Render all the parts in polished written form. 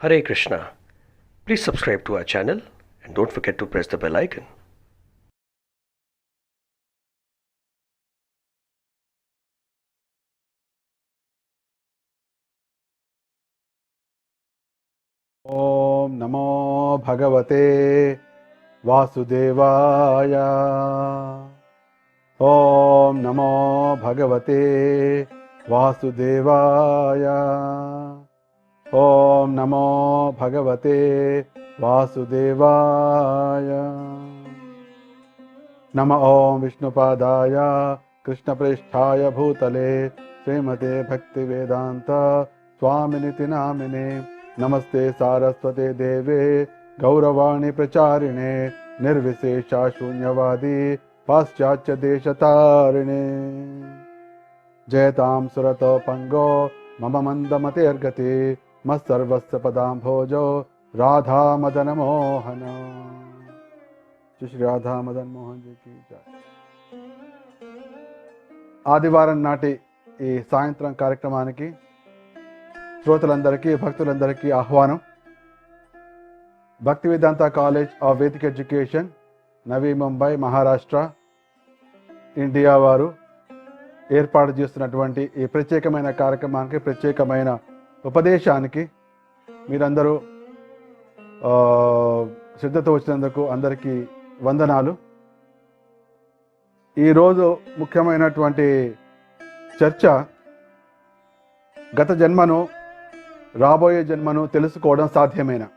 Hare Krishna. Please subscribe to our channel and don't forget to press the bell icon. ओम नमो भगवते वासुदेवाय। ओम नमो भगवते वासुदेवाय। ओम नमो भगवते वासुदेवाय। नमः ओम विष्णुपादाय कृष्णप्रेष्ठाय भूतले श्रीमते भक्तिवेदांत स्वामिनिति नामिने। नमस्ते सारस्वते देवे गौरवाणी प्रचारिणे निर्विशेषा शून्यवादी पाश्चात्य देशतारिणे। जयतां सुरतो पंगो मम मंदमतेर्गति मत्सर्वस्य पदाम्भोजो राधा मदन मोहन। श्री राधा मदन मोहन जी की जय। ఆదివారం నాటి ఈ సాయంత్రం కార్యక్రమానికి శ్రోతలందరికీ భక్తులందరికీ ఆహ్వానం. Bhakti Vedanta College of Vedic Education, Navi Mumbai, Maharashtra, India వారు ఏర్పాటు చేస్తున్నటువంటి ఈ ప్రత్యేకమైన కార్యక్రమానికి, ప్రత్యేకమైన ఉపదేశానికి మీరందరూ శ్రద్ధతో వచ్చినందుకు అందరికీ వందనాలు. ఈరోజు ముఖ్యమైనటువంటి చర్చ గత జన్మను, రాబోయే జన్మను తెలుసుకోవడం సాధ్యమేనా?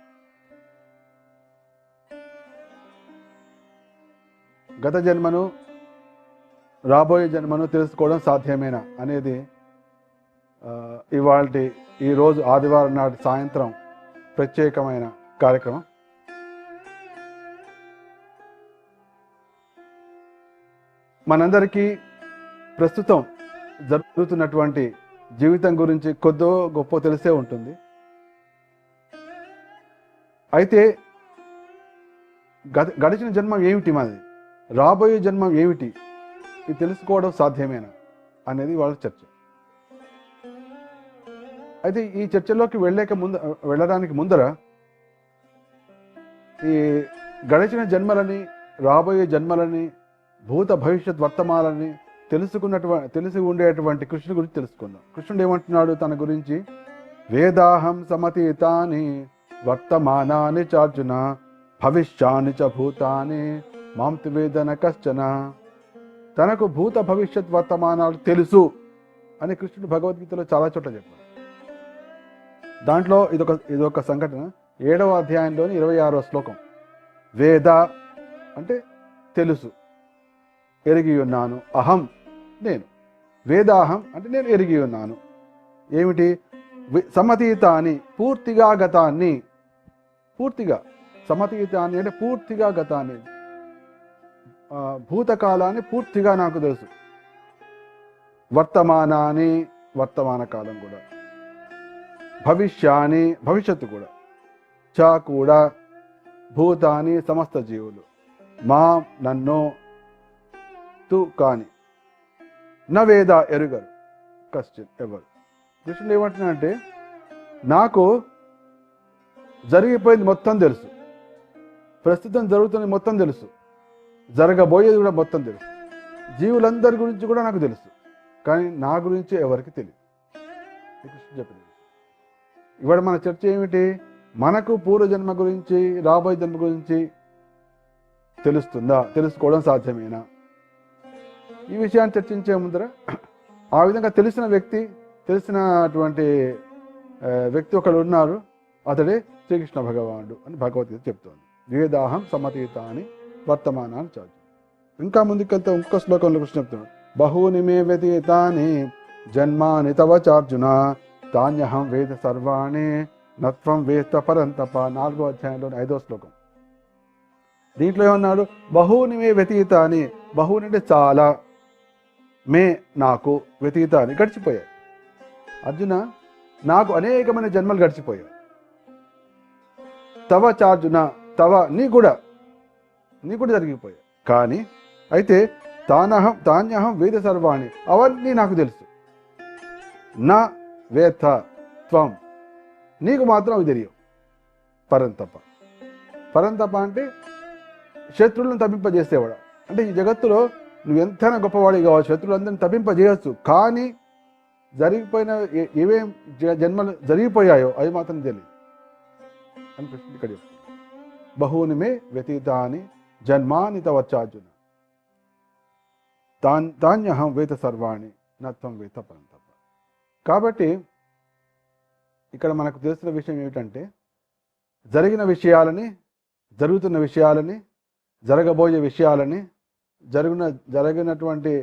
గత జన్మను, రాబోయే జన్మను తెలుసుకోవడం సాధ్యమేనా అనేది ఇవాల్టి ఈరోజు ఆదివారం నాటి సాయంత్రం ప్రత్యేకమైన కార్యక్రమం. మనందరికీ ప్రస్తుతం జరుగుతున్నటువంటి జీవితం గురించి కొద్దో గొప్ప తెలిసే ఉంటుంది. అయితే గడిచిన జన్మం ఏమిటి, మనది రాబోయే జన్మం ఏమిటి, ఇది తెలుసుకోవడం సాధ్యమేనా అనేది వాళ్ళ చర్చ. అయితే ఈ చర్చలోకి వెళ్ళడానికి ముందర ఈ గడిచిన జన్మలని, రాబోయే జన్మలని, భూత భవిష్యత్ వర్తమానాలని తెలిసి ఉండేటువంటి కృష్ణుడి గురించి తెలుసుకుందాం. కృష్ణుడు ఏమంటున్నాడు తన గురించి? వేదాహం సమతీతాని వర్తమానాని చార్జున భవిష్యాని చ భూతాని మాంతి వేదన కశ్చన. తనకు భూత భవిష్యత్ వర్తమానాలు తెలుసు అని కృష్ణుడు భగవద్గీతలో చాలా చోట్ల చెప్పాడు. దాంట్లో ఇదొక సంఘటన. 7వ అధ్యాయంలోని 26వ శ్లోకం. వేద అంటే తెలుసు, ఎరిగి ఉన్నాను. అహం నేను, వేదాహం అంటే నేను ఎరిగి ఉన్నాను. ఏమిటి? సమతీతాన్ని పూర్తిగా గతాన్ని, పూర్తిగా సమతీతాన్ని అంటే పూర్తిగా గతాన్ని, భూతకాలాన్ని పూర్తిగా నాకు తెలుసు. వర్తమానాన్ని, వర్తమాన కాలం కూడా, భవిష్యాన్ని భవిష్యత్తు కూడా, చ కూడా, భూతాన్ని సమస్త జీవులు, మా నన్ను, తు కాని, నవేద ఎరుగరు, కశ్చిత్ ఎవరు. కృష్ణుడు ఏమంటున్నాడంటే నాకు జరిగిపోయింది మొత్తం తెలుసు, ప్రస్తుతం జరుగుతున్నది మొత్తం తెలుసు, జరగబోయేది కూడా మొత్తం తెలుసు, జీవులందరి గురించి కూడా నాకు తెలుసు, కానీ నా గురించి ఎవరికి తెలియదు. కృష్ణుడు చెప్పింది. ఇవాళ మన చర్చ ఏమిటి? మనకు పూర్వజన్మ గురించి, రాబోయే జన్మ గురించి తెలుస్తుందా, తెలుసుకోవడం సాధ్యమేనా? ఈ విషయాన్ని చర్చించే ముందర ఆ విధంగా తెలిసినటువంటి వ్యక్తి ఒకడు ఉన్నారు, అతడే శ్రీకృష్ణ భగవానుడు అని భగవద్గీత చెప్తోంది. వేదాహం సమతీతాని వర్తమానాన్ని చార్జు. ఇంకా ముందుకెళ్తే ఇంకొక శ్లోకంలో కృష్ణ చెప్తున్నాడు, బహూని మే వ్యతీతాని జన్మాని తవ చార్జున తాన్యహం వేద సర్వాణి నత్వం వేత్త పరంతప. 4వ అధ్యాయంలోని 5వ శ్లోకం. దీంట్లో ఏమన్నాడు? బహూని మే వ్యతీతాని, బహూని అంటే చాలా, మే నాకు, వ్యతీతాని గడిచిపోయాయి. అర్జున నాకు అనేకమైన జన్మలు గడిచిపోయాయి. తవ చార్జున, తవ నీ కూడా జరిగిపోయాయి. కానీ అయితే తాన్యహం వేద సర్వాణి, అవన్నీ నాకు తెలుసు. నా వేత్త త్వం, నీకు మాత్రం అవి తెలియవు. పరంతప. పరంతప అంటే శత్రువులను తప్పింపజేసేవాడు. అంటే ఈ జగత్తులో నువ్వు ఎంతైనా గొప్పవాడి కావచ్చు, శత్రువులందరినీ తప్పింపజేయచ్చు, కానీ జరిగిపోయిన ఏవేం జన్మలు జరిగిపోయాయో అవి మాత్రం తెలియదు అని కృష్ణుడు ఇక్కడ చెప్తున్నాడు. బహూని మే వ్యతీతాని జన్మాని తవచ్చార్జున తాన్యహం వేత సర్వాణి నత్వం వేత పరంతప. కాబట్టి ఇక్కడ మనకు తెలిసిన విషయం ఏమిటంటే, జరిగిన విషయాలని, జరుగుతున్న విషయాలని, జరగబోయే విషయాలని, జరిగినటువంటి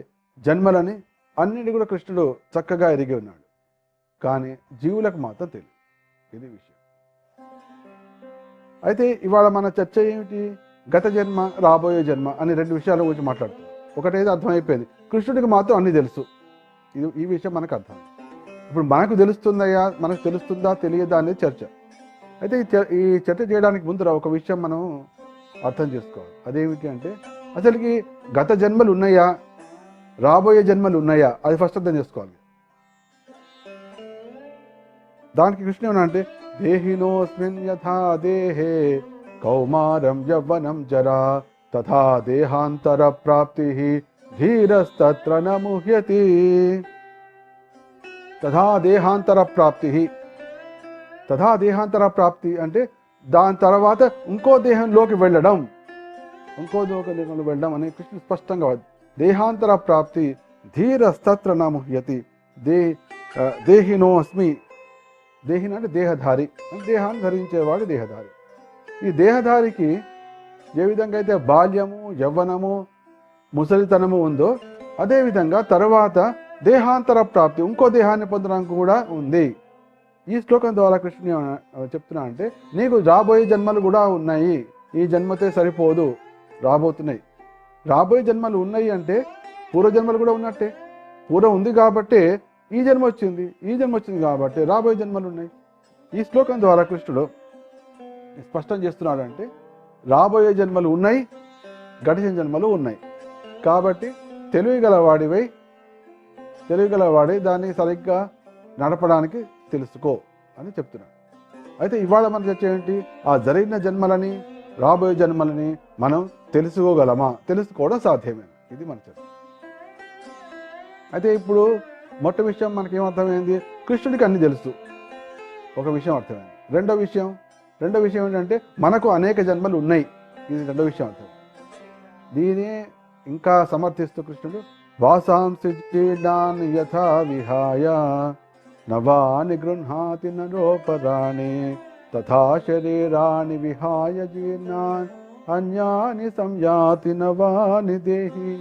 జన్మలని అన్నిటి కూడా కృష్ణుడు చక్కగా ఎరిగి ఉన్నాడు. కానీ జీవులకు మాత్రం తెలియదు. ఇది విషయం. అయితే ఇవాళ మన చర్చ ఏమిటి? గత జన్మ, రాబోయే జన్మ అని రెండు విషయాల గురించి మాట్లాడుతున్నాం. ఒకటైతే అర్థమైపోయింది, కృష్ణుడికి మాత్రం అన్నీ తెలుసు. ఈ విషయం మనకు అర్థం. ఇప్పుడు మనకు తెలుస్తుందా తెలియదా అనేది చర్చ. అయితే ఈ చర్చ చేయడానికి ముందర ఒక విషయం మనం అర్థం చేసుకోవాలి. అదేమిటి అంటే, అసలుకి గత జన్మలు ఉన్నాయా, రాబోయే జన్మలు ఉన్నాయా, అది ఫస్ట్ అర్థం చేసుకోవాలి. దానికి కృష్ణ ఏమన్నా అంటే, దేహినోస్మిన్ యథా దేహే కౌమారం యవ్వనం జరా తథా దేహాంతర ప్రాప్తి ధీరస్తత్ర న ముహ్యతి. తథా దేహాంతర ప్రాప్తి అంటే దాని తర్వాత ఇంకో దేహంలోకి వెళ్ళడం అని కృష్ణుడు స్పష్టంగా దేహాంతర ప్రాప్తి ధీరస్తత్ర న ముహ్యతి. దేహినోస్మి, దేహిన అంటే దేహధారి, దేహాన్ని ధరించేవాడు దేహధారి. ఈ దేహధారికి ఏ విధంగా అయితే బాల్యము, యవ్వనము, ముసలితనము ఉందో, అదేవిధంగా తర్వాత దేహాంతర ప్రాప్తి, ఇంకో దేహాన్ని పొందడానికి కూడా ఉంది. ఈ శ్లోకం ద్వారా కృష్ణుడు చెప్తున్నా అంటే, నీకు రాబోయే జన్మలు కూడా ఉన్నాయి, ఈ జన్మతే సరిపోదు, రాబోతున్నాయి. రాబోయే జన్మలు ఉన్నాయి అంటే పూర్వజన్మలు కూడా ఉన్నట్టే. పూర్వం ఉంది కాబట్టి ఈ జన్మ వచ్చింది కాబట్టి రాబోయే జన్మలు ఉన్నాయి. ఈ శ్లోకం ద్వారా కృష్ణుడు స్పష్టం చేస్తున్నాడు అంటే, రాబోయే జన్మలు ఉన్నాయి, గడిచిన జన్మలు ఉన్నాయి. కాబట్టి తెలివిగలవాడి దాన్ని సరిగ్గా నడపడానికి తెలుసుకో అని చెప్తున్నాడు. అయితే ఇవాళ మన చర్చ ఏంటి? ఆ జరిగిన జన్మలని, రాబోయే జన్మలని మనం తెలుసుకోగలమా, తెలుసుకోవడం సాధ్యమే, ఇది మన చర్చ. అయితే ఇప్పుడు మొట్ట విషయం మనకేమర్థమైంది? కృష్ణుడికి అన్ని తెలుసు, ఒక విషయం అర్థమైంది. రెండో విషయం ఏంటంటే, మనకు అనేక జన్మలు ఉన్నాయి, ఇది రెండో విషయం అర్థం. దీనే ఇంకా సమర్థిస్తూ కృష్ణుడు వాసాంసి జీర్ణాని యథా విహాయ నవాని గృహ్ణాతి నరోపరాణి తథా శరీరాణి విహాయ జీర్ణాన్ అన్యాని సంయాతి నవాని దేహి.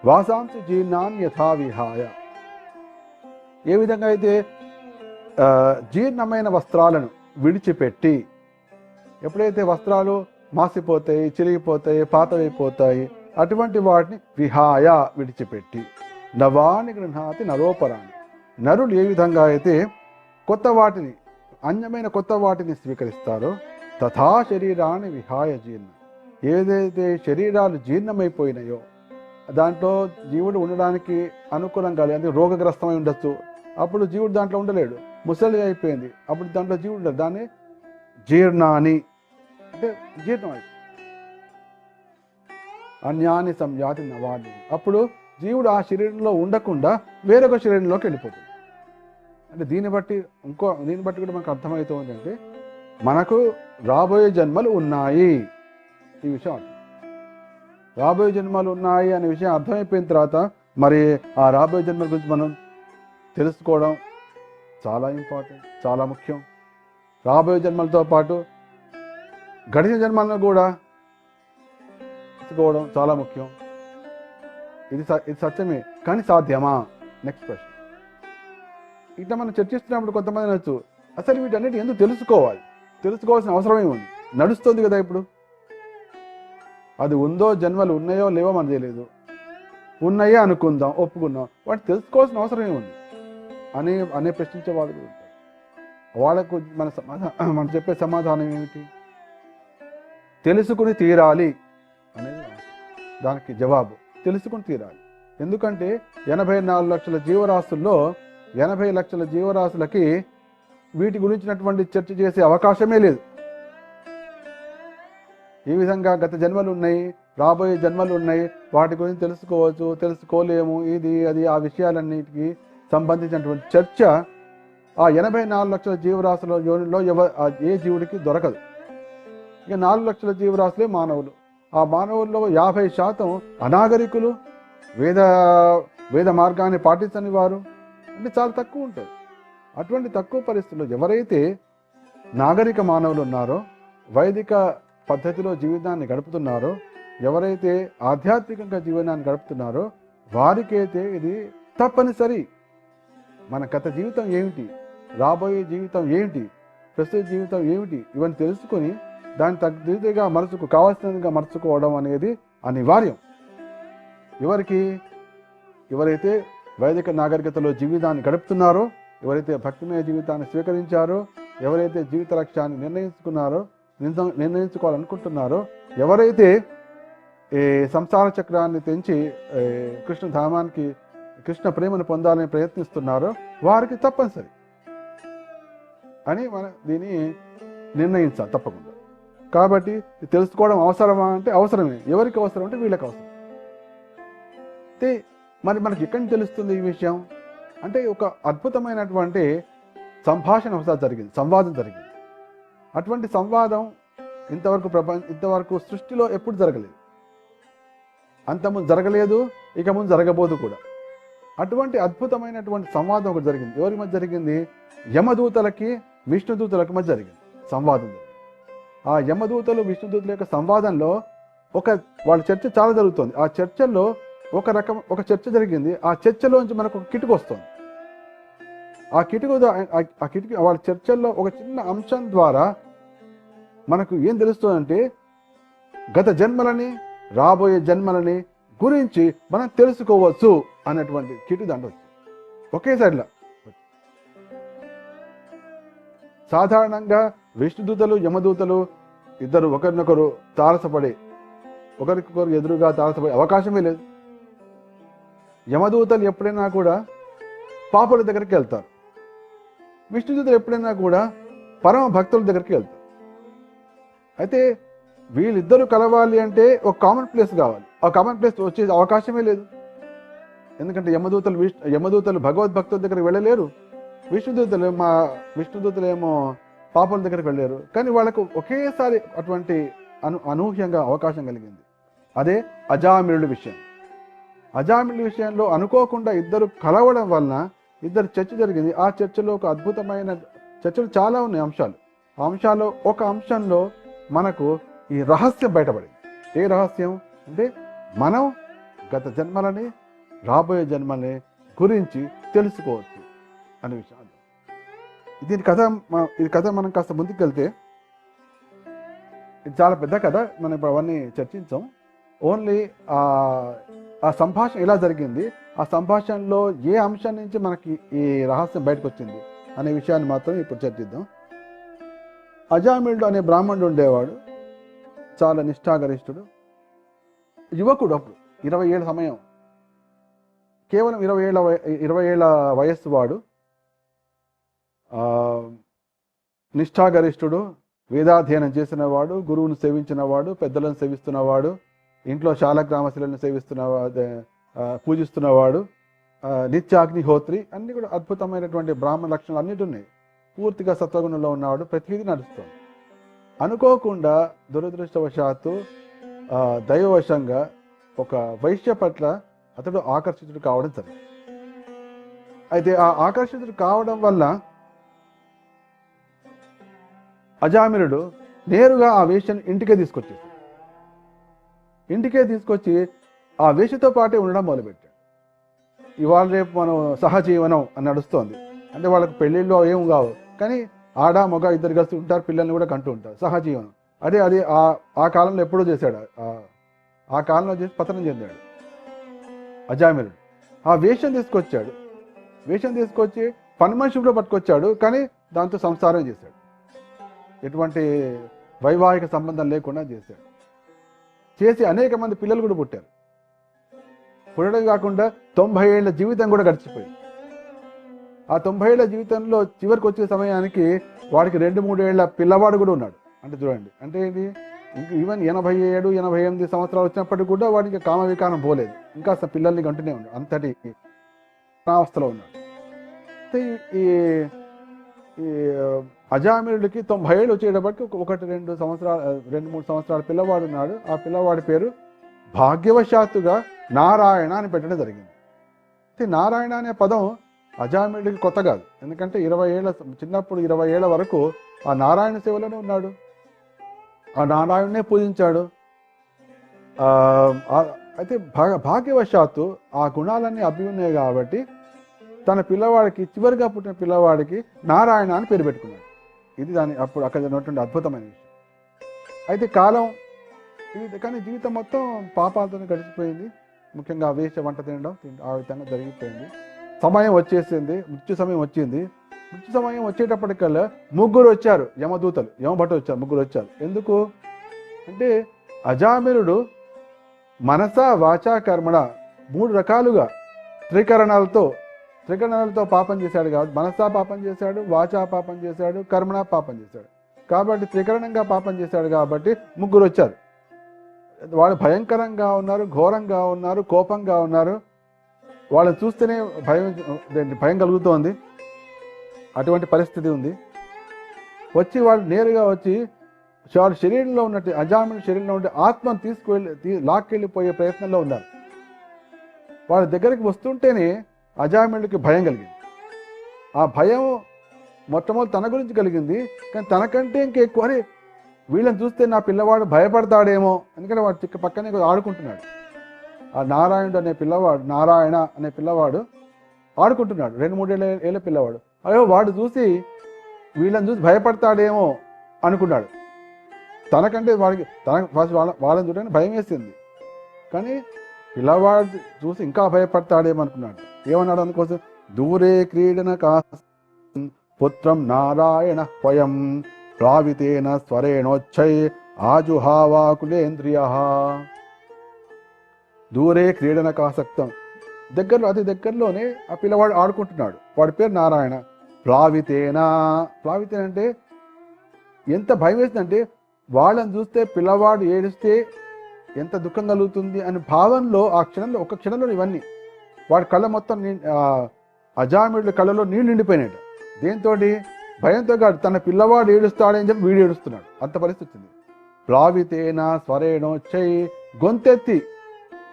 వాసాంసి జీర్ణాన్ యథా విహాయ, ఏ విధంగా అయితే జీర్ణమైన వస్త్రాలను విడిచిపెట్టి, ఎప్పుడైతే వస్త్రాలు మాసిపోతాయి, చిరిగిపోతాయి, పాతవైపోతాయి, అటువంటి వాటిని విహాయ విడిచిపెట్టి, నవాని గృహ్ణాతి నరోపరాణి, నరులు ఏ విధంగా అయితే అన్యమైన కొత్త వాటిని స్వీకరిస్తారో, తథా శరీరాన్ని విహాయ జీర్ణ, ఏదైతే శరీరాలు జీర్ణమైపోయినాయో, దాంట్లో జీవుడు ఉండడానికి అనుకూలంగా లేదు, అంటే రోగగ్రస్తమై ఉండొచ్చు, అప్పుడు జీవుడు దాంట్లో ఉండలేడు. ముసలి అయిపోయింది, అప్పుడు దాంట్లో జీవుడు ఉండదు. దాన్ని జీర్ణాని అంటే జీర్ణం అయిపోయింది. అన్యాని సంయాతి నవాని, అప్పుడు జీవుడు ఆ శరీరంలో ఉండకుండా వేరొక శరీరంలోకి వెళ్ళిపోతుంది. అంటే దీన్ని బట్టి కూడా మనకు అర్థమవుతుంది అంటే, మనకు రాబోయే జన్మలు ఉన్నాయి, ఈ విషయం అర్థం. రాబోయే జన్మలు ఉన్నాయి అనే విషయం అర్థమైపోయిన తర్వాత మరి ఆ రాబోయే జన్మల గురించి మనం తెలుసుకోవడం చాలా ఇంపార్టెంట్, చాలా ముఖ్యం. రాబోయే జన్మలతో పాటు గడిచిన జన్మలను కూడా తెలుసుకోవడం చాలా ముఖ్యం. ఇది సత్యమే, కానీ సాధ్యమా? నెక్స్ట్ ప్రశ్న. ఇట్లా మనం చర్చిస్తున్నప్పుడు కొంతమంది అనొచ్చు, అసలు వీటన్నిటి ఎందుకు తెలుసుకోవాల్సిన అవసరమే ఉంది, నడుస్తుంది కదా ఇప్పుడు. అది ఉందో, జన్మలు ఉన్నాయో లేవో మనకు తెలియదు, ఉన్నాయో అనుకుందాం, ఒప్పుకుందాం, వాటి తెలుసుకోవాల్సిన అవసరమే ఉంది అనే ప్రశ్నించే వాళ్ళు కూడా ఉంటారు. వాళ్ళకు మనం చెప్పే సమాధానం ఏమిటి? తెలుసుకుని తీరాలి అనేది దానికి జవాబు. తెలుసుకుని తీరాలి. ఎందుకంటే 84 లక్షల జీవరాశుల్లో 80 లక్షల జీవరాశులకి వీటి గురించినటువంటి చర్చ చేసే అవకాశమే లేదు. ఈ విధంగా గత జన్మలు ఉన్నాయి, రాబోయే జన్మలు ఉన్నాయి, వాటి గురించి తెలుసుకోవచ్చు, తెలుసుకోలేము, ఇది అది ఆ విషయాలన్నిటికీ సంబంధించినటువంటి చర్చ ఆ 84 లక్షల జీవరాశుల యోనిలో ఏ జీవుడికి దొరకదు. ఇక 4 లక్షల జీవరాశులే మానవులు. ఆ మానవుల్లో 50% అనాగరికులు, వేద మార్గాన్ని పాటించని వారు, అంటే చాలా తక్కువ ఉంటుంది. అటువంటి తక్కువ పరిస్థితుల్లో ఎవరైతే నాగరిక మానవులు ఉన్నారో, వైదిక పద్ధతిలో జీవితాన్ని గడుపుతున్నారో, ఎవరైతే ఆధ్యాత్మికంగా జీవనాన్ని గడుపుతున్నారో వారికైతే ఇది తప్పనిసరి. మన గత జీవితం ఏమిటి, రాబోయే జీవితం ఏమిటి, ప్రస్తుత జీవితం ఏమిటి, ఇవన్నీ తెలుసుకొని దాన్ని తగ్గదిగా కావాల్సినదిగా మర్చుకోవడం అనేది అనివార్యం. ఎవరైతే వైదిక నాగరికతలో జీవితాన్ని గడుపుతున్నారో, ఎవరైతే భక్తిమయ జీవితాన్ని స్వీకరించారో, ఎవరైతే జీవిత లక్ష్యాన్ని నిర్ణయించుకోవాలనుకుంటున్నారో, ఎవరైతే ఈ సంసార చక్రాన్ని తెంచి కృష్ణ ధామానికి, కృష్ణ ప్రేమను పొందాలని ప్రయత్నిస్తున్నారో వారికి తప్పనిసరి అని మనం దీన్ని నిర్ణయించాలి తప్పకుండా. కాబట్టి తెలుసుకోవడం అవసరమా అంటే అవసరమే. ఎవరికి అవసరం అంటే వీళ్ళకి అవసరం. అయితే మరి మనకి ఎక్కడి నుంచి తెలుస్తుంది ఈ విషయం అంటే, ఒక అద్భుతమైనటువంటి సంభాషణ జరిగింది, సంవాదం జరిగింది. అటువంటి సంవాదం ఇంతవరకు సృష్టిలో ఎప్పుడు జరగలేదు, అంతకుముందు జరగలేదు, ఇక ముందు జరగబోదు కూడా. అటువంటి అద్భుతమైనటువంటి సంవాదం ఒకటి జరిగింది. ఎవరి మధ్య జరిగింది? యమదూతలకి విష్ణుదూతలకి మధ్య జరిగింది సంవాదం. ఆ యమదూతలు విష్ణుదూతల యొక్క సంవాదంలో వాళ్ళ చర్చ చాలా జరుగుతుంది. ఆ చర్చల్లో ఒక చర్చ జరిగింది. ఆ చర్చలోంచి మనకు ఒక కిటుకు వస్తుంది. ఆ కిటుకు వాళ్ళ చర్చల్లో ఒక చిన్న అంశం ద్వారా మనకు ఏం తెలుస్తుందంటే, గత జన్మలని రాబోయే జన్మలని గురించి మనం తెలుసుకోవచ్చు అన్నటువంటి కిటుకు దాంట్లో ఒకేసారిలా. సాధారణంగా విష్ణుదూతలు యమదూతలు ఇద్దరు ఒకరినొకరు తారసపడే, ఒకరికొకరు ఎదురుగా తారసపడే అవకాశమే లేదు. యమదూతలు ఎప్పుడైనా కూడా పాపుల దగ్గరికి వెళ్తారు, విష్ణుదూతలు ఎప్పుడైనా కూడా పరమ భక్తుల దగ్గరికి వెళ్తారు. అయితే వీళ్ళిద్దరూ కలవాలి అంటే ఒక కామన్ ప్లేస్ కావాలి. ఆ కామన్ ప్లేస్ వచ్చే అవకాశమే లేదు. ఎందుకంటే యమదూతలు భగవద్భక్తుల దగ్గరికి వెళ్ళలేరు, విష్ణుదూతలు ఏమో పాపుల దగ్గరికి వెళ్ళారు. కానీ వాళ్ళకు ఒకేసారి అటువంటి అనూహ్యంగా అవకాశం కలిగింది. అదే అజామిళుడి విషయం. అజామిళుడి విషయంలో అనుకోకుండా ఇద్దరు కలవడం వలన ఇద్దరు చర్చ జరిగింది. ఆ చర్చలో ఒక అద్భుతమైన చర్చలు చాలా ఉన్నాయి అంశాలు. ఆ అంశాల్లో ఒక అంశంలో మనకు ఈ రహస్యం బయటపడింది. ఏ రహస్యం అంటే, మనం గత జన్మలని రాబోయే జన్మలని గురించి తెలుసుకోవచ్చు అనే విషయం. ఇది కథ మనం కాస్త ముందుకు వెళ్తే, ఇది చాలా పెద్ద కథ, మనం ఇప్పుడు అవన్నీ చర్చించాం. ఓన్లీ ఆ సంభాషణ ఎలా జరిగింది, ఆ సంభాషణలో ఏ అంశం నుంచి మనకి ఈ రహస్యం బయటకు వచ్చింది అనే విషయాన్ని మాత్రం ఇప్పుడు చర్చిద్దాం. అజామిళుడు అనే బ్రాహ్మణుడు ఉండేవాడు, చాలా నిష్ఠాగరిష్ఠుడు, యువకుడు. అప్పుడు 20 ఏళ్ళ సమయం, కేవలం 20 ఏళ్ళ వయస్సు వాడు. నిష్ఠాగరిష్ఠుడు, వేదాధ్యయనం చేసినవాడు, గురువును సేవించినవాడు, పెద్దలను సేవిస్తున్నవాడు, ఇంట్లో శాలగ్రామశిలను పూజిస్తున్నవాడు, నిత్యాగ్నిహోత్రి, అన్ని కూడా అద్భుతమైనటువంటి బ్రాహ్మణ లక్షణాలు అన్నిటి ఉన్నాయి. పూర్తిగా సత్వగుణంలో ఉన్నవాడు, ప్రతిదీ నడుస్తుంది. అనుకోకుండా దురదృష్టవశాత్తు దైవవశంగా ఒక వైశ్య పట్ల అతడు ఆకర్షితుడు కావడం జరిగింది. అయితే ఆ ఆకర్షితుడు కావడం వల్ల అజామిళుడు నేరుగా ఆ వేశ్యను ఇంటికే తీసుకొచ్చి ఆ వేశ్యతో పాటే ఉండడం మొదలుపెట్టాడు. ఇవాళ రేపు మనం సహజీవనం అని నడుస్తోంది. అంటే వాళ్ళకి పెళ్ళిళ్ళు ఏం కావు, కానీ ఆడ మగ ఇద్దరు కలిసి ఉంటారు, పిల్లల్ని కూడా కంటూ ఉంటారు, సహజీవనం. అది ఆ కాలంలో ఎప్పుడో చేశాడు, ఆ కాలంలో చేసి పతనం చెందాడు అజామిళుడు. ఆ వేషం తీసుకొచ్చి పని మనుషుల్లో పట్టుకొచ్చాడు, కానీ దాంతో సంసారం చేశాడు. ఎటువంటి వైవాహిక సంబంధం లేకుండా చేసి అనేక మంది పిల్లలు కూడా పుట్టారు. పుట్టడం కాకుండా 90 ఏళ్ల జీవితం కూడా గడిచిపోయింది. ఆ 90 ఏళ్ల జీవితంలో చివరికి వచ్చే సమయానికి వాడికి 2-3 ఏళ్ల పిల్లవాడు కూడా ఉన్నాడు. అంటే చూడండి, అంటే ఇది ఇంక ఈవెన్ 87, 88 సంవత్సరాలు వచ్చినప్పటికీ కూడా వాడికి కామ వికారం పోలేదు, ఇంకా పిల్లల్ని కంటూనే ఉన్నాడు, అంతటి అవస్థలో ఉన్నాడు. అయితే ఈ ఈ అజామినుడికి 90 ఏళ్ళు వచ్చేటప్పటికి 1-2 సంవత్సరాలు 2-3 సంవత్సరాల పిల్లవాడు ఉన్నాడు. ఆ పిల్లవాడి పేరు భాగ్యవశాత్తుగా నారాయణ అని పెట్టడం జరిగింది. అయితే నారాయణ అనే పదం అజామినుడికి కొత్త కాదు, ఎందుకంటే 20 ఏళ్ళ చిన్నప్పుడు 20 ఏళ్ళ వరకు ఆ నారాయణ సేవలోనే ఉన్నాడు, ఆ నారాయణనే పూజించాడు. అయితే భాగ్యవశాత్తు ఆ గుణాలన్నీ అబ్బి ఉన్నాయి కాబట్టి తన పిల్లవాడికి, చివరిగా పుట్టిన పిల్లవాడికి నారాయణ అని పేరు పెట్టుకున్నాడు. ఇది దాని అప్పుడు అక్కడ ఉన్నటువంటి అద్భుతమైన విషయం. అయితే కాలం ఇది, కానీ జీవితం మొత్తం పాపాలతో గడిచిపోయింది. ముఖ్యంగా వేష వంట తినడం ఆ విధంగా జరిగిపోయింది. సమయం వచ్చేసింది, మృత్యు సమయం వచ్చింది. మృత్యు సమయం వచ్చేటప్పటికల్లా 3 వచ్చారు యమదూతలు, యమభట్టు వచ్చారు, 3 వచ్చారు. ఎందుకు అంటే అజామినుడు మనస వాచా కర్మణ 3 రకాలుగా త్రికరణాలతో పాపం చేశాడు కాబట్టి, మనసా పాపం చేశాడు, వాచా పాపం చేశాడు, కర్మణ పాపం చేశాడు. కాబట్టి త్రికరణంగా పాపం చేశాడు కాబట్టి 3 వచ్చారు. వాళ్ళు భయంకరంగా ఉన్నారు, ఘోరంగా ఉన్నారు, కోపంగా ఉన్నారు. వాళ్ళని చూస్తేనే భయం కలుగుతోంది, అటువంటి పరిస్థితి ఉంది. వచ్చి వాళ్ళు నేరుగా వచ్చి వాళ్ళ శరీరంలో ఉన్నట్టు, అజామినుడి శరీరంలో ఉండే ఆత్మను లాక్కెళ్ళిపోయే ప్రయత్నంలో ఉన్నారు. వాళ్ళ దగ్గరికి వస్తుంటేనే అజామినుడికి భయం కలిగింది. ఆ భయం మొట్టమొదటి తన గురించి కలిగింది, కానీ తనకంటే ఇంకెక్కువ వీళ్ళని చూస్తే నా పిల్లవాడు భయపడతాడేమో, ఎందుకంటే వాడు పక్కనే ఆడుకుంటున్నాడు. ఆ నారాయణ అనే పిల్లవాడు ఆడుకుంటున్నాడు, 2-3 ఏళ్ళ పిల్లవాడు. అయ్యో వాడు చూసి వీళ్ళని చూసి భయపడతాడేమో అనుకున్నాడు. తనకంటే వాళ్ళని చూడడానికి భయం వేసింది, కానీ పిల్లవాడు చూసి ఇంకా భయపడతాడేమో అనుకున్నాడు. ఏమన్నాడు అందుకోసం? దూరే క్రీడన పుత్రం నారాయణ స్వయం ప్రావితేన స్వరేణోచ్చై ఆజుహావాకులేంద్రియ. దూరే క్రీడన కాసక్తం, దగ్గరలో అతి దగ్గరలోనే ఆ పిల్లవాడు ఆడుకుంటున్నాడు. వాడి పేరు నారాయణ. ప్లావితేన అంటే ఎంత భయం వేసిందంటే, వాళ్ళని చూస్తే పిల్లవాడు ఏడిస్తే ఎంత దుఃఖం కలుగుతుంది అనే భావనలో ఆ క్షణంలో, ఒక క్షణంలో ఇవన్నీ వాడి కళ్ళ మొత్తం అజామినుడి కళ్ళలో నీళ్ళు నిండిపోయినాడు. దేంతో? భయంతో కాదు, తన పిల్లవాడు ఏడుస్తాడని చెప్పి వీడు ఏడుస్తున్నాడు, అంత పరిస్థితి ఉంది. ప్లావితేన స్వరేణోచ్చై, గొంతెత్తి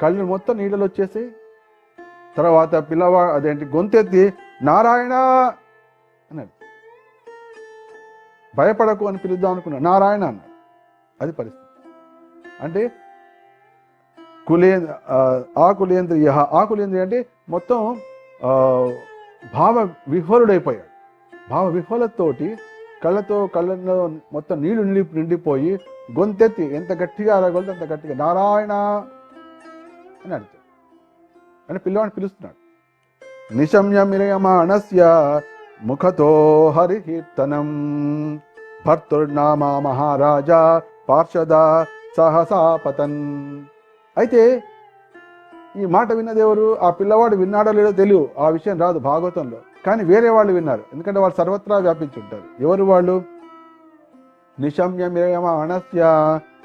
కళ్ళు మొత్తం నీళ్ళలో వచ్చేసి, తర్వాత గొంతెత్తి నారాయణ అన్నాడు. భయపడకు అని పిలుద్దాం అనుకున్నాడు, నారాయణ అన్నాడు. అది పరిస్థితి. అంటే ఆకులేంద్రియ అంటే మొత్తం భావ విహ్వలుడైపోయాడు. భావ విహ్వలతోటి కళ్ళలో మొత్తం నీళ్లు నిండిపోయి గొంతెత్తి ఎంత గట్టిగా అరగలతో అంత గట్టిగా నారాయణ అని అడుగుతాడు. అని పిల్లవాడిని పిలుస్తున్నాడు. నిశమ్య మిరయమాణస్య ముఖతో హరికీర్తనం భర్తుర్నామా మహారాజా పార్షద సహసాపతన్. అయితే ఈ మాట విన్నదెవరు? ఆ పిల్లవాడు విన్నాడో లేదో తెలియదు, ఆ విషయం రాదు భాగవతంలో, కానీ వేరే వాళ్ళు విన్నారు, ఎందుకంటే వాళ్ళు సర్వత్రా వ్యాపించి ఉంటారు. ఎవరు వాళ్ళు? నిశమ్య మిరయమాణస్య.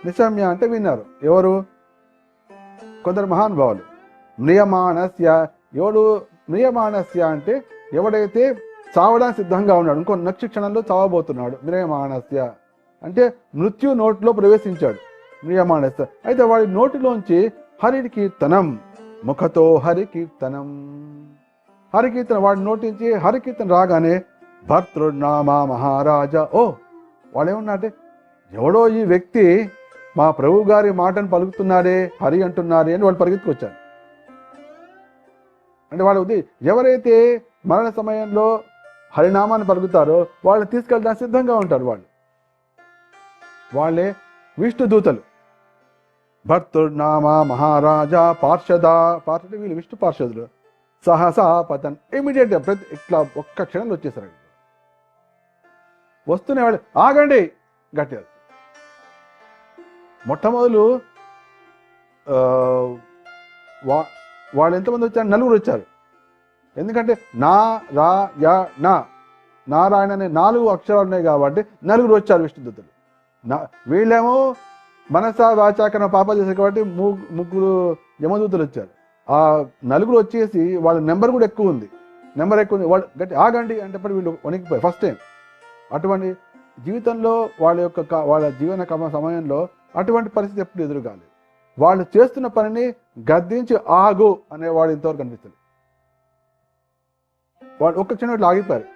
నిశమ్య అంటే విన్నారు. ఎవరు? కొందరు మహానుభావులు. మ్రియమాణస్య, ఎవడు మ్రియమాణస్య అంటే ఎవడైతే చావడానికి సిద్ధంగా ఉన్నాడు, ఇంకో నక్ష క్షణంలో చావబోతున్నాడు. మ్రియమాణస్య అంటే మృత్యు నోటిలో ప్రవేశించాడు, మ్రియమాణస్య. అయితే వాడి నోటిలోంచి హరి కీర్తనం, ముఖతో హరి కీర్తనం, హరికీర్తన, వాడి నోటించి హరికీర్తన రాగానే భర్తృనామా మహారాజా, ఓ వాడేమన్నాడే, ఎవడో ఈ వ్యక్తి మా ప్రభు గారి మాటను పలుకుతున్నాడే, హరి అంటున్నారే అని వాళ్ళు పరిగెత్తుకొచ్చారు. అంటే వాళ్ళు ఎవరైతే మరణ సమయంలో హరినామాన్ని పలుకుతారో వాళ్ళు తీసుకెళ్ళడానికి సిద్ధంగా ఉంటారు. వాళ్ళే విష్ణు దూతలు. భర్తృనామా మహారాజా పార్షద వీళ్ళు విష్ణు పార్షదులు. సహసా పతన్, ఇమీడియట్గా ఇట్లా ఒక్క క్షణంలో వచ్చేసారు. వస్తూనే వాళ్ళు ఆగండి గట్టిగా. మొట్టమొదలు వాళ్ళు ఎంతమంది వచ్చారు? 4 వచ్చారు. ఎందుకంటే నా రా యా నా నారాయణ అనే 4 అక్షరాలు ఉన్నాయి కాబట్టి 4 వచ్చారు విష్ణుదూతలు. వీళ్ళేమో మనస వాచాకరణ పాపాలు చేశారు కాబట్టి 3 యమదూతలు వచ్చారు. ఆ 4 వచ్చేసి వాళ్ళ నెంబర్ కూడా ఎక్కువ ఉంది. వాళ్ళు గట్టి ఆగండి అంటే వీళ్ళు వణికిపోయారు ఫస్ట్ టైం. అటువంటి జీవితంలో వాళ్ళ జీవన సమయంలో అటువంటి పరిస్థితి ఎప్పుడు ఎదురు కాలేదు. వాళ్ళు చేస్తున్న పనిని గద్దించి ఆగు అనేవాడు ఇంతవరకు కనిపిస్తుంది. వాళ్ళు ఒక్క చిన్న ఆగిపోయారు.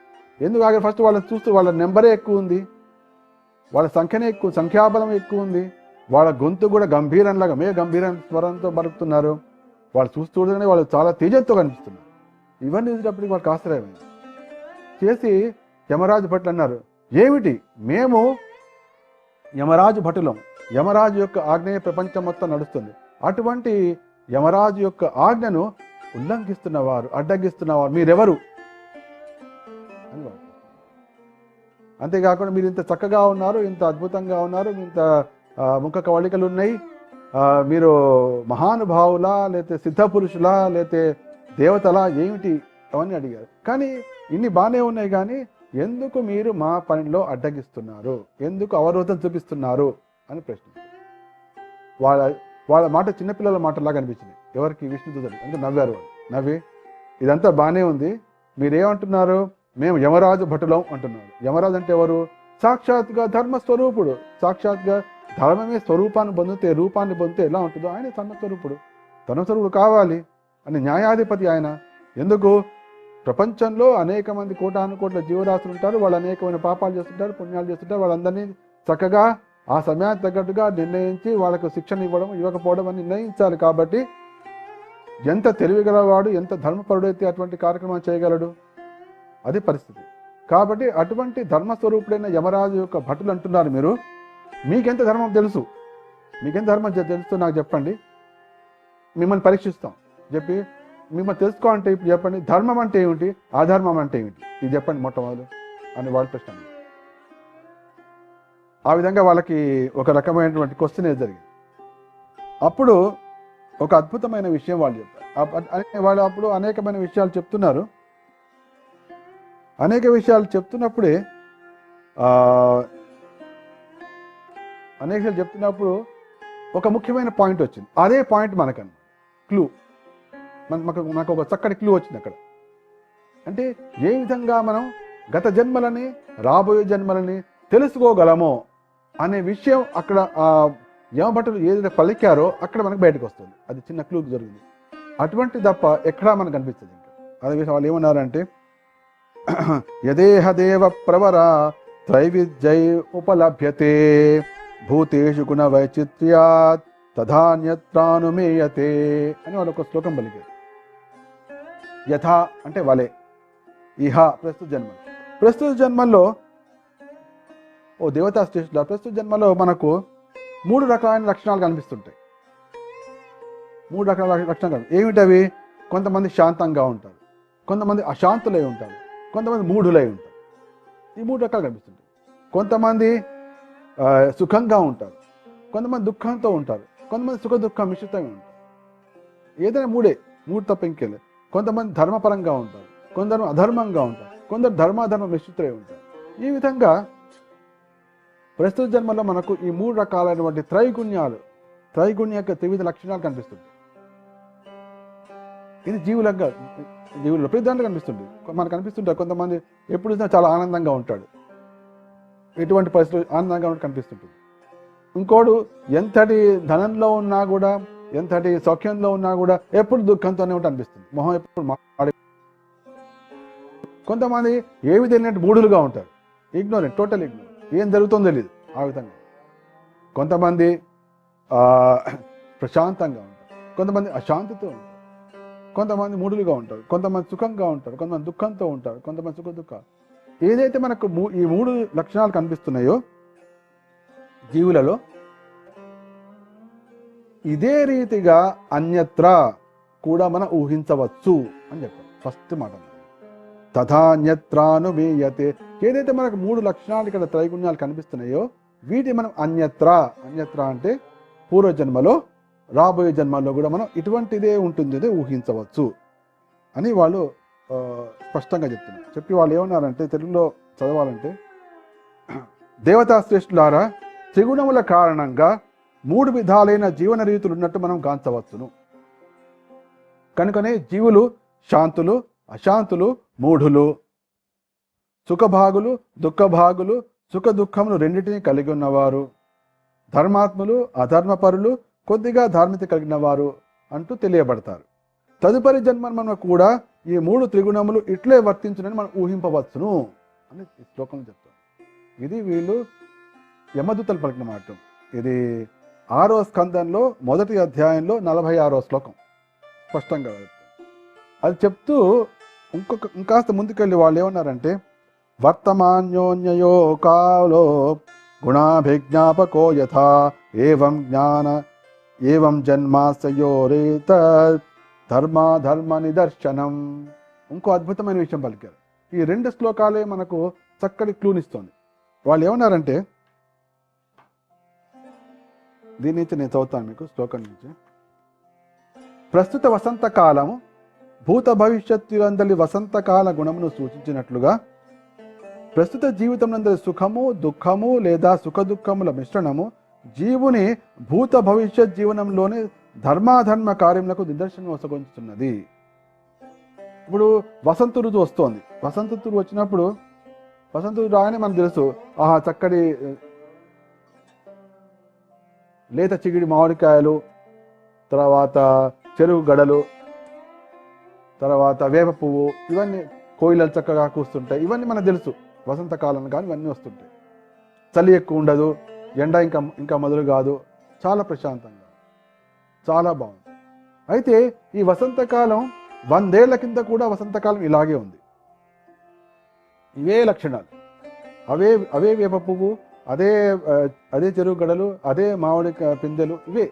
ఎందుకు ఆగారు? ఫస్ట్ వాళ్ళని చూస్తూ వాళ్ళ నెంబరే ఎక్కువ ఉంది, వాళ్ళ సంఖ్యాబలం ఎక్కువ ఉంది, వాళ్ళ గొంతు కూడా గంభీరంలాగా గంభీరం స్వరంతో పలుకుతున్నారు. వాళ్ళు చూస్తూనే వాళ్ళు చాలా తేజంతో కనిపిస్తున్నారు. ఇవన్నీ చూసేటప్పటికి వాళ్ళకి ఆశ్చర్యమైంది. చేసి యమరాజు భటులు అన్నారు, ఏమిటి మేము యమరాజు భటులం, యమరాజు యొక్క ఆజ్ఞ ప్రపంచం మొత్తం నడుస్తుంది, అటువంటి యమరాజు యొక్క ఆజ్ఞను ఉల్లంఘిస్తున్నవారు, అడ్డగిస్తున్నవారు మీరెవరు అని. అంతేకాకుండా మీరు ఇంత చక్కగా ఉన్నారు, ఇంత అద్భుతంగా ఉన్నారు, ఇంత ముఖ కవళికలు ఉన్నాయి, మీరు మహానుభావులా లేతే సిద్ధపురుషులా లేతే దేవతలా ఏమిటి అవన్నీ అడిగారు. కానీ ఇన్ని బాగానే ఉన్నాయి, కానీ ఎందుకు మీరు మా పనిలో అడ్డగిస్తున్నారు, ఎందుకు అవరోధం చూపిస్తున్నారు అని ప్రశ్నించారు. వాళ్ళ మాట చిన్నపిల్లల మాటలాగా అనిపించింది ఎవరికి? విష్ణుదూతలు. అంటే నవ్వారు. వాళ్ళు నవ్వి ఇదంతా బాగానే ఉంది, మీరేమంటున్నారు? మేము యమరాజు భటులం అంటున్నారు. యమరాజు అంటే ఎవరు? సాక్షాత్గా ధర్మస్వరూపుడు. సాక్షాత్గా ధర్మమే స్వరూపాన్ని రూపాన్ని పొందితే ఎలా ఉంటుందో ఆయన ధర్మస్వరూపుడు కావాలి అని న్యాయాధిపతి ఆయన. ఎందుకు? ప్రపంచంలో అనేక మంది కోటానుకోట్ల జీవరాశులు ఉంటారు, వాళ్ళు అనేకమైన పాపాలు చేస్తుంటారు, పుణ్యాలు చేస్తుంటారు. వాళ్ళందరినీ చక్కగా ఆ సమయానికి తగ్గట్టుగా నిర్ణయించి వాళ్ళకు శిక్షణ ఇవ్వకపోవడం అని నిర్ణయించాలి. కాబట్టి ఎంత తెలివిగలవాడు, ఎంత ధర్మపరుడైతే అటువంటి కార్యక్రమాలు చేయగలడు, అది పరిస్థితి. కాబట్టి అటువంటి ధర్మస్వరూపుడైన యమరాజు యొక్క భటులు అంటున్నారు మీరు, మీకెంత ధర్మం తెలుసు, మీకెంత ధర్మం తెలుసు నాకు చెప్పండి, మిమ్మల్ని పరీక్షిస్తాం చెప్పి మిమ్మల్ని తెలుసుకో అంటే ఇప్పుడు చెప్పండి, ధర్మం అంటే ఏమిటి, అధర్మం అంటే ఏమిటి, ఇది చెప్పండి మొట్టమొదలు అని వాళ్ళు ప్రశ్న. ఆ విధంగా వాళ్ళకి ఒక రకమైనటువంటి క్వశ్చన్ జరిగింది. అప్పుడు ఒక అద్భుతమైన విషయం వాళ్ళు చెప్పారు. వాళ్ళు అప్పుడు అనేకమైన విషయాలు చెప్తున్నారు. అనేక విషయాలు చెప్తున్నప్పుడే ఒక ముఖ్యమైన పాయింట్ వచ్చింది. అదే పాయింట్ మనకన్నా క్లూ, నాకు ఒక చక్కటి క్లూ వచ్చింది అక్కడ. అంటే ఏ విధంగా మనం గత జన్మలని రాబోయే జన్మలని తెలుసుకోగలమో అనే విషయం అక్కడ యమభటులు ఏదైతే పలికారో అక్కడ మనకు బయటకు వస్తుంది. అది చిన్న క్లూ జరిగింది. అటువంటి తప్ప ఎక్కడా మనకు కనిపిస్తుంది. ఇంకా అదే విషయం వాళ్ళు ఏమన్నారంటే, యదేహ దేవ ప్రవర త్రైవిద్యై ఉపలభ్యతే భూతేషు గుణ వైచిత్ర్యాత్ తథాన్యత్రానుమేయతే అని వాళ్ళు ఒక శ్లోకం పలికారు. యథా అంటే వలే, ఇహ ప్రస్తుత జన్మల్లో ఓ దేవతా స్టేషన్లో ప్రస్తుత జన్మలో మనకు 3 రకాలైన లక్షణాలు కనిపిస్తుంటాయి. 3 రకాల లక్షణాలు ఏమిటవి? కొంతమంది శాంతంగా ఉంటారు, కొంతమంది అశాంతులై ఉంటారు, కొంతమంది మూఢులై ఉంటారు. ఈ 3 రకాలు కనిపిస్తుంటాయి. కొంతమంది సుఖంగా ఉంటారు, కొంతమంది దుఃఖంతో ఉంటారు, కొంతమంది సుఖ దుఃఖం మిశ్రితంగా ఉంటారు. ఏదైనా 3 తప్ప ఇంకేలేదు. కొంతమంది ధర్మపరంగా ఉంటారు, కొందరు అధర్మంగా ఉంటారు, కొందరు ధర్మాధర్మ మిశ్రితులై ఉంటారు. ఈ విధంగా ప్రస్తుత జన్మలో మనకు ఈ 3 రకాలైనటువంటి త్రైగుణ్య యొక్క త్రివిధ లక్షణాలు కనిపిస్తుంది. ఇది జీవులలో ప్రతి దాంట్లో కనిపిస్తుంది. మనకు కనిపిస్తుంటారు. కొంతమంది ఎప్పుడు చూసినా చాలా ఆనందంగా ఉంటాడు, ఎటువంటి పరిస్థితులు ఆనందంగా కనిపిస్తుంటుంది. ఇంకోడు ఎంతటి ధనంలో ఉన్నా కూడా, ఎంతటి సౌఖ్యంలో ఉన్నా కూడా ఎప్పుడు దుఃఖంతోనే అనిపిస్తుంది, మొహం ఎప్పుడు మాట్లాడి. కొంతమంది ఏవి తెలియనట్టు మూఢులుగా ఉంటారు, టోటల్ ఇగ్నోరెంట్, ఏం జరుగుతుందో తెలియదు. ఆ విధంగా కొంతమంది ప్రశాంతంగా ఉంటారు, కొంతమంది అశాంతితో ఉంటారు, కొంతమంది మూఢులుగా ఉంటారు, కొంతమంది సుఖంగా ఉంటారు, కొంతమంది దుఃఖంతో ఉంటారు, కొంతమంది సుఖ దుఃఖాలు. ఏదైతే మనకు ఈ 3 లక్షణాలు కనిపిస్తున్నాయో జీవులలో, ఇదే రీతిగా అన్యత్ర కూడా మనం ఊహించవచ్చు అని చెప్పారు. ఫస్ట్ మాట తథాన్యత్రానుమేయతే. ఏదైతే మనకు 3 లక్షణాలు ఇక్కడ త్రైగుణ్యాలు కనిపిస్తున్నాయో వీటి మనం అన్యత్ర అంటే పూర్వజన్మలో రాబోయే జన్మల్లో కూడా మనం ఇటువంటిదే ఉంటుంది ఊహించవచ్చు అని వాళ్ళు స్పష్టంగా చెప్తున్నారు. చెప్పి వాళ్ళు ఏమన్నారంటే, తెలుగులో చదవాలంటే, దేవతా శ్రేష్ఠులారా, త్రిగుణముల కారణంగా 3 విధాలైన జీవన రీతులు ఉన్నట్టు మనం గాంచవచ్చును. కనుకనే జీవులు శాంతులు, అశాంతులు, మూఢులు, సుఖభాగులు, దుఃఖభాగులు, సుఖ దుఃఖములు రెండింటినీ కలిగి ఉన్నవారు, ధర్మాత్ములు, అధర్మపరులు, కొద్దిగా ధార్మికత కలిగిన వారు అంటూ తెలియబడతారు. తదుపరి జన్మను కూడా ఈ 3 త్రిగుణములు ఇట్లే వర్తించునని మనం ఊహింపవచ్చును అని ఈ శ్లోకంలో చెప్తారు. ఇది వీళ్ళు యమదూతలు పలికిన మాట. ఇది 6వ స్కందంలో 1వ అధ్యాయంలో 46వ శ్లోకం స్పష్టంగా అది చెప్తూ ఇంకాస్త ముందుకెళ్ళి వాళ్ళు ఏమన్నారంటే, వర్తమాన్యోన్యయో కాలో గుణాభిజ్ఞాపకో యథా ఏవం జన్మాసయోరేత ధర్మ నిదర్శనం. ఇంకో అద్భుతమైన విషయం పలికారు. ఈ 2 శ్లోకాలే మనకు చక్కటి క్లూనిస్తోంది. వాళ్ళు ఏమన్నారంటే, దీని నుంచి నేను చదువుతాను మీకు శ్లోకం నుంచి. ప్రస్తుత వసంతకాలము భూత భవిష్యత్తులందరి వసంతకాల గుణమును సూచించినట్లుగా ప్రస్తుత జీవితమునందరి సుఖము, దుఃఖము లేదా సుఖ దుఃఖముల మిశ్రణము జీవుని భూత భవిష్యత్ జీవనంలోని ధర్మాధర్మ కార్యములకు నిదర్శనం వసగొంచుతున్నది. ఇప్పుడు వసంత ఋతువు వస్తోంది. వసంత ఋతువు వచ్చినప్పుడు, వసంత ఋతువు రాగానే మనకు తెలుసు, చక్కటి లేత చిగిడి మామిడికాయలు, తర్వాత చెరుకు గడలు, తర్వాత వేప పువ్వు, ఇవన్నీ కోయిలలు చక్కగా కూస్తుంటాయి. ఇవన్నీ మనకు తెలుసు. వసంతకాలం కానీ ఇవన్నీ వస్తుంటాయి. చలి ఎక్కువ ఉండదు, ఎండ ఇంకా మొదలు కాదు, చాలా ప్రశాంతంగా, చాలా బాగుంది. అయితే ఈ వసంతకాలం 100 ఏళ్ల కింద కూడా వసంతకాలం ఇలాగే ఉంది. ఇవే లక్షణాలు, అవే వేప పువ్వు, అదే చెరుకు గడలు, అదే మామిడి పిందెలు, ఇవే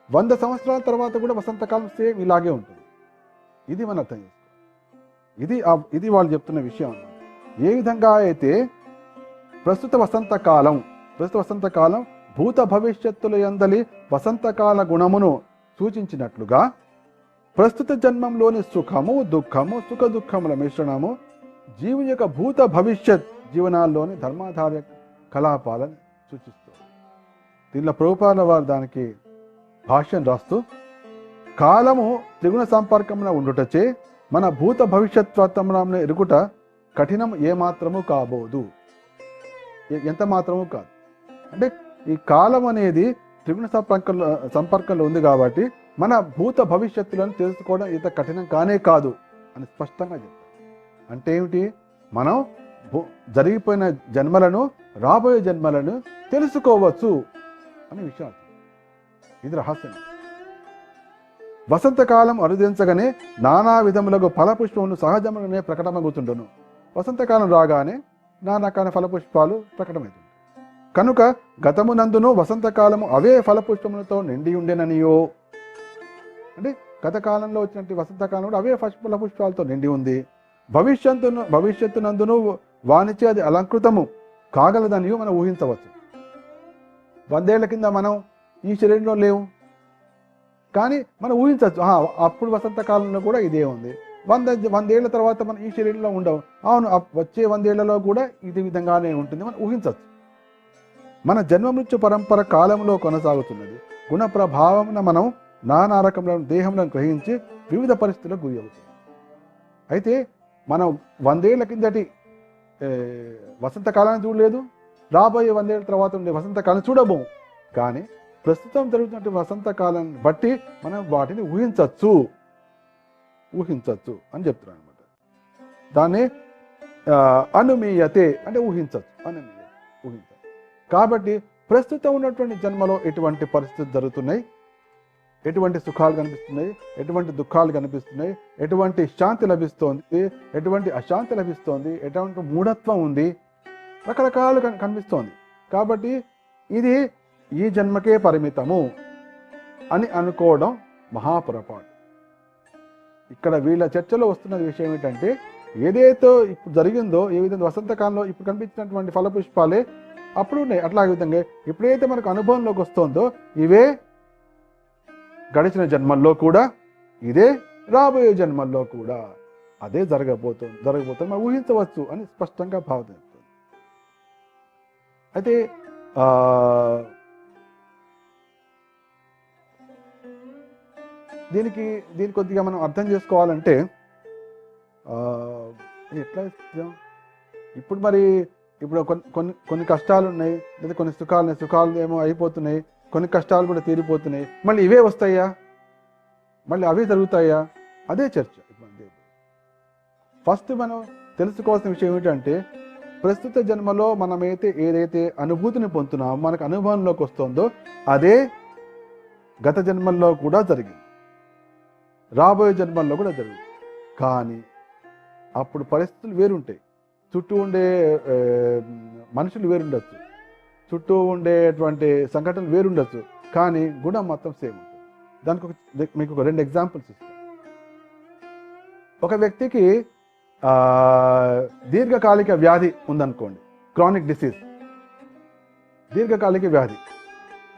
100 సంవత్సరాల తర్వాత కూడా వసంతకాలం సేమ్ ఇలాగే ఉంటుంది. ఇది మనం అర్థం చేసుకోవాలి. ఇది వాళ్ళు చెప్తున్న విషయం అన్నమాట. ఏ విధంగా అయితే ప్రస్తుత వసంతకాలం భూత భవిష్యత్తుల యందలి వసంతకాల గుణమును సూచించినట్లుగా ప్రస్తుత జన్మంలోని సుఖము, దుఃఖము, సుఖ దుఃఖముల మిశ్రణము జీవుని యొక్క భూత భవిష్యత్ జీవనాల్లోని ధర్మాధార్య కలాపాలను సూచిస్తుంది. దీనిలో ప్రభుపాద వారు దానికి భాష్యం రాస్తూ, కాలము త్రిగుణ సంపర్కమున ఉండుటచే మన భూత భవిష్యత్ వర్తమానమును ఎరుగుట కఠినం ఏమాత్రము కాబోదు. ఎంత మాత్రము కాదు. అంటే ఈ కాలం అనేది త్రిగుణ సంపర్కంలో ఉంది కాబట్టి మన భూత భవిష్యత్తులను తెలుసుకోవడం ఇంత కఠినం కానే కాదు అని స్పష్టంగా చెప్తారు. అంటే ఏమిటి? మనం జరిగిపోయిన జన్మలను, రాబోయే జన్మలను తెలుసుకోవచ్చు అనే విషయం. ఇది రహస్యం. వసంతకాలం అనుదించగానే నానా విధములకు ఫలపుష్పములు సహజముగానే ప్రకటమగుతుండును. వసంతకాలం రాగానే నానాకాల ఫలపుష్పాలు ప్రకటమవుతుంది. కనుక గతమునందును వసంతకాలము అవే ఫలపుష్పములతో నిండి ఉండేననియో, అంటే గత కాలంలో వచ్చినట్టు వసంతకాలంలో అవే ఫలపుష్పాలతో నిండి ఉంది. భవిష్యత్తునందును వానిచే అది అలంకృతము కాగలదనియో మనం ఊహించవచ్చు. 100 ఏళ్ల కింద మనం ఈ శరీరంలో లేవు, కానీ మనం ఊహించవచ్చు, అప్పుడు వసంతకాలంలో కూడా ఇదే ఉంది. 100 ఏళ్ల తర్వాత మనం ఈ శరీరంలో ఉండవు. అవును, వచ్చే 100 ఏళ్లలో కూడా ఇది విధంగానే ఉంటుంది, మనం ఊహించవచ్చు. మన జన్మమృత్యు పరంపర కాలంలో కొనసాగుతున్నది. గుణ ప్రభావమున మనం నానా రకముల దేహంలో గ్రహించి వివిధ పరిస్థితులకు గురి అవుతుంది. అయితే మనం 100 ఏళ్ల కిందటి వసంతకాలాన్ని చూడలేదు, రాబోయే 100 ఏళ్ల తర్వాత ఉండే వసంతకాలం చూడబోము. కానీ ప్రస్తుతం జరుగుతున్నటువంటి వసంతకాలాన్ని బట్టి మనం వాటిని ఊహించవచ్చు అని చెప్తున్నాను అనమాట. దాన్ని అనుమీయతే అంటే ఊహించవచ్చు, ఊహించవచ్చు. కాబట్టి ప్రస్తుతం ఉన్నటువంటి జన్మలో ఎటువంటి పరిస్థితులు జరుగుతున్నాయి, ఎటువంటి సుఖాలు కనిపిస్తున్నాయి, ఎటువంటి దుఃఖాలు కనిపిస్తున్నాయి, ఎటువంటి శాంతి లభిస్తోంది, ఎటువంటి అశాంతి లభిస్తోంది, ఎటువంటి మూఢత్వం ఉంది, రకరకాలు కనిపిస్తోంది. కాబట్టి ఇది ఈ జన్మకే పరిమితము అని అనుకోవడం మహాపొరపాటు. ఇక్కడ వీళ్ళ చర్చలో వస్తున్న విషయం ఏంటంటే, ఏదైతే ఇప్పుడు జరిగిందో, ఏ విధంగా వసంతకాలంలో ఇప్పుడు కనిపించినటువంటి ఫలపుష్పాలే అప్పుడు ఉన్నాయి, అట్లాగే విధంగా ఎప్పుడైతే మనకు అనుభవంలోకి వస్తుందో ఇవే గడిచిన జన్మల్లో కూడా, ఇదే రాబోయే జన్మల్లో కూడా. అదే జరగబోతుంది మనం ఊహించవచ్చు అని స్పష్టంగా భావన చెప్తుంది. అయితే దీనికి కొద్దిగా మనం అర్థం చేసుకోవాలంటే ఎట్లా ఇస్తాం ఇప్పుడు మరి ఇప్పుడు కొన్ని కష్టాలు ఉన్నాయి, లేదా కొన్ని సుఖాలు ఏమో అయిపోతున్నాయి, కొన్ని కష్టాలు కూడా తీరిపోతున్నాయి, మళ్ళీ ఇవే వస్తాయా, మళ్ళీ అవే జరుగుతాయా? అదే చర్చ. ఫస్ట్ మనం తెలుసుకోవాల్సిన విషయం ఏమిటంటే ప్రస్తుత జన్మలో మనమైతే ఏదైతే అనుభూతిని పొందుతున్నామో, మనకు అనుభవంలోకి వస్తుందో అదే గత జన్మల్లో కూడా జరిగింది, రాబోయే జన్మల్లో కూడా జరిగింది. కానీ అప్పుడు పరిస్థితులు వేరుంటాయి, చుట్టూ ఉండే మనుషులు వేరుండొచ్చు, చుట్టూ ఉండేటువంటి సంఘటనలు వేరుండొచ్చు, కానీ గుణం మొత్తం సేమ్ ఉంటుంది. దానికి మీకు ఒక 2 ఎగ్జాంపుల్స్ ఇస్తాను. ఒక వ్యక్తికి దీర్ఘకాలిక వ్యాధి ఉందనుకోండి, క్రానిక్ డిసీజ్, దీర్ఘకాలిక వ్యాధి,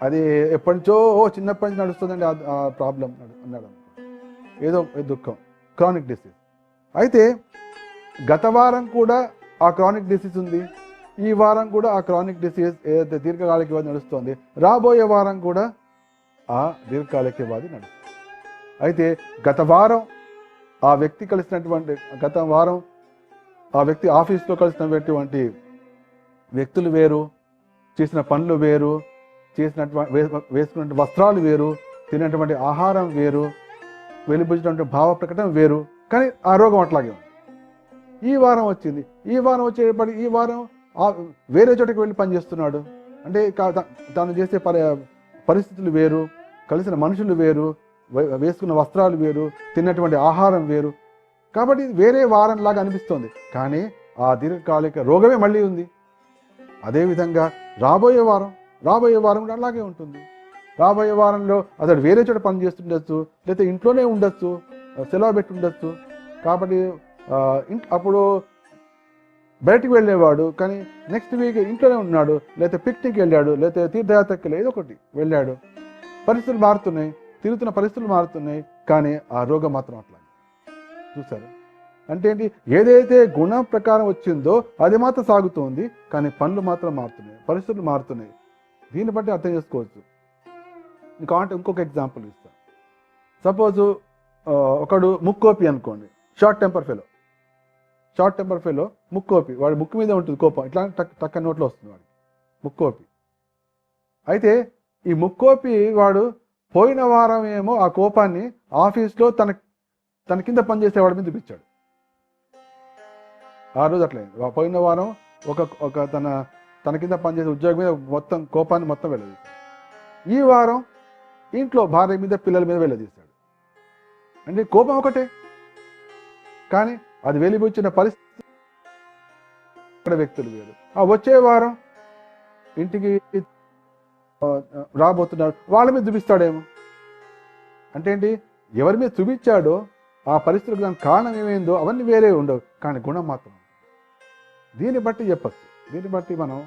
అది ఎప్పటి నుంచో చిన్నప్పటి నుంచి నడుస్తుందండి ఆ ప్రాబ్లం అన్నాడు అనుకోండి, ఏదో దుఃఖం, క్రానిక్ డిసీజ్. అయితే గత వారం కూడా ఆ క్రానిక్ డిసీజ్ ఉంది, ఈ వారం కూడా ఆ క్రానిక్ డిసీజ్ ఏదైతే దీర్ఘకాలిక వ్యాధి నడుస్తుంది, రాబోయే వారం కూడా ఆ దీర్ఘకాలిక వ్యాధి నడుస్తుంది. అయితే గత వారం ఆ వ్యక్తి ఆఫీస్లో కలిసినటువంటి వ్యక్తులు వేరు, చేసిన పనులు వేరు, వేసుకున్న వస్త్రాలు వేరు, తినేటువంటి ఆహారం వేరు, వెలిబుచ్చినటువంటి భావ ప్రకటన వేరు, కానీ ఆ రోగం అట్లాగే ఉంది. ఈ వారం వచ్చింది, ఈ వారం వచ్చేటప్పటికి ఈ వారం వేరే చోటకి వెళ్ళి పనిచేస్తున్నాడు, అంటే తాను చేసే పరిస్థితులు వేరు, కలిసిన మనుషులు వేరు, వేసుకున్న వస్త్రాలు వేరు, తిన్నటువంటి ఆహారం వేరు, కాబట్టి వేరే వారం లాగా అనిపిస్తుంది, కానీ ఆ దీర్ఘకాలిక రోగమే మళ్ళీ ఉంది. అదేవిధంగా రాబోయే వారం కూడా అలాగే ఉంటుంది. రాబోయే వారంలో అతడు వేరే చోట పని చేస్తుండొచ్చు, లేకపోతే ఇంట్లోనే ఉండొచ్చు, సెలవు పెట్టి ఉండొచ్చు. కాబట్టి అప్పుడు బయటికి వెళ్ళేవాడు, కానీ నెక్స్ట్ వీక్ ఇంట్లోనే ఉన్నాడు, లేకపోతే పిక్నిక్ వెళ్ళాడు, లేకపోతే తీర్థయాత్రకి ఏదో ఒకటి వెళ్ళాడు. పరిస్థితులు మారుతున్నాయి, తిరుగుతున్న పరిస్థితులు మారుతున్నాయి, కానీ ఆ రోగం మాత్రం అట్లా. చూసారు అంటే ఏంటి? ఏదైతే గుణం ప్రకారం వచ్చిందో అది మాత్రం సాగుతుంది, కానీ పనులు మాత్రం మారుతున్నాయి, పరిస్థితులు మారుతున్నాయి. దీన్ని బట్టి అర్థం చేసుకోవచ్చు. ఇంకొక ఎగ్జాంపుల్ ఇస్తాను. సపోజు ఒకడు ముక్కోపి అనుకోండి, షార్ట్ టెంపర్ ఫెలో ముక్కోపి, వాడి ముక్కు మీద ఉంటుంది కోపం, ఇట్లా టక్క నోట్లో వస్తుంది వాడికి, ముక్కోపి. అయితే ఈ ముక్కోపి వాడు పోయిన వారం ఏమో ఆ కోపాన్ని ఆఫీస్లో తన కింద పనిచేసేవాడి మీద చూపించాడు. ఆ రోజు అట్లయింది. పోయిన వారం ఒక తన కింద పనిచేసే ఉద్యోగం మీద మొత్తం కోపాన్ని మొత్తం వెళ్ళదీశాడు. ఈ వారం ఇంట్లో భార్య మీద, పిల్లల మీద వెళ్ళదీశాడు. అంటే కోపం ఒకటే, కానీ అది వెలిబుచ్చిన పరిస్థితి వ్యక్తులు వేరు. ఆ వచ్చే వారం ఇంటికి రాబోతున్నాడు, వాళ్ళ మీద చూపిస్తాడేమో. అంటే ఏంటి? ఎవరి మీద చూపించాడో ఆ పరిస్థితులకు దానికి కారణం ఏమైందో అవన్నీ వేరే ఉండవు, కానీ గుణం మాత్రం. దీన్ని బట్టి చెప్పచ్చు, దీన్ని బట్టి మనం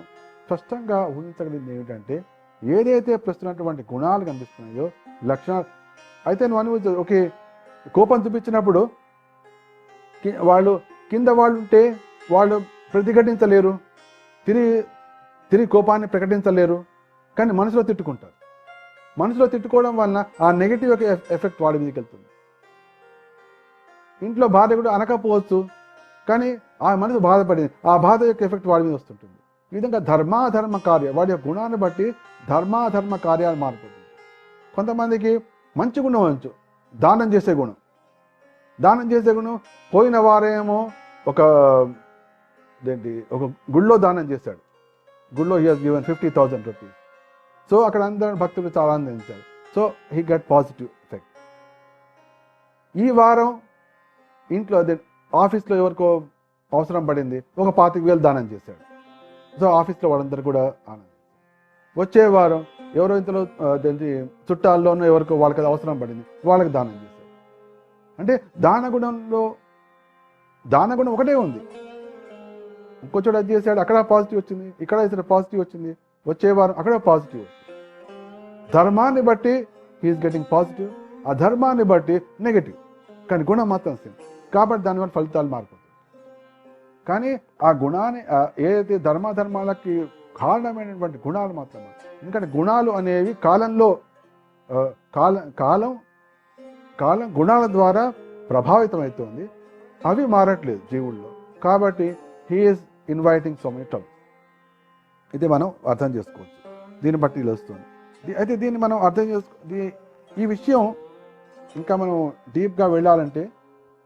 స్పష్టంగా ఊహించగలిగింది ఏమిటంటే ఏదైతే ప్రస్తున్నటువంటి గుణాలు కనిపిస్తున్నాయో, లక్షణాలు. అయితే నువ్వు అనుభవించు, ఓకే, కోపం చూపించినప్పుడు వాళ్ళు కింద వాళ్ళు ఉంటే వాళ్ళు ప్రతిఘటించలేరు, తిరిగి కోపాన్ని ప్రకటించలేరు, కానీ మనసులో తిట్టుకుంటారు. మనసులో తిట్టుకోవడం వలన ఆ నెగిటివ్ యొక్క ఎఫెక్ట్ వాడి మీదకి వెళ్తుంది. ఇంట్లో భార్య కూడా అనకపోవచ్చు, కానీ ఆ మనసు బాధపడింది, ఆ బాధ యొక్క ఎఫెక్ట్ వాడి మీద వస్తుంటుంది. ఈ విధంగా ధర్మాధర్మ కార్యం, వాడి యొక్క గుణాన్ని బట్టి ధర్మాధర్మ కార్యాలు మారిపోతుంది. కొంతమందికి మంచి గుణం వచ్చు, దానం చేసే గుణం. పోయిన వారేమో ఒక గుళ్ళో దానం చేశాడు, గుళ్ళో he has given 50,000 rupees. So అక్కడ అందరూ భక్తులు చాలా ఆనందించారు. So he get positive effect. ఈ వారం ఇంట్లో ఆఫీస్లో ఎవరికో అవసరం పడింది, ఒక 25,000 దానం చేశాడు. సో ఆఫీస్లో వాళ్ళందరూ కూడా ఆనందించారు. వచ్చే వారం ఎవరో ఇంతలో చుట్టాల్లోనూ ఎవరికో వాళ్ళకి అవసరం పడింది, వాళ్ళకి దానం చేశారు. అంటే దానగుణం ఒకటే ఉంది. ఇంకో చోట అది చేశాడు, అక్కడ పాజిటివ్ వచ్చింది, ఇక్కడ చేసాడు పాజిటివ్ వచ్చింది, వచ్చే వారం అక్కడ పాజిటివ్ వచ్చింది. ధర్మాన్ని బట్టి హీఈస్ గెటింగ్ పాజిటివ్, అధర్మాన్ని బట్టి నెగటివ్, కానీ గుణం మాత్రం సేమ్. కాబట్టి దానివల్ల ఫలితాలు మారిపోతాయి. కానీ ఆ గుణాన్ని ఏదైతే ధర్మాలకి కారణమైనటువంటి గుణాలు మాత్రమే. ఎందుకంటే గుణాలు అనేవి కాలంలో కాలం గుణాల ద్వారా ప్రభావితం అవుతుంది. అవి మారట్లేదు జీవుల్లో. కాబట్టి he is inviting so many troubles. ఇది మనం అర్థం చేసుకోవచ్చు. దీన్ని బట్టి తెలుస్తుంది. అయితే దీన్ని మనం అర్థం ఈ విషయం ఇంకా మనం డీప్గా వెళ్ళాలంటే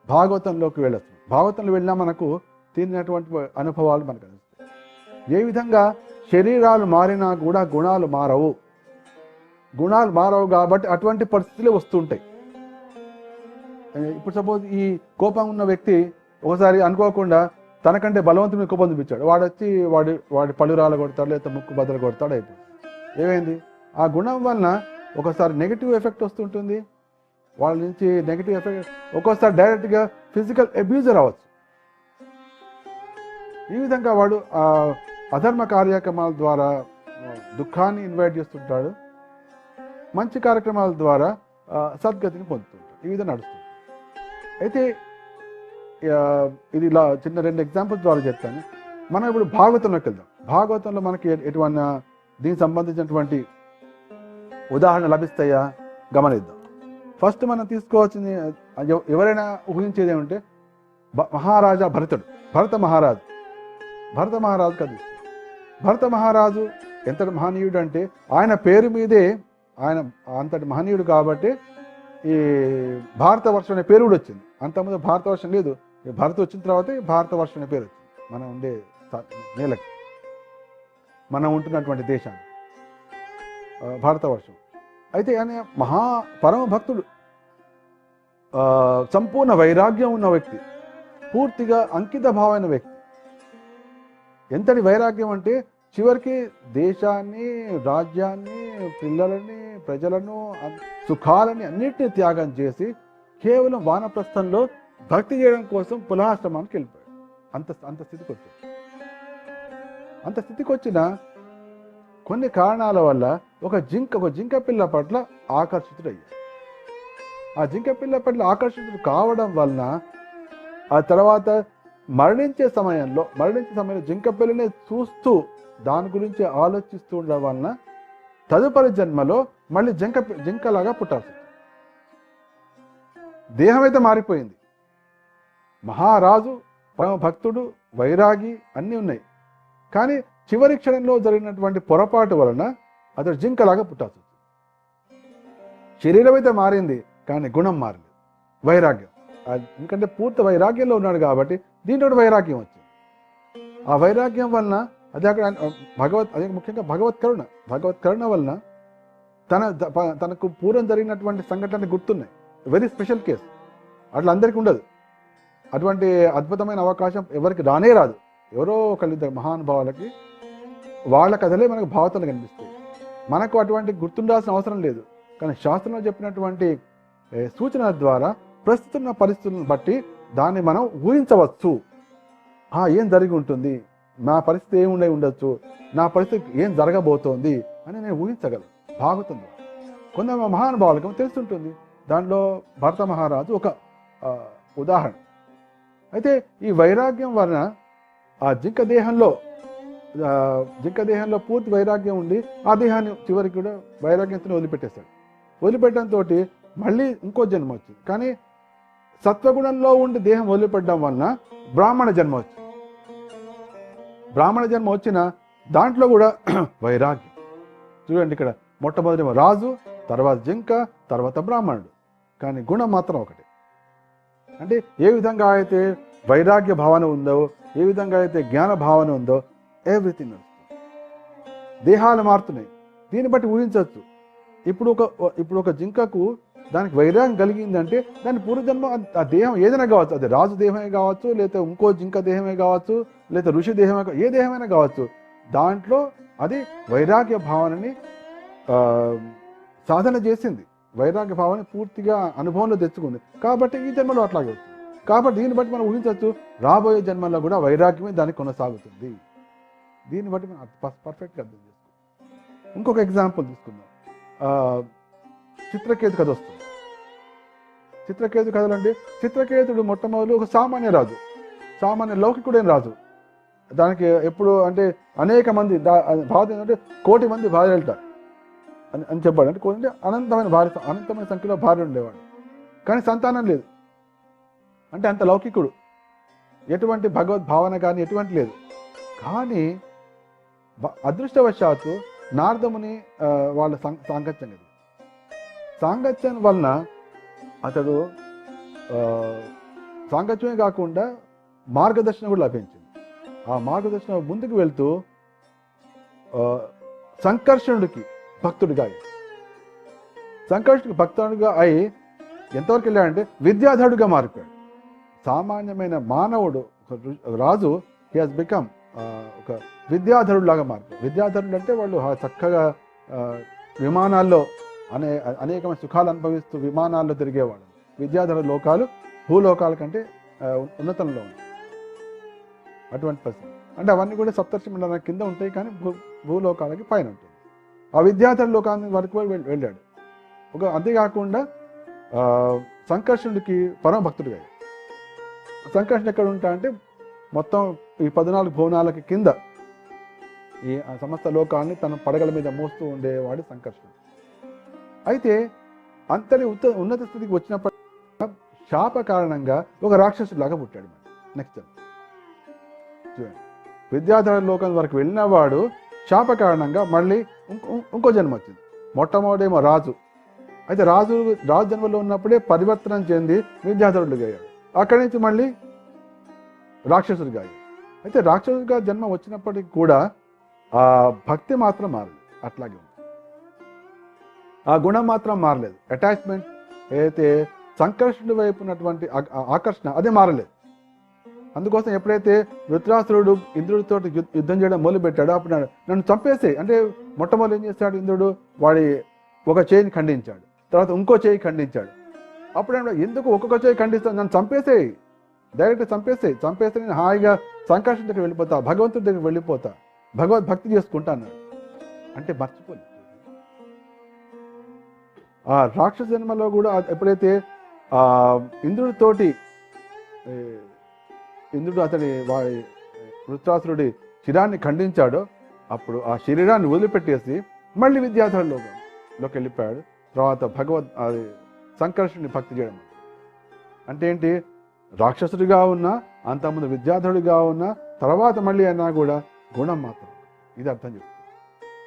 భాగవతంలోకి వెళ్ళచ్చు. భాగవతంలో వెళ్ళినా మనకు తీరినటువంటి అనుభవాలు మనకు తెలుస్తాయి. ఏ విధంగా శరీరాలు మారినా కూడా గుణాలు మారవు కాబట్టి అటువంటి పరిస్థితులే వస్తుంటాయి. ఇప్పుడు సపోజ్ ఈ కోపం ఉన్న వ్యక్తి ఒకసారి అనుకోకుండా తనకంటే బలవంతుని కోపం చూపించాడు. వాడు వచ్చి వాడి పళ్ళు రాళ్ళు కొడతాడు, లేకపోతే ముక్కు బద్దలు కొడతాడు. అయిపోయింది. ఏమైంది? ఆ గుణం వలన ఒకసారి నెగిటివ్ ఎఫెక్ట్ వస్తుంటుంది. వాళ్ళ నుంచి నెగిటివ్ ఎఫెక్ట్ ఒక్కోసారి డైరెక్ట్గా ఫిజికల్ అబ్యూజర్ అవ్వచ్చు. ఈ విధంగా వాడు అధర్మ కార్యక్రమాల ద్వారా దుఃఖాన్ని ఇన్వైట్ చేస్తుంటాడు, మంచి కార్యక్రమాల ద్వారా సద్గతిని పొందుతుంటాడు. ఈ విధంగా నడుస్తుంది. అయితే ఇది ఇలా చిన్న 2 ఎగ్జాంపుల్స్ ద్వారా చెప్తాను. మనం ఇప్పుడు భాగవతంలోకి వెళ్దాం. భాగవతంలో మనకి ఎటువంటి దీనికి సంబంధించినటువంటి ఉదాహరణ లభిస్తాయా గమనిద్దాం. ఫస్ట్ మనం తీసుకోవాల్సింది, ఎవరైనా ఊహించేది ఏమంటే మహారాజా భరత మహారాజు కది. భరత మహారాజు ఎంతటి మహనీయుడు అంటే ఆయన పేరు మీదే, ఆయన అంతటి మహనీయుడు కాబట్టి ఈ భారతవర్షం అనే పేరు కూడా వచ్చింది. అంతకుముందు భారతవర్షం లేదు. భరత్ వచ్చిన తర్వాత భారతవర్షం అనే పేరు వచ్చింది. మనం ఉండే నేలకి, మనం ఉంటున్నటువంటి దేశాన్ని భారతవర్షం. అయితే ఆయన పరమ భక్తుడు, సంపూర్ణ వైరాగ్యం ఉన్న వ్యక్తి, పూర్తిగా అంకిత భావమైన వ్యక్తి. ఎంతటి వైరాగ్యం అంటే చివరికి దేశాన్ని, రాజ్యాన్ని, పిల్లలని, ప్రజలను, సుఖాలని అన్నిటినీ త్యాగం చేసి కేవలం వానప్రస్థంలో భక్తి చేయడం కోసం పులహాశ్రమానికి వెళ్ళిపోయాడు. అంత స్థితికి వచ్చిన కొన్ని కారణాల వల్ల ఒక జింక పిల్ల పట్ల ఆకర్షితుడయ్యాడు. ఆ జింక పిల్ల పట్ల ఆకర్షితుడు కావడం వలన ఆ తర్వాత మరణించే సమయంలో జింక పిల్లని చూస్తూ దాని గురించి ఆలోచిస్తూ ఉండడం వలన తదుపరి జన్మలో మళ్ళీ జింకలాగా పుట్టాల్సి వచ్చింది. దేహం అయితే మారిపోయింది. మహారాజు, పరమ భక్తుడు, వైరాగి అన్నీ ఉన్నాయి. కానీ చివరి క్షణంలో జరిగినటువంటి పొరపాటు వలన అతడు జింకలాగా పుట్టాల్సి వచ్చింది. శరీరం అయితే మారింది, కానీ గుణం మారలేదు, వైరాగ్యం. ఎందుకంటే పూర్తి వైరాగ్యంలో ఉన్నాడు కాబట్టి దీంట్లో వైరాగ్యం వచ్చింది. ఆ వైరాగ్యం వలన అదే ముఖ్యంగా భగవత్ కరుణ వలన తనకు పూర్వం జరిగినటువంటి సంఘటనలు గుర్తున్నాయి. Very special case. అట్లా అందరికీ ఉండదు. అటువంటి అద్భుతమైన అవకాశం ఎవరికి రానే రాదు. ఎవరో ఒకళ్ళిద్దరు మహానుభావులకి వాళ్ళ కథలే మనకు భావతలు కనిపిస్తాయి. మనకు అటువంటి గుర్తుండాల్సిన అవసరం లేదు. కానీ శాస్త్రంలో చెప్పినటువంటి సూచనల ద్వారా ప్రస్తుత పరిస్థితులను బట్టి దాన్ని మనం ఊహించవచ్చు. ఏం జరిగి ఉంటుంది, నా పరిస్థితి ఏముండై ఉండొచ్చు, నా పరిస్థితి ఏం జరగబోతోంది అని నేను ఊహించగలను. భాగవతం ద్వారా కొంత మహానుభావులకు తెలుస్తుంటుంది. దాంట్లో భరత మహారాజు ఒక ఉదాహరణ. అయితే ఈ వైరాగ్యం వలన ఆ జింక దేహంలో పూర్తి వైరాగ్యం ఉండి ఆ దేహాన్ని చివరికి కూడా వైరాగ్యంతో వదిలిపెట్టేశాడు. వదిలిపెట్టడంతో మళ్ళీ ఇంకో జన్మ వచ్చింది. కానీ సత్వగుణంలో ఉండి దేహం వదిలిపెట్టడం వలన బ్రాహ్మణ జన్మ వచ్చింది. బ్రాహ్మణ జన్మ వచ్చిన దాంట్లో కూడా వైరాగ్యం. చూడండి, ఇక్కడ మొట్టమొదటి రాజు, తర్వాత జింక, తర్వాత బ్రాహ్మణుడు. కానీ గుణం మాత్రం ఒకటి. అంటే ఏ విధంగా అయితే వైరాగ్య భావన ఉందో, ఏ విధంగా అయితే జ్ఞాన భావన ఉందో, ఎవ్రీథింగ్ వస్తుంది. దేహాలు మారుతున్నాయి. దీన్ని బట్టి ఊహించవచ్చు. ఇప్పుడు ఒక జింకకు దానికి వైరాగ్యం కలిగిందంటే దాని పూర్వజన్మ ఆ దేహం ఏదైనా కావచ్చు. అది రాజు దేహమే కావచ్చు, లేదా ఇంకో జింక దేహమే కావచ్చు, లేదా ఋషి దేహమే, ఏ దేహమైనా కావచ్చు. దాంట్లో అది వైరాగ్య భావనని సాధన చేసింది. వైరాగ్య భావన పూర్తిగా అనుభవంలో తెచ్చుకుంది. కాబట్టి ఈ జన్మలో అట్లాగే వచ్చింది. కాబట్టి దీన్ని బట్టి మనం ఊహించవచ్చు, రాబోయే జన్మల్లో కూడా వైరాగ్యమే దానికి కొనసాగుతుంది. దీన్ని బట్టి మనం పర్ఫెక్ట్గా అర్థం చేసుకోవాలి. ఇంకొక ఎగ్జాంపుల్ తీసుకుందాం. చిత్రకేతు కథ వస్తుంది. చిత్రకేతు కథలండి. చిత్రకేతుడు మొట్టమొదలు ఒక సామాన్య రాజు, సామాన్య లౌకికుడైన రాజు. దానికి ఎప్పుడు అంటే అనేక మంది భార్య ఏంటంటే 1,000,000 మంది భార్యలట అని చెప్పాడు. అంటే కోటి అనంతమైన సంఖ్యలో భార్య ఉండేవాడు, కానీ సంతానం లేదు. అంటే అంత లౌకికుడు, ఎటువంటి భగవద్భావన కానీ ఎటువంటి లేదు. కానీ అదృష్టవశాత్తు నారదముని వాళ్ళ సాంగత్యం లేదు. సాంగత్యం వలన అతడు సాంగత్యమే కాకుండా మార్గదర్శనం కూడా లభించింది. ఆ మార్గదర్శనం ముందుకు వెళ్తూ సంకర్షణుడికి భక్తుడిగా అయి, సంకర్షణుడికి భక్తుడిగా అయి ఎంతవరకు వెళ్ళాడంటే విద్యాధరుడిగా మారిపోయాడు. సామాన్యమైన మానవుడు, ఒక రాజు, హీ హాజ్ బికమ్ ఒక విద్యాధరుడు లాగా మారిపోయాడు. విద్యాధరుడు అంటే వాళ్ళు చక్కగా విమానాల్లో అనేకమైన సుఖాలు అనుభవిస్తూ విమానాల్లో తిరిగేవాడు. విద్యాధర లోకాలు భూలోకాల కంటే ఉన్నతంలో ఉంది. అటువంటి పరిస్థితి అంటే అవన్నీ కూడా సప్తర్షి మండలం కింద ఉంటాయి, కానీ భూలోకాలకి పైన ఉంటుంది. ఆ విద్యాధర లోకాన్ని వరకు వెళ్ళాడు. అంతేకాకుండా సంకర్షణుడికి పరమ భక్తుడిగా. సంకర్షణ ఎక్కడ ఉంటా అంటే మొత్తం ఈ 14 భువనాలకి కింద ఈ సమస్త లోకాన్ని తన పడగల మీద మోస్తూ ఉండేవాడు సంకర్షణుడు. అయితే అంతటి ఉన్నత స్థితికి వచ్చినప్పటి శాప కారణంగా ఒక రాక్షసుడిలాగా పుట్టాడు. నెక్స్ట్ చూడండి, విద్యాధర లోకం వరకు వెళ్ళిన వాడు శాప కారణంగా మళ్ళీ ఇంకో జన్మ వచ్చింది. మొట్టమొదటేమో రాజు. అయితే రాజు జన్మలో ఉన్నప్పుడే పరివర్తనం చెంది విద్యాధరుడిగా అయ్యాడు. అక్కడి నుంచి మళ్ళీ రాక్షసుడిగా అయ్యాడు. అయితే రాక్షసుడిగా జన్మ వచ్చినప్పటికీ కూడా ఆ భక్తి మాత్రం మారలేదు, అట్లాగే ఉంది. ఆ గుణం మాత్రం మారలేదు. అటాచ్మెంట్ ఏదైతే సంకర్షణుడి వైపు ఉన్నటువంటి ఆకర్షణ అదే మారలేదు. అందుకోసం ఎప్పుడైతే వృత్రాసురుడు ఇంద్రుడితో యుద్ధం చేయడం మొదలుపెట్టాడో అప్పుడు నన్ను చంపేసే అంటే మొట్టమొదటి ఏం చేశాడు ఇంద్రుడు, వాడి ఒక చేయిని ఖండించాడు, తర్వాత ఇంకో చేయి ఖండించాడు. అప్పుడు ఎందుకు ఒక్కొక్క చేయి ఖండిస్తాను, నన్ను చంపేసేయి, డైరెక్ట్ చంపేస్తే నేను హాయిగా సంకర్షణ దగ్గర వెళ్ళిపోతా, భగవంతుడి దగ్గర వెళ్ళిపోతా, భగవద్భక్తి చేసుకుంటా అన్నాడు. అంటే మర్చిపోలేదు. ఆ రాక్షస జన్మలో కూడా ఎప్పుడైతే ఇంద్రుడు అతడి వాడి వృత్రాసురుడి శిరాన్ని ఖండించాడో అప్పుడు ఆ శరీరాన్ని వదిలిపెట్టేసి మళ్ళీ విద్యాధరులోకి వెళ్ళిపోయాడు. తర్వాత సంకర్షణుని భక్తి చేయడం అంటే ఏంటి, రాక్షసుడిగా ఉన్నా అంతకుముందు విద్యాధరుడిగా ఉన్నా తర్వాత మళ్ళీ అయినా కూడా గుణం మాత్రం. ఇది అర్థం చేస్తుంది.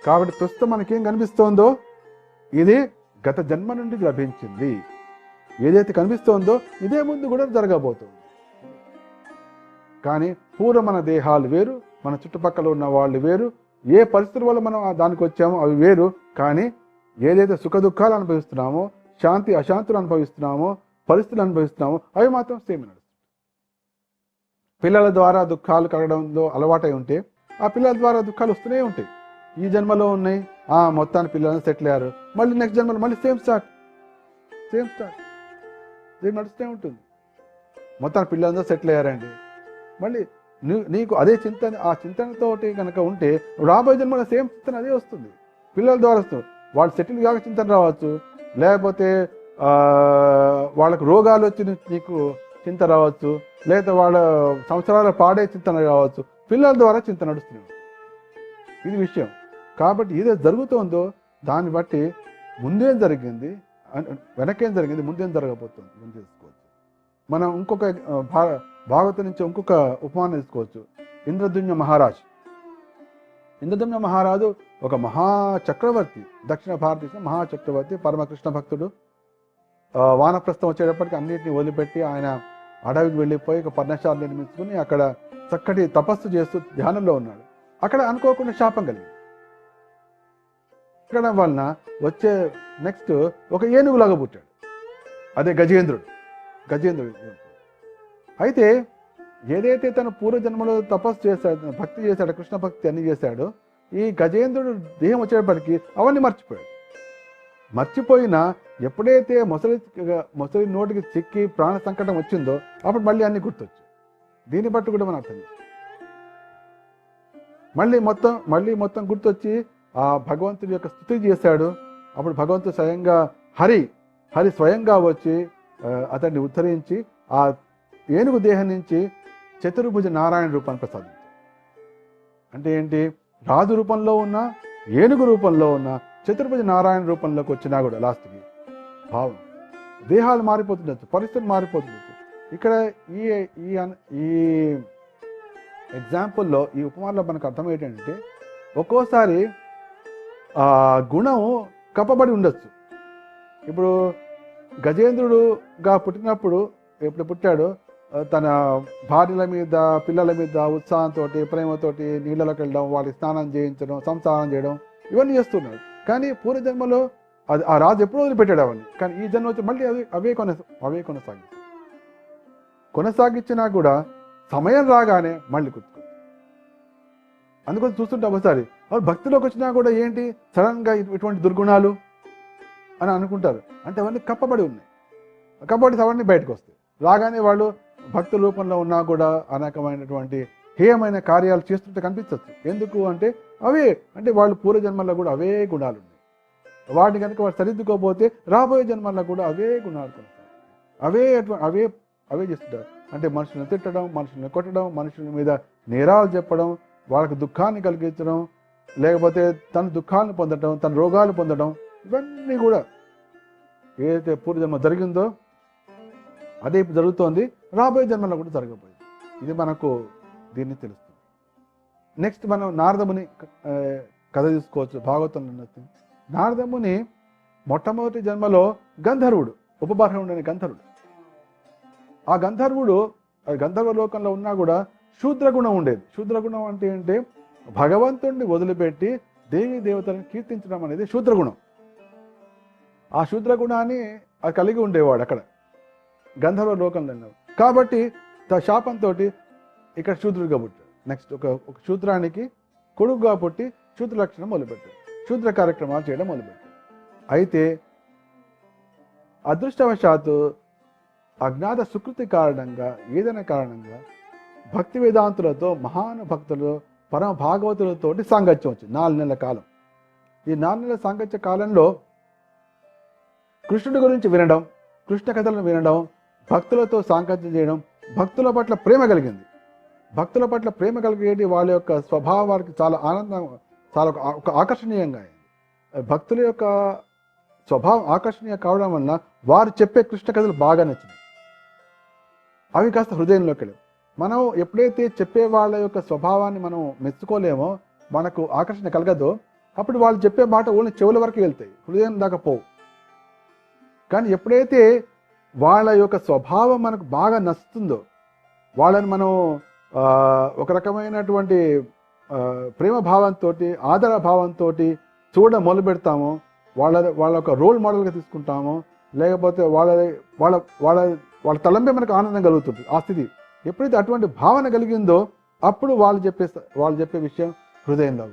కాబట్టి ప్రస్తుతం మనకేం కనిపిస్తోందో ఇది గత జన్మ నుండి లభించింది. ఏదైతే కనిపిస్తోందో ఇదే ముందు కూడా జరగబోతుంది. కానీ పూర్వం మన దేహాలు వేరు, మన చుట్టుపక్కల ఉన్న వాళ్ళు వేరు, ఏ పరిస్థితుల వల్ల మనం దానికి వచ్చామో అవి వేరు. కానీ ఏదైతే సుఖ దుఃఖాలు అనుభవిస్తున్నామో, శాంతి అశాంతులు అనుభవిస్తున్నామో, పరిస్థితులు అనుభవిస్తున్నామో అవి మాత్రం సేమ్ నడుస్తుంది. పిల్లల ద్వారా దుఃఖాలు కలగడంలో అలవాటై ఉంటే ఆ పిల్లల ద్వారా దుఃఖాలు వస్తూనే ఉంటాయి. ఈ జన్మలో ఉన్నాయి, మొత్తాన్ని పిల్లలను సెటిల్ అయ్యారు, మళ్ళీ నెక్స్ట్ జన్మలో మళ్ళీ సేమ్ స్టార్ట్ ఇది నడుస్తూనే ఉంటుంది. మొత్తాన్ని పిల్లలందరూ సెటిల్ అయ్యారండి, మళ్ళీ నీకు అదే చింతన, ఆ చింతనతోటి కనుక ఉంటే రాబోయే జన్మలో సేమ్ చింతన అదే వస్తుంది. పిల్లల ద్వారా వస్తుంది. వాళ్ళు సెటిల్ కాక చింతన రావచ్చు, లేకపోతే వాళ్ళకు రోగాలు వచ్చి నీకు చింత రావచ్చు, లేదా వాళ్ళ సంవత్సరాల పాడే చింతన రావచ్చు. పిల్లల ద్వారా చింత నడుస్తుంది. ఇది విషయం. కాబట్టి ఏదైతే జరుగుతుందో దాన్ని బట్టి ముందేం జరిగింది, వెనకేం జరిగింది, ముందేం జరగబోతుంది మనం తెలుసుకోవచ్చు. మనం ఇంకొక భాగవతం నుంచి ఇంకొక ఉపమానం తీసుకోవచ్చు. ఇంద్రద్యుమ్న మహారాజు ఒక మహాచక్రవర్తి, దక్షిణ భారతదేశం మహాచక్రవర్తి, పరమకృష్ణ భక్తుడు. వానప్రస్థం వచ్చేటప్పటికి అన్నింటినీ వదిలిపెట్టి ఆయన అడవికి వెళ్ళిపోయి ఒక పర్ణశాల నిర్మించుకుని అక్కడ చక్కటి తపస్సు చేస్తూ ధ్యానంలో ఉన్నాడు. అక్కడ అనుకోకుండా శాపం కలిగింది. ఇక్కడ వలన వచ్చే నెక్స్ట్ ఒక ఏనుగులాగా పుట్టాడు, అదే గజేంద్రుడు. అయితే ఏదైతే తన పూర్వజన్మలో తపస్సు చేశాడు, భక్తి చేశాడు, కృష్ణ భక్తి అన్ని చేశాడో, ఈ గజేంద్రుడు దేహం వచ్చేటప్పటికి అవన్నీ మర్చిపోయినా ఎప్పుడైతే మొసలి నోటికి చిక్కి ప్రాణ సంకటం వచ్చిందో అప్పుడు మళ్ళీ అన్ని గుర్తొచ్చు. దీన్ని బట్టి కూడా మనం అర్థం చేస్తాం. మళ్ళీ మొత్తం గుర్తొచ్చి ఆ భగవంతుడి యొక్క స్తుతి చేశాడు. అప్పుడు భగవంతుడు స్వయంగా హరి స్వయంగా వచ్చి అతన్ని ఉద్ధరించి ఆ ఏనుగు దేహం నుంచి చతుర్భుజ నారాయణ రూపాన్ని ప్రసాదించాడు. అంటే ఏంటి, రాజు రూపంలో ఉన్న, ఏనుగు రూపంలో ఉన్న, చతుర్భుజ నారాయణ రూపంలోకి వచ్చినా కూడా లాస్ట్కి భావం, దేహాలు మారిపోతుండొచ్చు, పరిస్థితులు మారిపోతుండొచ్చు. ఇక్కడ ఈ ఈ ఈ ఎగ్జాంపుల్లో, ఈ ఉపమానంలో మనకు అర్థం ఏంటంటే, ఒక్కోసారి ఆ గుణం కప్పబడి ఉండొచ్చు. ఇప్పుడు గజేంద్రుడుగా పుట్టినప్పుడు, ఎప్పుడు పుట్టాడో తన భార్యల మీద, పిల్లల మీద ఉత్సాహంతో, ప్రేమతోటి నీళ్ళలోకి వెళ్ళడం, వాళ్ళకి స్నానం చేయించడం, సంసారం చేయడం, ఇవన్నీ చేస్తున్నాడు. కానీ పూర్వజన్మలో అది ఆ రాజు ఎప్పుడూ వదిలిపెట్టాడు అవన్నీ. కానీ ఈ జన్మ వచ్చి మళ్ళీ అవే కొనసాగించినా కూడా సమయం రాగానే మళ్ళీ గుర్తుకొచ్చు. అందుకోసం చూస్తుంటే ఒకసారి భక్తిలోకి వచ్చినా కూడా ఏంటి సడన్గా ఇటువంటి దుర్గుణాలు అని అనుకుంటారు. అంటే అవన్నీ కప్పబడి ఉన్నాయి. కప్పబడి అవన్నీ బయటకు వస్తాయి. రాగానే వాళ్ళు భక్తి రూపంలో ఉన్నా కూడా అనేకమైనటువంటి హేయమైన కార్యాలు చేస్తుంటే కనిపించవచ్చు. ఎందుకు అంటే అవే, అంటే వాళ్ళు పూర్వజన్మల్లో కూడా అవే గుణాలు ఉన్నాయి. వాటిని కనుక వాడు సరిదిద్దుకోకపోతే రాబోయే జన్మల్లో కూడా అవే గుణాలు కొనసాగుతాయి. అవే చేస్తుంటారు. అంటే మనుషులను తిట్టడం, మనుషులను కొట్టడం, మనుషుల మీద నేరాలు చెప్పడం, వాళ్ళకి దుఃఖాన్ని కలిగించడం, లేకపోతే తన దుఃఖాలను పొందడం, తన రోగాలు పొందడం, ఇవన్నీ కూడా ఏదైతే పూర్వజన్మ జరిగిందో అదే ఇప్పుడు జరుగుతోంది, రాబోయే జన్మలో కూడా జరగబోయేది. ఇది మనకు దీన్ని తెలుస్తుంది. నెక్స్ట్ మనం నారదముని కథ తీసుకోవచ్చు. భాగవతంలో ఉన్నది నారదముని మొట్టమొదటి జన్మలో గంధర్వుడు, ఉపబర్హణుడు అనే గంధర్వుడు. ఆ గంధర్వుడు గంధర్వ లోకంలో ఉన్నా కూడా శూద్రగుణం ఉండేది. శూద్రగుణం అంటే ఏంటి, భగవంతుడిని వదిలిపెట్టి దేవీ దేవతలను కీర్తించడం అనేది శూద్రగుణం. ఆ శూద్రగుణాన్ని అది కలిగి ఉండేవాడు అక్కడ గంధర్వ లోకంలో ఉన్నాడు. కాబట్టి శాపంతో ఇక్కడ శూద్రుడిగా పుట్టాడు. నెక్స్ట్ ఒక శూద్రానికి కొడుకుగా పుట్టి శూద్ర లక్షణం మొదలుపెట్టాడు, శూద్ర కార్యక్రమాలు చేయడం మొదలుపెట్టాడు. అయితే అదృష్టవశాత్తు అజ్ఞాత సుకృతి కారణంగా, ఏదైనా కారణంగా భక్తి వేదాంతులతో, మహానుభక్తులు, పరమ భాగవతులతోటి సాంగత్యం వచ్చింది 4 నెలల కాలం. ఈ 4 నెలల సాంగత్య కాలంలో కృష్ణుడి గురించి వినడం, కృష్ణ కథలను వినడం, భక్తులతో సాంగత్యం చేయడం, భక్తుల పట్ల ప్రేమ కలిగింది. భక్తుల పట్ల ప్రేమ కలిగేది వాళ్ళ యొక్క స్వభావం వారికి చాలా ఆనందం, చాలా ఒక ఆకర్షణీయంగా అయింది. భక్తుల యొక్క స్వభావం ఆకర్షణీయ కావడం వలన వారు చెప్పే కృష్ణ కథలు బాగా నచ్చినాయి. అవి కాస్త హృదయంలోకి వెళ్ళాయి. మనం ఎప్పుడైతే చెప్పే వాళ్ళ యొక్క స్వభావాన్ని మనం మెచ్చుకోలేమో, మనకు ఆకర్షణ కలగదో, అప్పుడు వాళ్ళు చెప్పే మాట ఓన్లీ చెవుల వరకు వెళ్తాయి, హృదయం దాకా పోవు. కానీ ఎప్పుడైతే వాళ్ళ యొక్క స్వభావం మనకు బాగా నచ్చుతుందో, వాళ్ళని మనం ఒక రకమైనటువంటి ప్రేమ భావంతో, ఆదర భావంతో చూడడం మొదలు పెడతామో, వాళ్ళ ఒక రోల్ మోడల్గా తీసుకుంటామో, లేకపోతే వాళ్ళ వాళ్ళ వాళ్ళ వాళ్ళ తలంపే మనకు ఆనందం కలుగుతుంది. ఆ స్థితి ఎప్పుడైతే అటువంటి భావన కలిగిందో, అప్పుడు వాళ్ళు చెప్పే విషయం హృదయంలో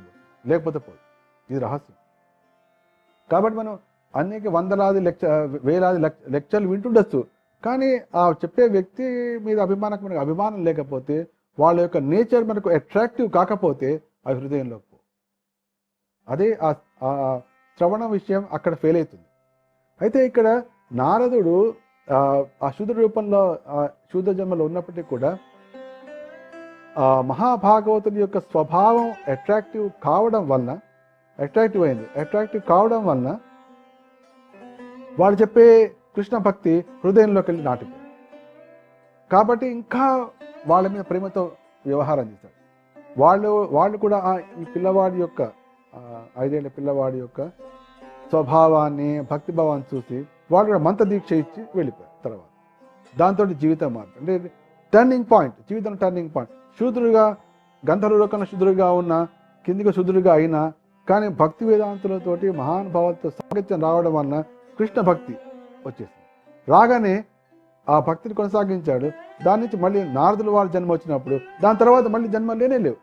లేకపోతే పోదు. ఇది రహస్యం. కాబట్టి మనం అనేక వందలాది వేలాది లెక్చర్లు వింటుండొచ్చు, కానీ ఆ చెప్పే వ్యక్తి మీద మనకు అభిమానం లేకపోతే, వాళ్ళ యొక్క నేచర్ మనకు అట్రాక్టివ్ కాకపోతే అవి హృదయంలోకి పో. అదే ఆ శ్రవణ విషయం అక్కడ ఫెయిల్ అవుతుంది. అయితే ఇక్కడ నారదుడు ఆ శూద్ర రూపంలో, శూద్ర జన్మలో ఉన్నప్పటికీ కూడా మహాభాగవతుడి యొక్క స్వభావం అట్రాక్టివ్ కావడం వలన వాళ్ళు చెప్పే కృష్ణ భక్తి హృదయంలోకి వెళ్ళి నాటిపోయింది. కాబట్టి ఇంకా వాళ్ళ మీద ప్రేమతో వ్యవహారం చేశారు. వాళ్ళు కూడా ఈ పిల్లవాడి యొక్క 5 ఏళ్ల పిల్లవాడి యొక్క స్వభావాన్ని, భక్తిభావాన్ని చూసి వాళ్ళు కూడా మంత్ర దీక్ష ఇచ్చి వెళ్ళిపోయారు. తర్వాత దాంతో జీవితం మార్పు, అంటే టర్నింగ్ పాయింట్, జీవితం టర్నింగ్ పాయింట్. శూద్రుడిగా, గంధర్వ లోకంలో శూద్రుడిగా ఉన్న, కిందిగా శూద్రుడిగా అయినా కానీ భక్తి వేదాంతులతోటి, మహానుభావులతో సాంగత్యం రావడం వలన కృష్ణ భక్తి వచ్చేసింది. రాగానే ఆ భక్తిని కొనసాగించాడు. దాని నుంచి మళ్ళీ నారదుల వారి జన్మ వచ్చినప్పుడు దాని తర్వాత మళ్ళీ జన్మ లేవు.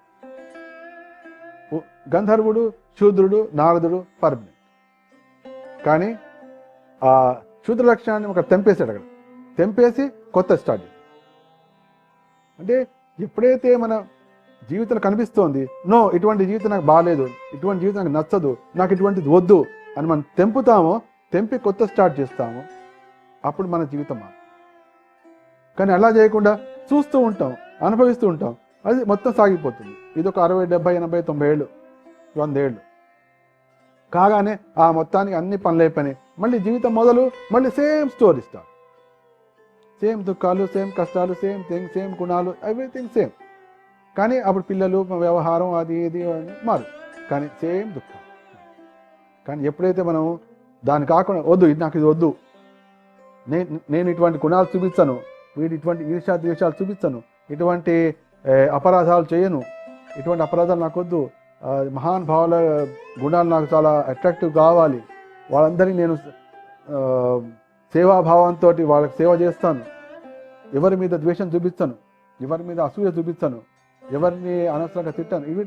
గంధర్వుడు, శూద్రుడు, నారదుడు పర్మనెంట్. కానీ ఆ శూద్ర లక్షణాన్ని ఒక తెంపేశాడు. అక్కడ తెంపేసి కొత్త స్టార్ట్ చేశాడు. అంటే ఎప్పుడైతే మన జీవితం కనిపిస్తోంది, నో ఇటువంటి జీవితం నాకు బాగాలేదు, ఇటువంటి జీవితం నాకు నచ్చదు, నాకు ఇటువంటిది వద్దు అని మనం తెంపుతామో, తెంపి కొత్త స్టార్ట్ చేస్తాము, అప్పుడు మన జీవితం మారుతుంది. కానీ అలా చేయకుండా చూస్తూ ఉంటాం, అనుభవిస్తూ ఉంటాం, అది మొత్తం సాగిపోతుంది. ఇది ఒక 60, 70, 80, 90 ఏళ్ళు, 100 ఏళ్ళు కాగానే ఆ మొత్తానికి అన్ని పనులు అయిపోయినాయి. మళ్ళీ జీవితం మొదలు, మళ్ళీ సేమ్ స్టోరీ స్టార్ట్. సేమ్ దుఃఖాలు, సేమ్ కష్టాలు, సేమ్ థింగ్, సేమ్ గుణాలు, ఎవ్రీథింగ్ సేమ్. కానీ అప్పుడు పిల్లలు, వ్యవహారం, అది ఇది మారు, కానీ సేమ్ దుఃఖం. కానీ ఎప్పుడైతే మనం దాన్ని కాకుండా వద్దు, ఇది నాకు ఇది వద్దు, నేను ఇటువంటి గుణాలు చూపించను, వీడు ఇటువంటి ఈర్ష్యా ద్వేషాలు చూపించను, ఇటువంటి అపరాధాలు చేయను, ఇటువంటి అపరాధాలు నాకు వద్దు, మహాన్ భావాల గుణాలు నాకు చాలా అట్రాక్టివ్ కావాలి, వాళ్ళందరినీ నేను సేవాభావంతో వాళ్ళకి సేవ చేస్తాను, ఎవరి మీద ద్వేషం చూపించను, ఎవరి మీద అసూయ చూపించను, ఎవరిని అనవసరంగా తిట్టాను, ఇవి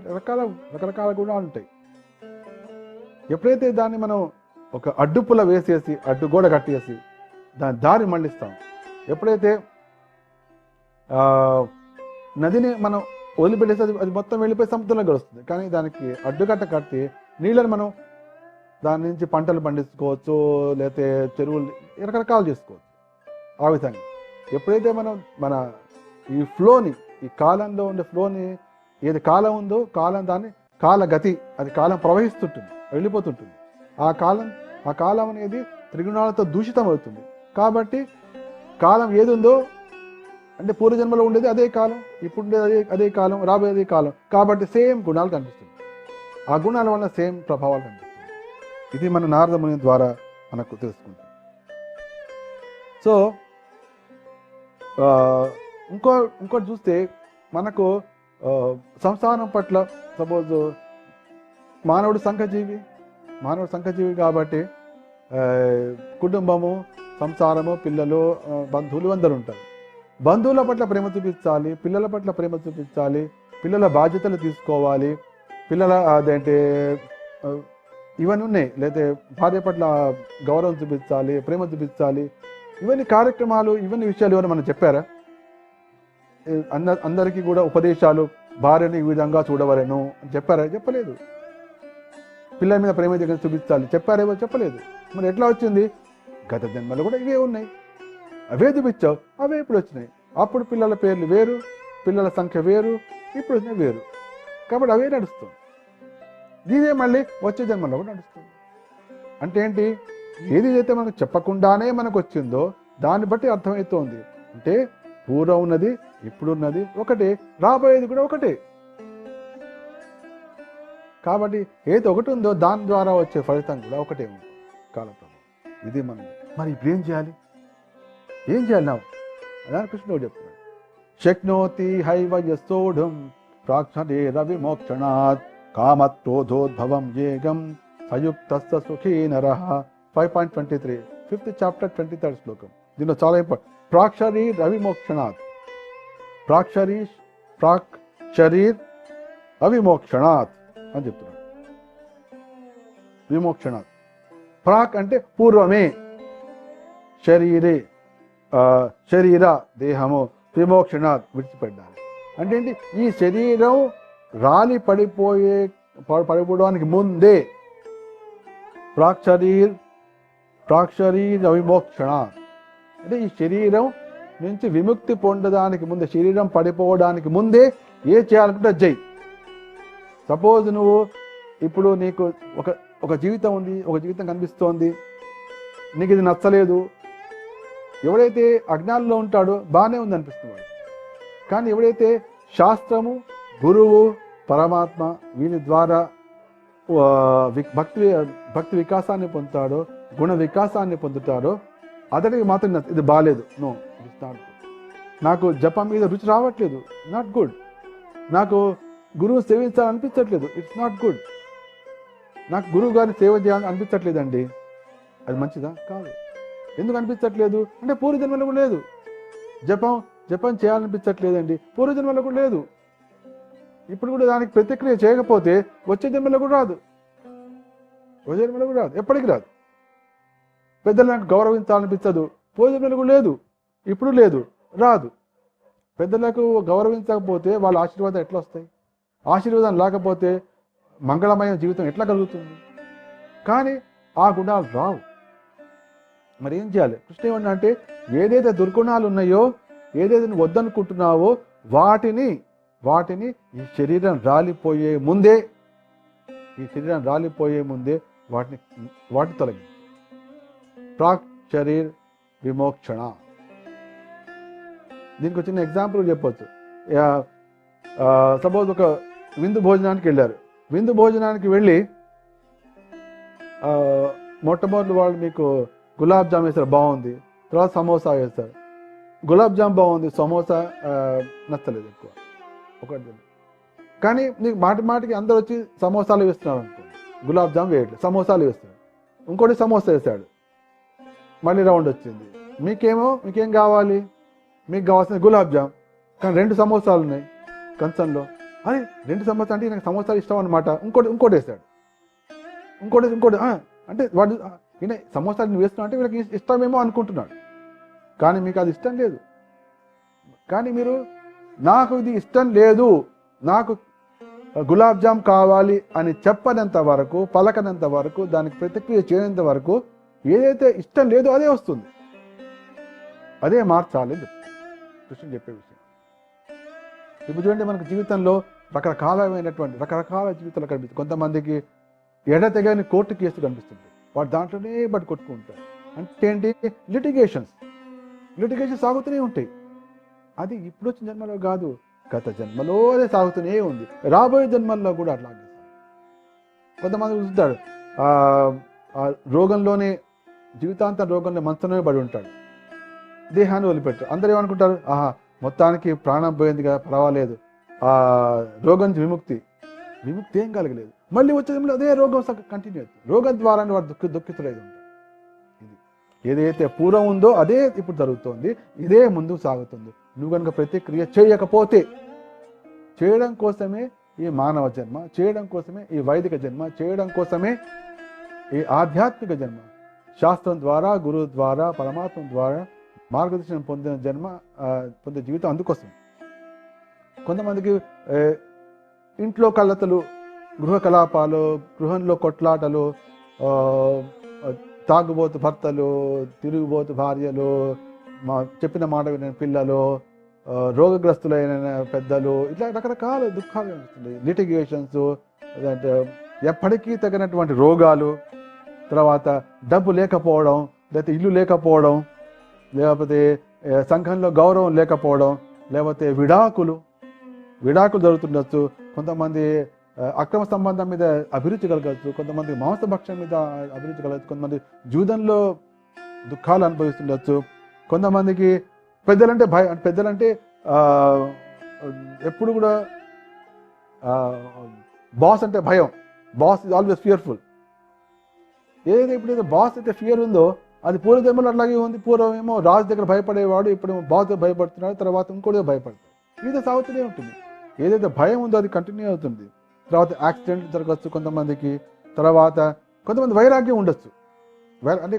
రకరకాల గుణాలు ఉంటాయి. ఎప్పుడైతే దాన్ని మనం ఒక అడ్డుపుల వేసేసి, అడ్డుగోడ కట్టేసి దాని దారి మళ్ళిస్తాం, ఎప్పుడైతే నదిని మనం వదిలిపెట్టేసి అది మొత్తం వెళ్ళిపోయి సముద్రంలో గడుస్తుంది. కానీ దానికి అడ్డుకట్ట కట్టి నీళ్ళని మనం దాని నుంచి పంటలు పండించుకోవచ్చు, లేకపోతే చెరువులు రకరకాలు చేసుకోవచ్చు. ఆ విధంగా ఎప్పుడైతే మనం మన ఈ ఫ్లోని, ఈ కాలంలో ఉండే ఫ్లోని, ఏది కాలం ఉందో కాలం, దాన్ని కాలగతి, అది కాలం ప్రవహిస్తుంటుంది, వెళ్ళిపోతుంటుంది. ఆ కాలం అనేది త్రిగుణాలతో దూషితం అవుతుంది. కాబట్టి కాలం ఏది ఉందో అంటే పూర్వజన్మలో ఉండేది అదే కాలం, ఇప్పుడు ఉండేది అదే కాలం, రాబోయేది కాలం. కాబట్టి సేమ్ గుణాలు కనిపిస్తుంది, ఆ గుణాల వల్ల సేమ్ ప్రభావాలు కనిపిస్తుంది. ఇది మన నారద ముని ద్వారా మనకు తెలుసుకుంటాం. సో ఇంకోటి చూస్తే మనకు సంసారం పట్ల, సపోజ్ మానవుడు సంఘజీవి కాబట్టి కుటుంబము, సంసారము, పిల్లలు, బంధువులు అందరూ ఉంటారు. బంధువుల పట్ల ప్రేమ చూపించాలి, పిల్లల పట్ల ప్రేమ చూపించాలి, పిల్లల బాధ్యతలు తీసుకోవాలి, పిల్లల అదేంటి ఇవన్నీ ఉన్నాయి. లేకపోతే భార్య పట్ల గౌరవం చూపించాలి, ప్రేమ చూపించాలి. ఇవన్నీ కార్యక్రమాలు, ఇవన్నీ విషయాలు ఎవరు మనం చెప్పారా? అందరికీ కూడా ఉపదేశాలు, భార్యను ఈ విధంగా చూడవలను అని చెప్పారా? చెప్పలేదు. పిల్లల మీద ప్రేమ చూపించాలి చెప్పారేమో? చెప్పలేదు. మరి ఎట్లా వచ్చింది? గత జన్మలో కూడా ఇవే ఉన్నాయి, అవే చూపించావు, అవే ఇప్పుడు వచ్చినాయి. అప్పుడు పిల్లల పేర్లు వేరు, పిల్లల సంఖ్య వేరు, ఇప్పుడు వచ్చినాయి వేరు. కాబట్టి అవే నడుస్తుంది. ఇదే మళ్ళీ వచ్చే జన్మలో కూడా నడుస్తుంది. అంటే ఏంటి? ఏది అయితే మనకు చెప్పకుండానే మనకు వచ్చిందో దాన్ని బట్టి అర్థమవుతోంది. అంటే పూర్వం ఉన్నది, ఇప్పుడున్నది ఒకటే, రాబోయేది కూడా ఒకటే. కాబట్టి ఏది ఒకటి ఉందో దాని ద్వారా వచ్చే ఫలితం కూడా ఒకటే ఉంది, కాలప్రభావం. ఇది మనం. మరి ఇప్పుడు ఏం చేయాలి? నా అదని కృష్ణుడు చెప్తున్నాడు. శక్నోతి హైవ యసోఢం ప్రాక్షణే రవిమోక్షణాత్ కామత్రోధోద్భవం ఏగం సయుక్తస్స సుఖీ నరః. 5.23, 5th chapter 23rd శ్లోకం. దీనిలో చాలా ఇంపార్టెంట్. ప్రాక్షరీర్ రవిమోక్షణాత్, ప్రాక్షరీర్ అవిమోక్షణాత్ అని చెప్తున్నాడు. విమోక్షణాత్, ప్రాక్ అంటే పూర్వమే, శరీర దేహము, విమోక్షణాత్ విడిచిపెట్టాలి. అంటే ఏంటి? ఈ శరీరం రాలి పడిపోవడానికి ముందే ప్రాక్షరీర్ అవిమోక్షణాత్ అంటే ఈ శరీరం నుంచి విముక్తి పొందడానికి ముందే, శరీరం పడిపోవడానికి ముందే ఏ చేయాలనుకుంటే జై. సపోజ్ నువ్వు ఇప్పుడు నీకు ఒక జీవితం ఉంది, ఒక జీవితం కనిపిస్తోంది, నీకు ఇది నచ్చలేదు. ఎవడైతే అజ్ఞానంలో ఉంటాడో బాగానే ఉంది అనిపిస్తున్నాడు. కానీ ఎవడైతే శాస్త్రము, గురువు, పరమాత్మ వీని ద్వారా భక్తి వికాసాన్ని పొందుతాడో, గుణ వికాసాన్ని పొందుతాడో అతడికి మాత్రం ఇది బాగాలేదు, నో ఇట్స్ నాట్ గుడ్. నాకు జపం మీద రుచి రావట్లేదు, నాట్ గుడ్. నాకు గురువు సేవించాలనిపించట్లేదు, ఇట్స్ నాట్ గుడ్. నాకు గురువు గారిని సేవ చేయాలని అనిపించట్లేదండి, అది మంచిదా? కాదు. ఎందుకు అనిపించట్లేదు అంటే పూర్వజన్మలో కూడా లేదు. జపం చేయాలనిపించట్లేదండి, పూర్వజన్మలో కూడా లేదు. ఇప్పుడు కూడా దానికి ప్రతిక్రియ చేయకపోతే వచ్చే జన్మలో కూడా రాదు, ఎప్పటికి రాదు. పెద్దలకు గౌరవించాలనిపించదు, పూర్వజన్మలో కూడా లేదు, ఇప్పుడు లేదు, రాదు. పెద్దలకు గౌరవించకపోతే వాళ్ళ ఆశీర్వాదం ఎట్లా వస్తాయి? ఆశీర్వాదం లేకపోతే మంగళమయ జీవితం ఎట్లా కలుగుతుంది? కానీ ఆ గుణాలు రావు. మరి ఏం చేయాలి? కృష్ణ ఏమన్నా అంటే ఏదైతే దుర్గుణాలు ఉన్నాయో, ఏదైతే నువ్వు వద్దనుకుంటున్నావో వాటిని ఈ శరీరం రాలిపోయే ముందే వాటిని తొలగించు. ప్రాక్ శరీర్ విమోక్షణ. దీనికి వచ్చిన ఎగ్జాంపుల్ చెప్పొచ్చు. సపోజ్ ఒక విందు భోజనానికి వెళ్ళారు. విందు భోజనానికి వెళ్ళి మొట్టమొదటి వాళ్ళు మీకు గులాబ్ జామ్ వేస్తారు, బాగుంది. తర్వాత సమోసా వేస్తారు. గులాబ్ జామ్ బాగుంది, సమోసా నచ్చలేదు ఎక్కువ, ఒకటి. కానీ నీకు మాటికి అందరు వచ్చి సమోసాలు వేస్తున్నారు అనుకో, గులాబ్ జామ్ వేయట్లేదు, సమోసాలు వేస్తాడు. ఇంకోటి సమోసా వేస్తాడు, మళ్ళీ రౌండ్ వచ్చింది. మీకేం కావాలి? మీకు కావాల్సిన గులాబ్ జామ్, కానీ 2 సమోసాలు ఉన్నాయి కంచంలో. అరే 2 సమోసా అంటే నాకు సమోసాలు ఇష్టం అనమాట. ఇంకోటి వేస్తాడు, ఇంకోటి అంటే వాడు ఈయన సమోసాలు నువ్వు వేస్తున్నావు అంటే వీళ్ళకి ఇష్టమేమో అనుకుంటున్నాడు, కానీ మీకు అది ఇష్టం లేదు. కానీ మీరు నాకు ఇది ఇష్టం లేదు, నాకు గులాబ్ జామ్ కావాలి అని చెప్పనంత వరకు, పలకనంత వరకు, దానికి ప్రతిక్రియ చేయనంత వరకు ఏదైతే ఇష్టం లేదో అదే వస్తుంది. అదే మార్చాలి కృష్ణుడు చెప్పే విషయం. ఇప్పుడు చూడండి, మనకు జీవితంలో రకరకాల జీవితాలు కనిపిస్తుంది. కొంతమందికి ఎడతెగని కోర్టు కేసు కనిపిస్తుంది, వాడు దాంట్లోనే బట్టి కొట్టుకుంటారు. అంటే ఏంటి? లిటిగేషన్ సాగుతూనే ఉంటాయి. అది ఇప్పుడు వచ్చిన జన్మలో కాదు, గత జన్మలో అదే సాగుతూనే ఉంది, రాబోయే జన్మల్లో కూడా అట్లాగే. కొంతమంది చూస్తాడు రోగంలోనే, జీవితాంతం రోగంలో మనసులోనే పడి ఉంటాడు, దేహాన్ని వదిలిపెట్టారు. అందరూ ఏమనుకుంటారు? మొత్తానికి ప్రాణం పోయింది కదా, పర్వాలేదు, రోగం నుంచి విముక్తి ఏం కలగలేదు. మళ్ళీ వచ్చే జన్మలో అదే రోగం కంటిన్యూ అవుతుంది. రోగం ద్వారా వాడు దుఃఖితులైతే ఉంటాడు. ఏదైతే పూర్వం ఉందో అదే ఇప్పుడు జరుగుతోంది, ఇదే ముందుకు సాగుతుంది. నువ్వు కనుక ప్రతిక్రియ చేయకపోతే, చేయడం కోసమే ఈ మానవ జన్మ, చేయడం కోసమే ఈ వైదిక జన్మ, చేయడం కోసమే ఈ ఆధ్యాత్మిక జన్మ. శాస్త్రం ద్వారా, గురువు ద్వారా, పరమాత్మ ద్వారా మార్గదర్శనం పొందిన జన్మ, పొందే జీవితం అందుకోసం. కొంతమందికి ఇంట్లో కలతలు, గృహ కలాపాలు, గృహంలో కొట్లాటలు, తాగుబోతు భర్తలు, తిరుగుబోతు భార్యలు, చెప్పిన మాట విన పిల్లలు, రోగగ్రస్తులైన పెద్దలు, ఇట్లా రకరకాల దుఃఖాలు కనిపిస్తున్నాయి. లిటిగేషన్స్, ఎప్పటికీ తగినటువంటి రోగాలు, తర్వాత డబ్బు లేకపోవడం, లేకపోతే ఇల్లు లేకపోవడం, లేకపోతే సంఘంలో గౌరవం లేకపోవడం, లేకపోతే విడాకులు జరుగుతుండొచ్చు. కొంతమంది అక్రమ సంబంధం మీద అభిరుచి కలగచ్చు, కొంతమంది మాంసభక్షం మీద అభిరుచి కలగచ్చు, కొంతమంది జూదంలో దుఃఖాలు అనుభవిస్తుండొచ్చు. కొంతమందికి పెద్దలంటే ఎప్పుడు కూడా బాస్ అంటే భయం. Boss is always fearful. ఏదైతే ఎప్పుడైతే బాస్ అయితే ఫియర్ ఉందో అది పూర్వజన్మలో అట్లాగే ఉంది. పూర్వం ఏమో రాజు దగ్గర భయపడేవాడు, ఇప్పుడు బాస్ భయపడుతున్నాడు, తర్వాత ఇంకోటి భయపడతాడు. ఇది సాగుతూనే ఉంటుంది. ఏదైతే భయం ఉందో అది కంటిన్యూ అవుతుంది. తర్వాత యాక్సిడెంట్ జరగచ్చు కొంతమందికి. తర్వాత కొంతమంది వైరాగ్యం ఉండొచ్చు. అంటే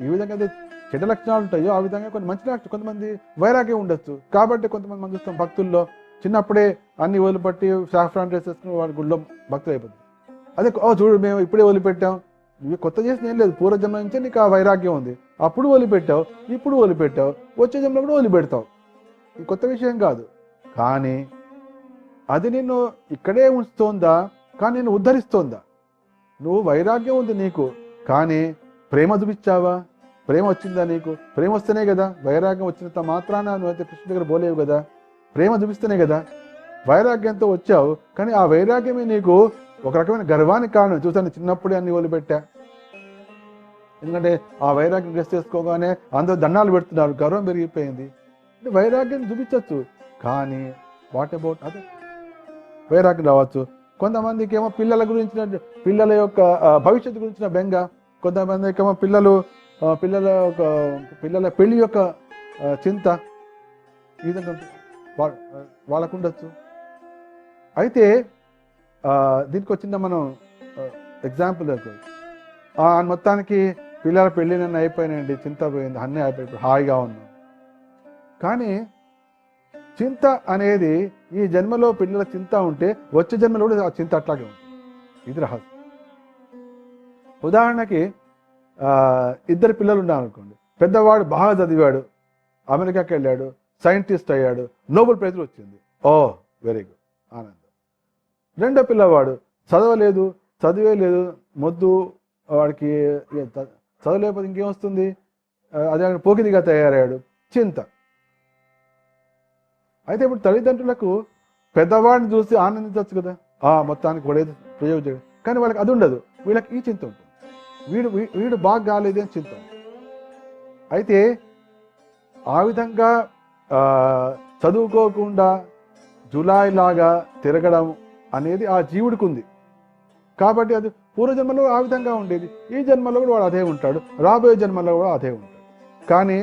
ఈ విధంగా అయితే చెడ్డ లక్షణాలు ఉంటాయో ఆ విధంగా కొన్ని మంచి లక్షణాలు, కొంతమంది వైరాగ్యం ఉండొచ్చు. కాబట్టి కొంతమంది మనం చూస్తాం భక్తుల్లో చిన్నప్పుడే అన్ని వదిలిపెట్టి సాఫ్రాన్ డ్రెస్ వేసుకుని వాడి గుళ్ళో భక్తులు అయిపోతుంది. అదే చూడు మేము ఇప్పుడే వదిలిపెట్టాం, ఇవి కొత్త చేసిన ఏం లేదు, పూర్వజన్మ నుంచే నీకు ఆ వైరాగ్యం ఉంది, అప్పుడు వదిలిపెట్టావు, ఇప్పుడు వదిలిపెట్టావు, వచ్చే జన్మలో కూడా వదిలిపెడతావు. ఇది కొత్త విషయం కాదు. కానీ అది నిన్ను ఇక్కడే ఉంచుతోందా, కానీ నిన్ను ఉద్ధరిస్తోందా? నువ్వు వైరాగ్యం ఉంది నీకు, కానీ ప్రేమ చూపించావా? ప్రేమ వచ్చిందా నీకు? ప్రేమ వస్తేనే కదా. వైరాగ్యం వచ్చినంత మాత్రాన నువ్వైతే కృష్ణ దగ్గర పోలేవు కదా, ప్రేమ చూపిస్తేనే కదా. వైరాగ్యంతో వచ్చావు, కానీ ఆ వైరాగ్యమే నీకు ఒక రకమైన గర్వానికి కారణం. చూసాను చిన్నప్పుడే అన్ని వదిలిపెట్టా, ఎందుకంటే ఆ వైరాగ్యం డ్రెస్ చేసుకోగానే అందరూ దండాలు పెడుతున్నారు, గర్వం పెరిగిపోయింది. వైరాగ్యం చూపించవచ్చు, కానీ వాట్ అబౌట్ అదే వైరాగ్యం రావచ్చు. కొంతమందికి ఏమో పిల్లల గురించిన, పిల్లల యొక్క భవిష్యత్తు గురించిన బెంగ, కొంతమందికి ఏమో పిల్లల పెళ్లి యొక్క చింత, ఈ విధంగా వాళ్ళకు ఉండొచ్చు. అయితే దీనికి వచ్చిందా మనం ఎగ్జాంపుల్ మొత్తానికి పిల్లల పెళ్ళి నన్ను అయిపోయినాయండి, చింత పోయింది, అన్నీ అయిపోయి హాయిగా ఉన్నాం. కానీ చింత అనేది ఈ జన్మలో పిల్లల చింత ఉంటే వచ్చే జన్మలో కూడా ఆ చింత అట్లాగే ఉంటుంది. ఇది రహస్యం. ఉదాహరణకి ఇద్దరు పిల్లలు ఉన్నారు అనుకోండి. పెద్దవాడు బాగా చదివాడు, అమెరికాకి వెళ్ళాడు, సైంటిస్ట్ అయ్యాడు, నోబెల్ ప్రైజ్ వచ్చింది. ఓ వెరీ గుడ్, ఆనందం. రెండో పిల్లవాడు చదివే లేదు, మొద్దు, వాడికి చదవలేకపోతే ఇంకేమొస్తుంది, అదే పోకిదిగా తయారయ్యాడు, చింత. అయితే ఇప్పుడు తల్లిదండ్రులకు పెద్దవాడిని చూసి ఆనందించవచ్చు కదా, మొత్తానికి వాడేది ప్రయోజనం, కానీ వాళ్ళకి అది ఉండదు. వీళ్ళకి ఈ చింత ఉంటుంది, వీడు బాగా కాలేదు అని చింత. అయితే ఆ విధంగా చదువుకోకుండా జులాయి లాగా తిరగడం అనేది ఆ జీవుడికి ఉంది. కాబట్టి అది పూర్వజన్మలో ఆ విధంగా ఉండేది, ఈ జన్మలో కూడా వాడు అదే ఉంటాడు, రాబోయే జన్మలో కూడా అదే ఉంటాడు. కానీ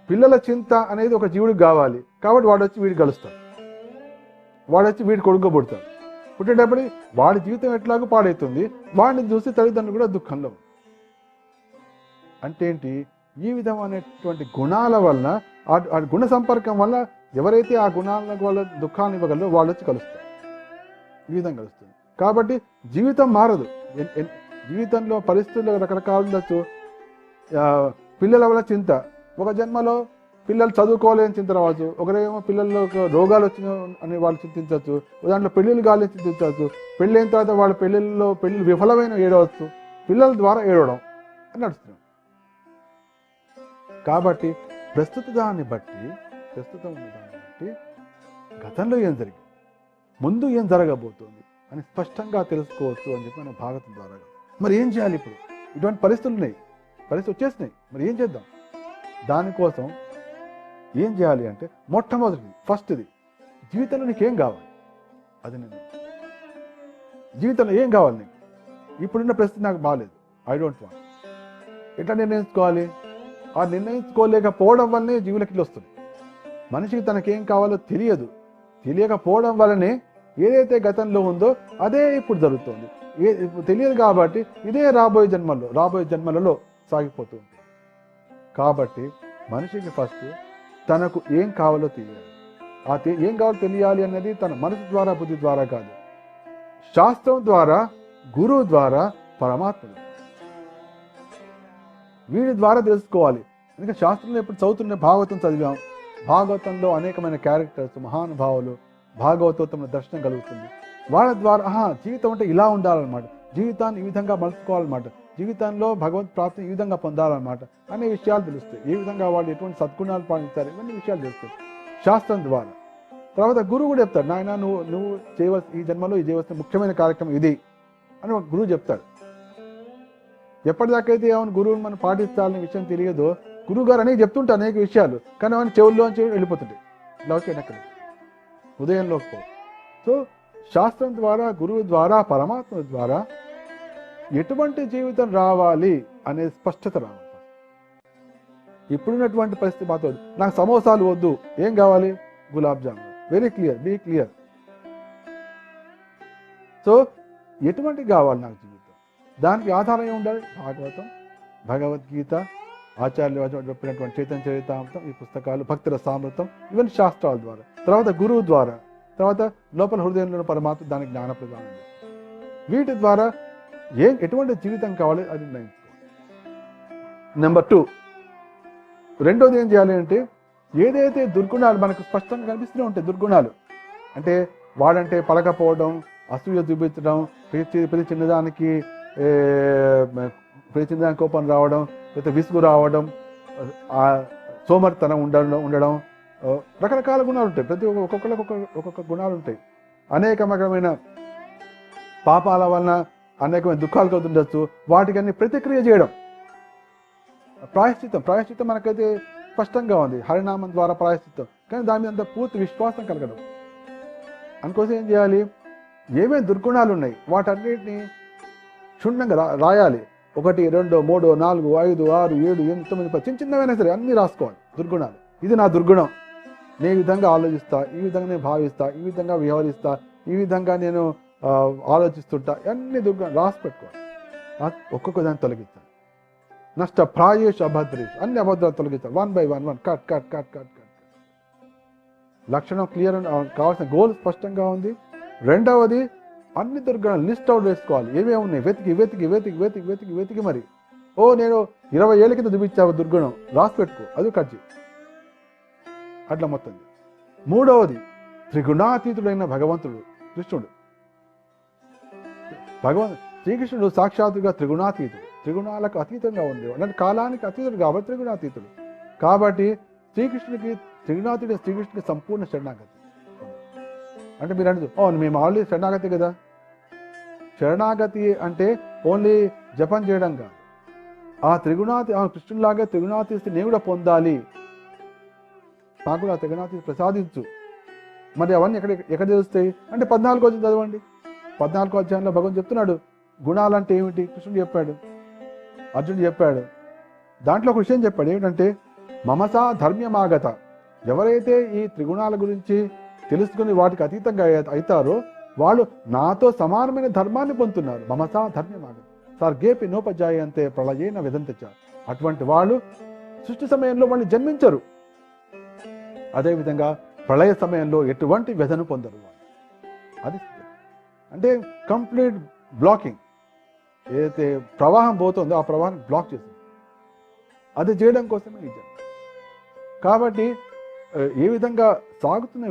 పిల్లల చింత అనేది ఒక జీవుడికి కావాలి, కాబట్టి వాడు వచ్చి వీడికి కలుస్తాడు, వాడు వచ్చి వీడి కొడుకు పుడతాడు. పుట్టేటప్పుడు వాడి జీవితం ఎట్లాగో పాడవుతుంది, వాడిని చూసి తల్లిదండ్రులు కూడా దుఃఖంలో. అంటే ఏంటి, ఈ విధమైనటువంటి గుణాల వలన, ఆ గుణ సంపర్కం వల్ల ఎవరైతే ఆ గుణాల వల్ల దుఃఖాన్ని ఇవ్వగలరో వాళ్ళు వచ్చి కలుస్తారు, ఈ విధంగా కలుస్తుంది. కాబట్టి జీవితం మారదు. జీవితంలో పరిస్థితుల్లో రకరకాలు ఉండొచ్చు. పిల్లల వల్ల చింత, ఒక జన్మలో పిల్లలు చదువుకోవాలని చింత రావచ్చు, ఒకరేమో పిల్లల్లో రోగాలు వచ్చిన అని వాళ్ళు చింతించవచ్చు, దాంట్లో పెళ్ళిళ్ళు కావాలని చింతించవచ్చు, పెళ్ళైన తర్వాత వాళ్ళ పెళ్ళిళ్ళు విఫలమైన ఏడవచ్చు, పిల్లల ద్వారా ఏడవడం అని నడుస్తుంది. కాబట్టి ప్రస్తుతం ఉన్న దాన్ని బట్టి గతంలో ఏం జరిగింది, ముందు ఏం జరగబోతోంది అని స్పష్టంగా తెలుసుకోవచ్చు అని చెప్పి మన భాగవతం ద్వారా. మరి ఏం చేయాలి? ఇప్పుడు ఇటువంటి పరిస్థితులు వచ్చేసినాయి, మరి ఏం చేద్దాం? దానికోసం ఏం చేయాలి అంటే, మొట్టమొదటిది ఫస్ట్ది, జీవితంలో నీకేం కావాలి అది నేను. జీవితంలో ఏం కావాలి నీకు? ఇప్పుడున్న పరిస్థితి నాకు బాగాలేదు, ఐ డోంట్ వాంట్. ఎట్లా నిర్ణయించుకోవాలి? ఆ నిర్ణయించుకోలేకపోవడం వల్లనే జీవులకి ఇట్లా వస్తుంది. మనిషికి తనకేం కావాలో తెలియకపోవడం వల్లనే ఏదైతే గతంలో ఉందో అదే ఇప్పుడు జరుగుతుంది. తెలియదు కాబట్టి ఇదే రాబోయే జన్మలలో సాగిపోతుంది. కాబట్టి మనిషికి ఫస్ట్ తనకు ఏం కావాలో తెలియాలి. ఏం కావాలో తెలియాలి అన్నది తన మనసు ద్వారా, బుద్ధి ద్వారా కాదు, శాస్త్రం ద్వారా, గురువు ద్వారా, పరమాత్మ వీడి ద్వారా తెలుసుకోవాలి. ఎందుకంటే శాస్త్రంలో ఎప్పుడు చదువుతున్న భాగవతం చదివాం, భాగవతంలో అనేకమైన క్యారెక్టర్స్, మహానుభావులు, భాగవతోత్తముల దర్శనం కలుగుతుంది. వాళ్ళ ద్వారా జీవితం అంటే ఇలా ఉండాలన్నమాట, జీవితాన్ని ఈ విధంగా మలుచుకోవాలన్నమాట, జీవితంలో భగవంతు ప్రాప్తిని ఈ విధంగా పొందాలన్నమాట అనే విషయాలు తెలుస్తాయి. ఏ విధంగా వాళ్ళు ఎటువంటి సద్గుణాలు పాటిస్తారు, ఇవన్నీ విషయాలు తెలుస్తాయి శాస్త్రం ద్వారా. తర్వాత గురువు కూడా చెప్తాడు, నాయన నువ్వు చేయవలసిన ఈ జన్మలో ఈ చేయవలసిన ముఖ్యమైన కార్యక్రమం ఇది అని ఒక గురువు చెప్తాడు. ఎప్పటిదాకైతే ఏమైనా గురువుని మనం పాటిస్తాలనే విషయం తెలియదో, గురువు గారు అనేవి చెప్తుంటారు అనేక విషయాలు, కానీ అవన్నీ చెవుల్లోంచి వెళ్ళిపోతుంటాయి, ఇలా వచ్చి వెనక్కి ఉదయంలోకి పో. సో శాస్త్రం ద్వారా, గురువు ద్వారా, పరమాత్మ ద్వారా ఎటువంటి జీవితం రావాలి అనే స్పష్టత రావాలి. ఇప్పుడున్నటువంటి పరిస్థితి మాత్రం నాకు సమోసాలు వద్దు, ఏం కావాలి? Gulab jamun. Very clear, be clear. So ఎటువంటి కావాలి నాకు జీవితం? దానికి ఆధారం ఏముండాలి? భాగవతం, భగవద్గీత, ఆచార్యులు చెప్పినటువంటి చైతన్య చరితామృతం, ఈ పుస్తకాలు, భక్తి రసామృతం, ఇవన్నీ శాస్త్రాల ద్వారా, తర్వాత గురువు ద్వారా, తర్వాత లోపల హృదయంలో పరమాత్మ దానికి జ్ఞాన ప్రదానం. వీటి ద్వారా ఎటువంటి జీవితం కావాలి అది నిర్ణయించుకోవాలి. నెంబర్ 2, రెండోది ఏం చేయాలి అంటే, ఏదైతే దుర్గుణాలు మనకు స్పష్టంగా కనిపిస్తూనే ఉంటాయి, దుర్గుణాలు అంటే వాడంటే పలకపోవడం, అసూయ చూపించడం, ప్రతి చిన్నదానికి కోపం రావడం, లేకపోతే విసుగు రావడం, సోమర్తనం ఉండడం, రకరకాల గుణాలు ఉంటాయి. ప్రతి ఒక్కొక్క గుణాలు ఉంటాయి. అనేకమైన పాపాల వలన అనేకమైన దుఃఖాలు కలుగుతుండొచ్చు. వాటికన్నీ ప్రతిక్రియ చేయడం, ప్రాయశ్చిత్తం మనకైతే స్పష్టంగా ఉంది, హరినామం ద్వారా ప్రాయశ్చిత్తం. కానీ దాని మీద అంత పూర్తి విశ్వాసం కలగడం. అందుకోసం ఏం చేయాలి? ఏమేమి దుర్గుణాలు ఉన్నాయి వాటన్నిటిని క్షుణ్ణంగా రాయాలి. 1, 2, 3, 4, 5, 6, 7, 8, 9, 10 చిన్నవైనా సరే అన్నీ రాసుకోవాలి. దుర్గుణాలు, ఇది నా దుర్గుణం, నేను ఈ విధంగా ఆలోచిస్తా, ఈ విధంగా నేను భావిస్తా, ఈ విధంగా వ్యవహరిస్తా, ఈ విధంగా నేను ఆలోచిస్తుంటా, అన్ని దుర్గుణాలు రాసి పెట్టుకోవాలి. ఒక్కొక్క దాన్ని తొలగిస్తాను. నష్ట ప్రాయేష్ అభద్రేష్, అన్ని అభద్రాలు తొలగిస్తాను. 1 by 1 కట్. లక్షణం క్లియర్, కావాల్సిన గోల్ స్పష్టంగా ఉంది. రెండవది, అన్ని దుర్గుణాలు లిస్ట్ అవుట్ వేసుకోవాలి. ఏమేమి ఉన్నాయి వెతికి మరి ఓ నేను 20 ఏళ్ళ కింద చూపించావు దుర్గుణం, రాసి పెట్టుకో, అది కట్ చేయి. అట్లా మొత్తం. మూడవది త్రిగుణాతీతుడైన భగవంతుడు కృష్ణుడు. శ్రీకృష్ణుడు సాక్షాత్తుగా త్రిగుణాతీతుడు, త్రిగుణాలకు అతీతంగా ఉండేవాడు, అంటే కాలానికి అతీతుడు కాబట్టి త్రిగుణాతీతుడు. కాబట్టి శ్రీకృష్ణుడికి సంపూర్ణ శరణాగతి. అంటే మీరు అంటే మేము ఆల్రెడీ శరణాగతి కదా. శరణాగతి అంటే ఓన్లీ జపం చేయడం కాదు. ఆ కృష్ణుడిలాగా త్రిగుణాతీ నేను కూడా పొందాలి, నాకు కూడా త్రిగుణాతీ ప్రసాదించు. మరి అవన్నీ ఎక్కడ తెలుస్తాయి అంటే 14వ అధ్యాయం చదవండి. 14వ అధ్యాయంలో భగవంతుడు చెప్తున్నాడు గుణాలంటే ఏమిటి. కృష్ణుడు చెప్పాడు, అర్జునుడు చెప్పాడు. దాంట్లో ఒక విషయం చెప్పాడు, ఏమిటంటే మమసా ధర్మ్యమాగత. ఎవరైతే ఈ త్రిగుణాల గురించి తెలుసుకుని వాటికి అతీతంగా అవుతారో వాళ్ళు నాతో సమానమైన ధర్మాన్ని పొందుతున్నారు. మమసా ధర్మ్యమాగత సర్గేపి నోపజాయంతే ప్రళయేన విదంతచ. అటువంటి వాళ్ళు సృష్టి సమయంలో వాళ్ళు జన్మించరు, అదేవిధంగా ప్రళయ సమయంలో ఎటువంటి వ్యధను పొందరు వాళ్ళు. అది అంటే కంప్లీట్ బ్లాకింగ్. ఏదైతే ప్రవాహం పోతుందో ఆ ప్రవాహాన్ని బ్లాక్ చేస్తుంది. అది చేయడం కోసమే ఈ జన్మ. కాబట్టి ఏ విధంగా సాగుతున్న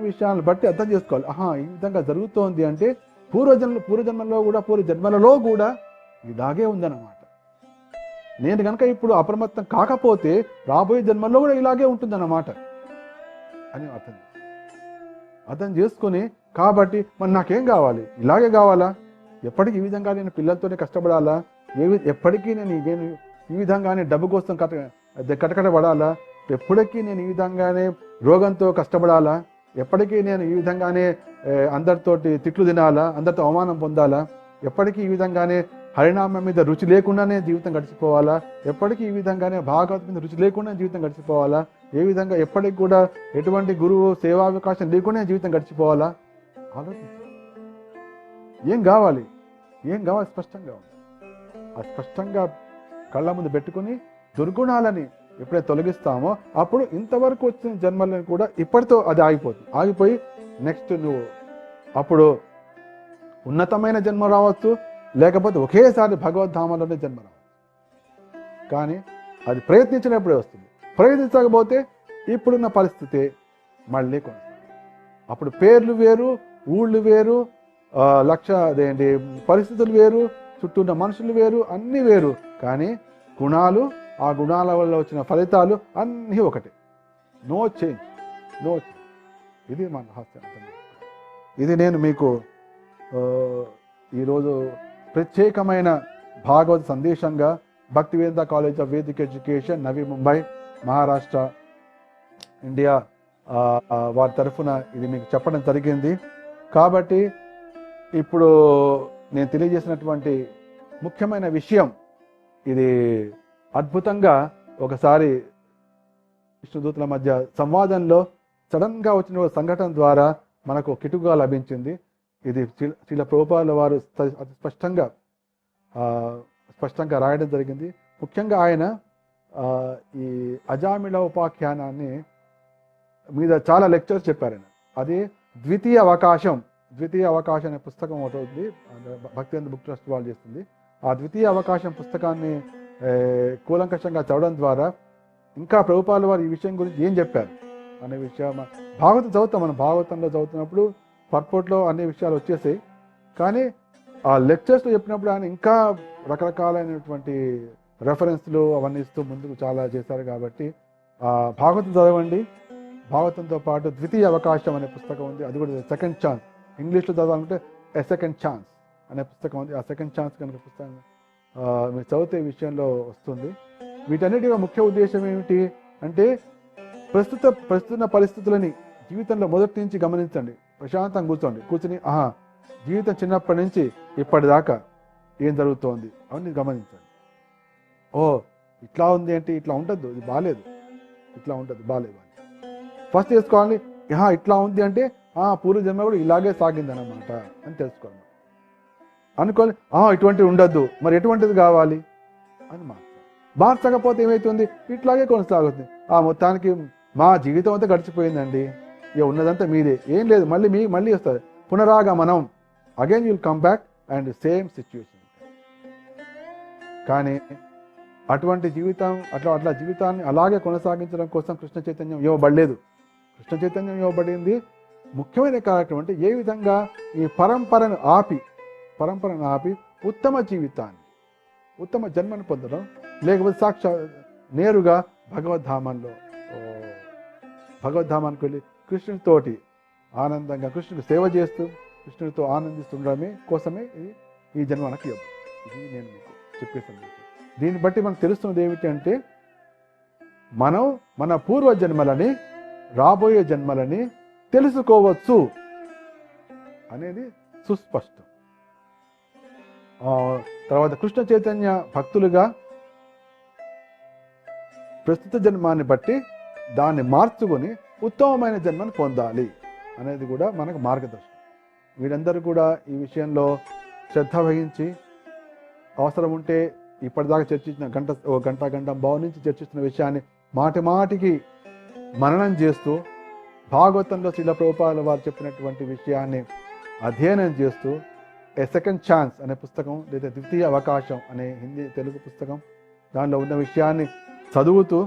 విషయాలను బట్టి అర్థం చేసుకోవాలి. ఈ విధంగా జరుగుతోంది అంటే పూర్వ జన్మలలో కూడా ఇలాగే ఉందన్నమాట. నేను కనుక ఇప్పుడు అప్రమత్తం కాకపోతే రాబోయే జన్మల్లో కూడా ఇలాగే ఉంటుందన్నమాట అని అర్థం చేసుకొని, కాబట్టి మరి నాకేం కావాలి, ఇలాగే కావాలా, ఎప్పటికీ ఈ విధంగా నేను పిల్లలతోనే కష్టపడాలా, ఎప్పటికీ నేను ఈ విధంగానే డబ్బు కోసం కటకటపడాలా, ఎప్పటికీ నేను ఈ విధంగానే రోగంతో కష్టపడాలా, ఎప్పటికీ నేను ఈ విధంగానే అందరితోటి తిట్లు తినాలా, అందరితో అవమానం పొందాలా, ఎప్పటికీ ఈ విధంగానే హరినామం మీద రుచి లేకుండానే జీవితం గడిచిపోవాలా, ఎప్పటికీ ఈ విధంగానే భాగవతం మీద రుచి లేకుండా జీవితం గడిచిపోవాలా, ఏ విధంగా ఎప్పటికి కూడా ఎటువంటి గురువు సేవావకాశం లేకుండా జీవితం గడిచిపోవాలా, ఆలోచించాలి. ఏం కావాలి స్పష్టంగా ఉంది. ఆ స్పష్టంగా కళ్ళ ముందు పెట్టుకుని దుర్గుణాలని ఎప్పుడైతే తొలగిస్తామో అప్పుడు ఇంతవరకు వచ్చిన జన్మలను కూడా ఇప్పటితో అది ఆగిపోయి నెక్స్ట్ నువ్వు అప్పుడు ఉన్నతమైన జన్మ రావచ్చు, లేకపోతే ఒకేసారి భగవద్ధామంలోనే జన్మ రావచ్చు. కానీ అది ప్రయత్నించినప్పుడే వస్తుంది. ప్రయత్నించకపోతే ఇప్పుడున్న పరిస్థితి మళ్ళీ కొనసాగుతుంది. అప్పుడు పేర్లు వేరు, ఊళ్ళు వేరు, పరిస్థితులు వేరు, చుట్టూ ఉన్న మనుషులు వేరు, అన్నీ వేరు. కానీ గుణాలు, ఆ గుణాల వల్ల వచ్చిన ఫలితాలు అన్నీ ఒకటే. No change. ఇది మన రహస్యం. ఇది నేను మీకు ఈరోజు ప్రత్యేకమైన భాగవత సందేశంగా Bhaktivedanta College of Vedic Education, Navi Mumbai, Maharashtra, India వారి తరఫున ఇది మీకు చెప్పడం జరిగింది. కాబట్టి ఇప్పుడు నేను తెలియజేసినటువంటి ముఖ్యమైన విషయం ఇది అద్భుతంగా ఒకసారి విష్ణుదూతుల మధ్య సంవాదంలో సడన్గా వచ్చిన సంఘటన ద్వారా మనకు కిటుగా లభించింది. ఇది శ్రీల ప్రభుపాదుల వారు అతి స్పష్టంగా రాయడం జరిగింది. ముఖ్యంగా ఆయన ఈ అజామిళ ఉపాఖ్యానాన్ని మీద చాలా లెక్చర్స్ చెప్పారు. అది ద్వితీయ అవకాశం అనే పుస్తకం ఒకటి ఉంది, భక్తివేదాంత బుక్ ట్రస్ట్ వాళ్ళు చేస్తుంది. ఆ ద్వితీయ అవకాశం పుస్తకాన్ని కూలంకషంగా చదవడం ద్వారా ఇంకా ప్రభుపాదుల వారు ఈ విషయం గురించి ఏం చెప్పారు అనే విషయం భాగవతం చదువుతాం. మనం భాగవతంలో చదువుతున్నప్పుడు పర్పోర్ట్లో అన్ని విషయాలు వచ్చేసాయి. కానీ ఆ లెక్చర్స్లో చెప్పినప్పుడు ఆయన ఇంకా రకరకాలైనటువంటి రెఫరెన్స్లు అవన్నీ ఇస్తూ ముందుకు చాలా చేశారు. కాబట్టి భాగవతం చదవండి. భాగవతంతో పాటు ద్వితీయ అవకాశం అనే పుస్తకం ఉంది, అది కూడా సెకండ్ ఛాన్స్. ఇంగ్లీష్లో చదవాలంటే ఎ సెకండ్ ఛాన్స్ అనే పుస్తకం ఉంది. ఆ సెకండ్ ఛాన్స్ కనుక పుస్తకం మీరు చదివితే విషయంలో వస్తుంది. వీటన్నిటి ముఖ్య ఉద్దేశం ఏమిటి అంటే ప్రస్తుత పరిస్థితులని జీవితంలో మొదటి నుంచి గమనించండి. ప్రశాంతంగా కూర్చొని జీవితం చిన్నప్పటి నుంచి ఇప్పటిదాకా ఏం జరుగుతోంది అవన్నీ గమనించండి. ఇట్లా ఉంది అంటే ఇట్లా ఉండద్దు, ఇది బాగాలేదు, ఇట్లా ఉండద్దు, బాగాలేదు అని ఫస్ట్ తెలుసుకోవాలి. ఇట్లా ఉంది అంటే పూర్వజన్మ కూడా ఇలాగే సాగింది అన్నమాట అని తెలుసుకోవాలి. అనుకోని ఇటువంటిది ఉండద్దు, మరి ఎటువంటిది కావాలి అని మార్చకపోతే ఏమవుతుంది, ఇట్లాగే కొనసాగుతుంది. మొత్తానికి మా జీవితం అంతా గడిచిపోయిందండి, ఇక ఉన్నదంతా మీదే, ఏం లేదు, మళ్ళీ వస్తుంది పునరాగమనం. Again you'll come back and same situation. కానీ అటువంటి జీవితం అట్లా జీవితాన్ని అలాగే కొనసాగించడం కోసం కృష్ణ చైతన్యం ఇవ్వబడలేదు. కృష్ణ చైతన్యం ఇవ్వబడింది ముఖ్యమైన కార్యక్రమం అంటే ఏ విధంగా ఈ పరంపరను ఆపి ఉత్తమ జీవితాన్ని, ఉత్తమ జన్మను పొందడం, లేకపోతే నేరుగా భగవద్ధామానికి వెళ్ళి కృష్ణునితోటి ఆనందంగా కృష్ణుడికి సేవ చేస్తూ కృష్ణుడితో ఆనందిస్తుండడమే కోసమే ఈ జన్మ మనకి ఇవ్వబడింది. ఇది నేను మీకు చెప్పే సందేశం. దీన్ని బట్టి మనకు తెలుస్తున్నది ఏమిటి అంటే మనం మన పూర్వ జన్మలని రాబోయే జన్మలని తెలుసుకోవచ్చు అనేది సుస్పష్టం. తర్వాత కృష్ణ చైతన్య భక్తులుగా ప్రస్తుత జన్మాన్ని బట్టి దాన్ని మార్చుకొని ఉత్తమమైన జన్మను పొందాలి అనేది కూడా మనకు మార్గదర్శనం. వీరందరూ కూడా ఈ విషయంలో శ్రద్ధ వహించి అవసరం ఉంటే ఇప్పటిదాకా చర్చించిన గంట బావు నుంచి చర్చిస్తున్న విషయాన్ని మాటికి మననం చేస్తూ భాగవతంలో శ్రీల ప్రభుపాదుల వారు చెప్పినటువంటి విషయాన్ని అధ్యయనం చేస్తూ ఏ సెకండ్ ఛాన్స్ అనే పుస్తకం లేదా ద్వితీయ అవకాశం అనే తెలుగు పుస్తకం దానిలో ఉన్న విషయాన్ని చదువుతూ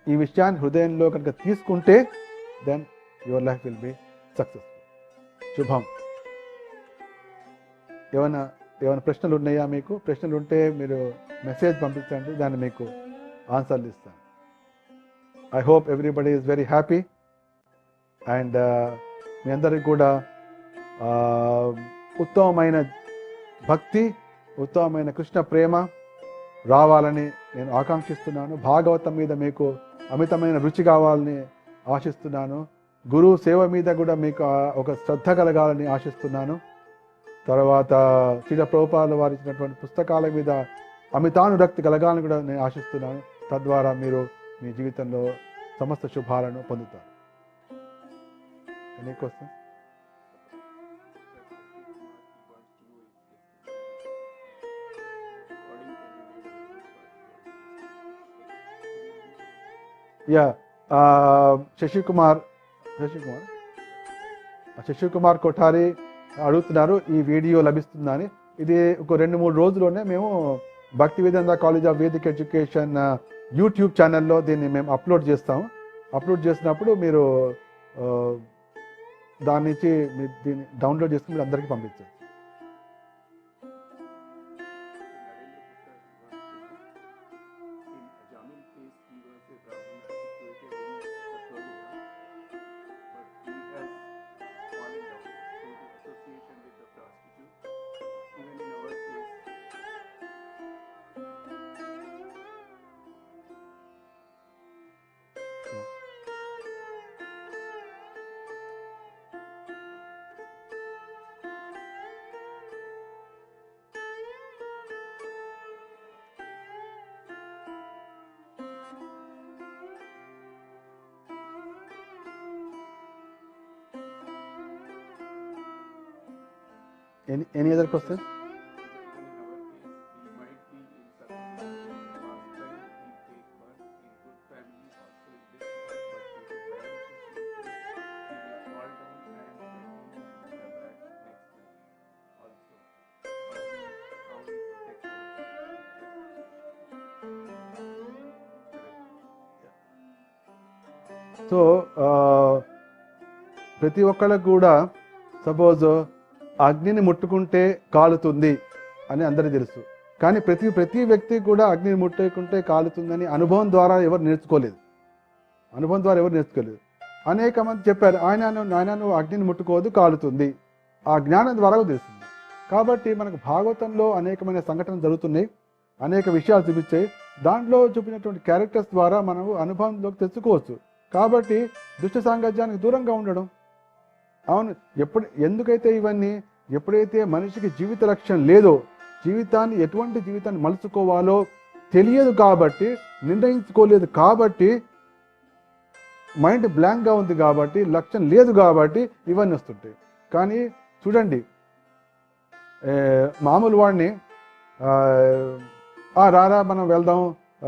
ఈ విషయాన్ని హృదయంలో కనుక తీసుకుంటే then your life will be successful. శుభం. ఏమైనా ప్రశ్నలు ఉన్నాయా మీకు? ప్రశ్నలు ఉంటే మీరు మెసేజ్ పంపించండి, దాన్ని మీకు ఆన్సర్లు ఇస్తాను. I hope everybody is very happy and మీ అందరికి కూడా ఉత్తమమైన భక్తి, ఉత్తమమైన కృష్ణ ప్రేమ రావాలని నేను ఆకాంక్షిస్తున్నాను. భాగవతం మీద మీకు అమితమైన రుచి కావాలని ఆశిస్తున్నాను. గురువు సేవ మీద కూడా మీకు ఒక శ్రద్ధ కలగాలని ఆశిస్తున్నాను. తర్వాత శ్రీల ప్రభుపాదుల వారు ఇచ్చినటువంటి పుస్తకాల మీద అమితానురక్తి కలగాలని కూడా నేను ఆశిస్తున్నాను. తద్వారా మీరు మీ జీవితంలో సమస్త శుభాలను పొందుతారు. Any question? Yeah, Shashi Kumar Kothari అడుగుతున్నారు ఈ వీడియో లభిస్తుందని. ఇది ఒక 2-3 రోజుల్లోనే మేము Bhakti Vedanta College of Vedic Education YouTube ఛానల్లో దీన్ని మేము అప్లోడ్ చేస్తాము. అప్లోడ్ చేసినప్పుడు మీరు దాని నుంచి మీరు దీన్ని డౌన్లోడ్ చేసుకుని మీరు అందరికీ పంపించండి. Any other questions? సో ప్రతి ఒక్కళ్ళకు కూడా సపోజ్ అగ్నిని ముట్టుకుంటే కాలుతుంది అని అందరికీ తెలుసు. కానీ ప్రతి వ్యక్తి కూడా అగ్నిని ముట్టుకుంటే కాలుతుందని అనుభవం ద్వారా ఎవరు నేర్చుకోలేదు. అనేక మంది చెప్పారు, ఆయన నువ్వు అగ్నిని ముట్టుకోదు, కాలుతుంది. ఆ జ్ఞానం ద్వారా తెలుస్తుంది. కాబట్టి మనకు భాగవతంలో అనేకమైన సంఘటనలు జరుగుతున్నాయి, అనేక విషయాలు చూపించాయి. దాంట్లో చూపినటువంటి క్యారెక్టర్స్ ద్వారా మనము అనుభవంలోకి తెచ్చుకోవచ్చు. కాబట్టి దుష్ట సాంగత్యానికి దూరంగా ఉండడం. అవును, ఎందుకైతే ఇవన్నీ ఎప్పుడైతే మనిషికి జీవిత లక్ష్యం లేదో, ఎటువంటి జీవితాన్ని మలుచుకోవాలో తెలియదు కాబట్టి, నిర్ణయించుకోలేదు కాబట్టి, మైండ్ బ్లాంక్గా ఉంది కాబట్టి, లక్ష్యం లేదు కాబట్టి ఇవన్నీ వస్తుంటాయి. కానీ చూడండి, మామూలు వాడిని రారా మనం వెళ్దాం,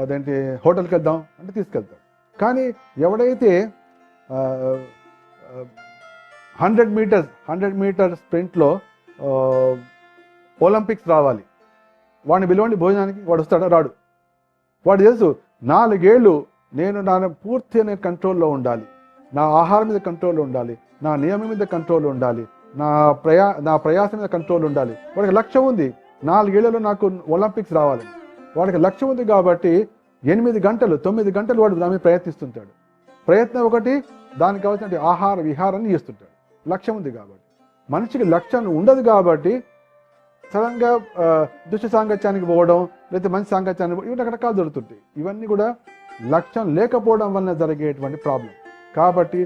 అదేంటి హోటల్కి వెళ్దాం అంటే తీసుకెళ్తాం. కానీ ఎవడైతే 100 మీటర్ స్ప్రింట్లో ఒలింపిక్స్ రావాలి, వాడిని పిలవండి భోజనానికి, వాడు వస్తాడా? రాడు. వాడు తెలుసు 4 ఏళ్ళు నేను పూర్తి కంట్రోల్లో ఉండాలి, నా ఆహారం మీద కంట్రోల్లో ఉండాలి, నా నియమం మీద కంట్రోల్ ఉండాలి, నా ప్రయాసం మీద కంట్రోల్ ఉండాలి. వాడికి లక్ష్యం ఉంది, 4 ఏళ్లలో నాకు ఒలింపిక్స్ రావాలి. వాడికి లక్ష్యం ఉంది కాబట్టి 8 గంటలు 9 గంటలు వాడు దాని మీద ప్రయత్నిస్తుంటాడు. ప్రయత్నం ఒకటి, దానికి కావాల్సిన ఆహార విహారాన్ని చేస్తుంటాడు. లక్ష్యం ఉంది కాబట్టి. మనిషికి లక్ష్యం ఉండదు కాబట్టి సడన్గా దుష్ట సాంగత్యానికి పోవడం, లేకపోతే మంచి సాంగత్యానికి పోవడం, ఇవి రకరకాలు జరుగుతుంటాయి. ఇవన్నీ కూడా లక్ష్యం లేకపోవడం వల్ల జరిగేటువంటి ప్రాబ్లం. కాబట్టి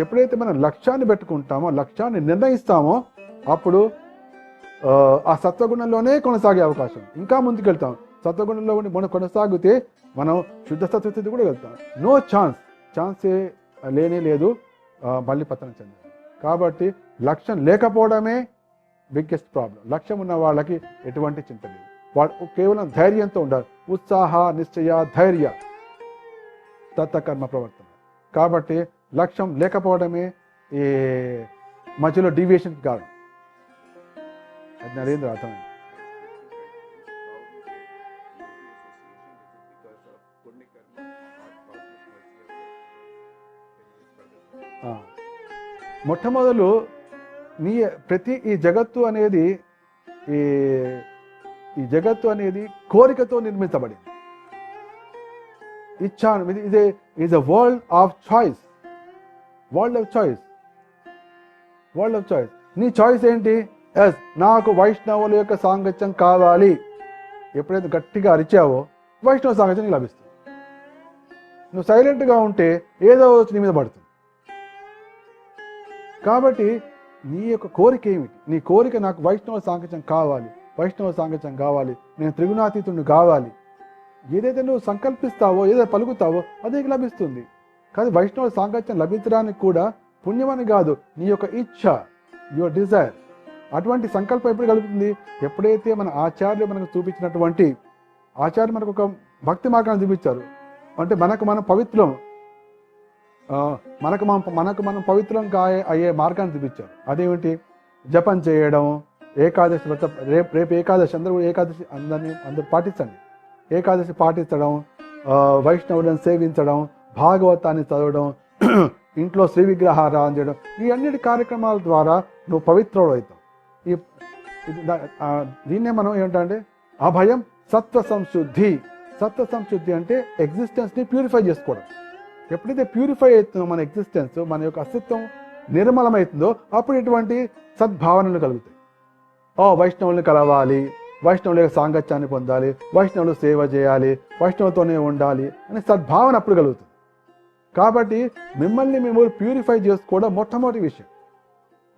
ఎప్పుడైతే మనం లక్ష్యాన్ని పెట్టుకుంటామో, లక్ష్యాన్ని నిర్ణయిస్తామో, అప్పుడు ఆ సత్వగుణంలోనే కొనసాగే అవకాశం. ఇంకా ముందుకెళ్తాం. సత్వగుణంలో ఉండి మనం కొనసాగితే మనం శుద్ధ సత్వస్థితి కూడా వెళ్తాం. నో ఛాన్సే లేనే లేదు మళ్ళీ పతనం చెందాలి. కాబట్టి లక్ష్యం లేకపోవడమే బిగ్గెస్ట్ ప్రాబ్లం. లక్ష్యం ఉన్న వాళ్ళకి ఎటువంటి చింత లేదు. వాళ్ళు కేవలం ధైర్యంతో ఉండాలి. ఉత్సాహ నిశ్చయ ధైర్య తత్కర్మ ప్రవర్తన. కాబట్టి లక్ష్యం లేకపోవడమే ఈ మధ్యలో డీవియేషన్ కారణం. అది నరేంద్ర అర్థమైంది. మొట్టమొదలు ఈ జగత్తు అనేది ఈ జగత్తు అనేది కోరికతో నిర్మించబడింది. ఇచ్చా is a world of choice. నీ చాయిస్ ఏంటి? నాకు వైష్ణవుల యొక్క సాంగత్యం కావాలి. ఎప్పుడైతే గట్టిగా అరిచావో వైష్ణవ సాంగత్యం లభిస్తుంది. నువ్వు సైలెంట్గా ఉంటే ఏదో వచ్చి నీ మీద పడుతుంది. కాబట్టి నీ యొక్క కోరిక ఏమిటి? నీ కోరిక నాకు వైష్ణవ సాంగత్యం కావాలి, నేను త్రిగుణాతీతుడిని కావాలి. ఏదైతే నువ్వు సంకల్పిస్తావో, ఏదైతే పలుకుతావో అదే లభిస్తుంది. కానీ వైష్ణవ సాంగత్యం లభించడానికి కూడా పుణ్యమని కాదు, నీ యొక్క ఇచ్ఛ, యువర్ డిజైర్. అటువంటి సంకల్పం ఎప్పుడు కలుగుతుంది? ఎప్పుడైతే మన ఆచార్యులు మనకు చూపించినటువంటి ఆచార్యులు మనకు ఒక భక్తి మార్గాన్ని చూపించారు. అంటే మనకు మనం పవిత్రం అయ్యే మార్గాన్ని చూపించారు. అదేమిటి? జపం చేయడం, ఏకాదశి వ్రత, రేపు ఏకాదశి, అందరూ ఏకాదశి అందరూ పాటించండి. ఏకాదశి పాటించడం, వైష్ణవులను సేవించడం, భాగవతాన్ని చదవడం, ఇంట్లో శ్రీ విగ్రహారాధన చేయడం, ఈ అన్నిటి కార్యక్రమాల ద్వారా నువ్వు పవిత్రుడు అవుతావు. దీన్నే మనం ఏమిటంటే అభయం సత్వ సంశుద్ధి అంటే ఎగ్జిస్టెన్స్ని ప్యూరిఫై చేసుకోవడం. ఎప్పుడైతే ప్యూరిఫై అవుతుందో మన ఎగ్జిస్టెన్స్, మన యొక్క అస్తిత్వం నిర్మలమవుతుందో అప్పుడు ఇటువంటి సద్భావనలు కలుగుతాయి. వైష్ణవుల్ని కలవాలి, వైష్ణవుల యొక్క సాంగత్యాన్ని పొందాలి, వైష్ణవులు సేవ చేయాలి, వైష్ణవులతోనే ఉండాలి అనే సద్భావన అప్పుడు కలుగుతుంది. కాబట్టి మిమ్మల్ని మేము ప్యూరిఫై చేసుకోవడం మొట్టమొదటి విషయం.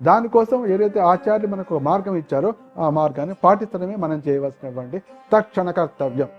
దానికోసం ఏదైతే ఆచార్యులు మనకు ఒక మార్గం ఇచ్చారో ఆ మార్గాన్ని పాటించడమే మనం చేయవలసినటువంటి తక్షణ కర్తవ్యం.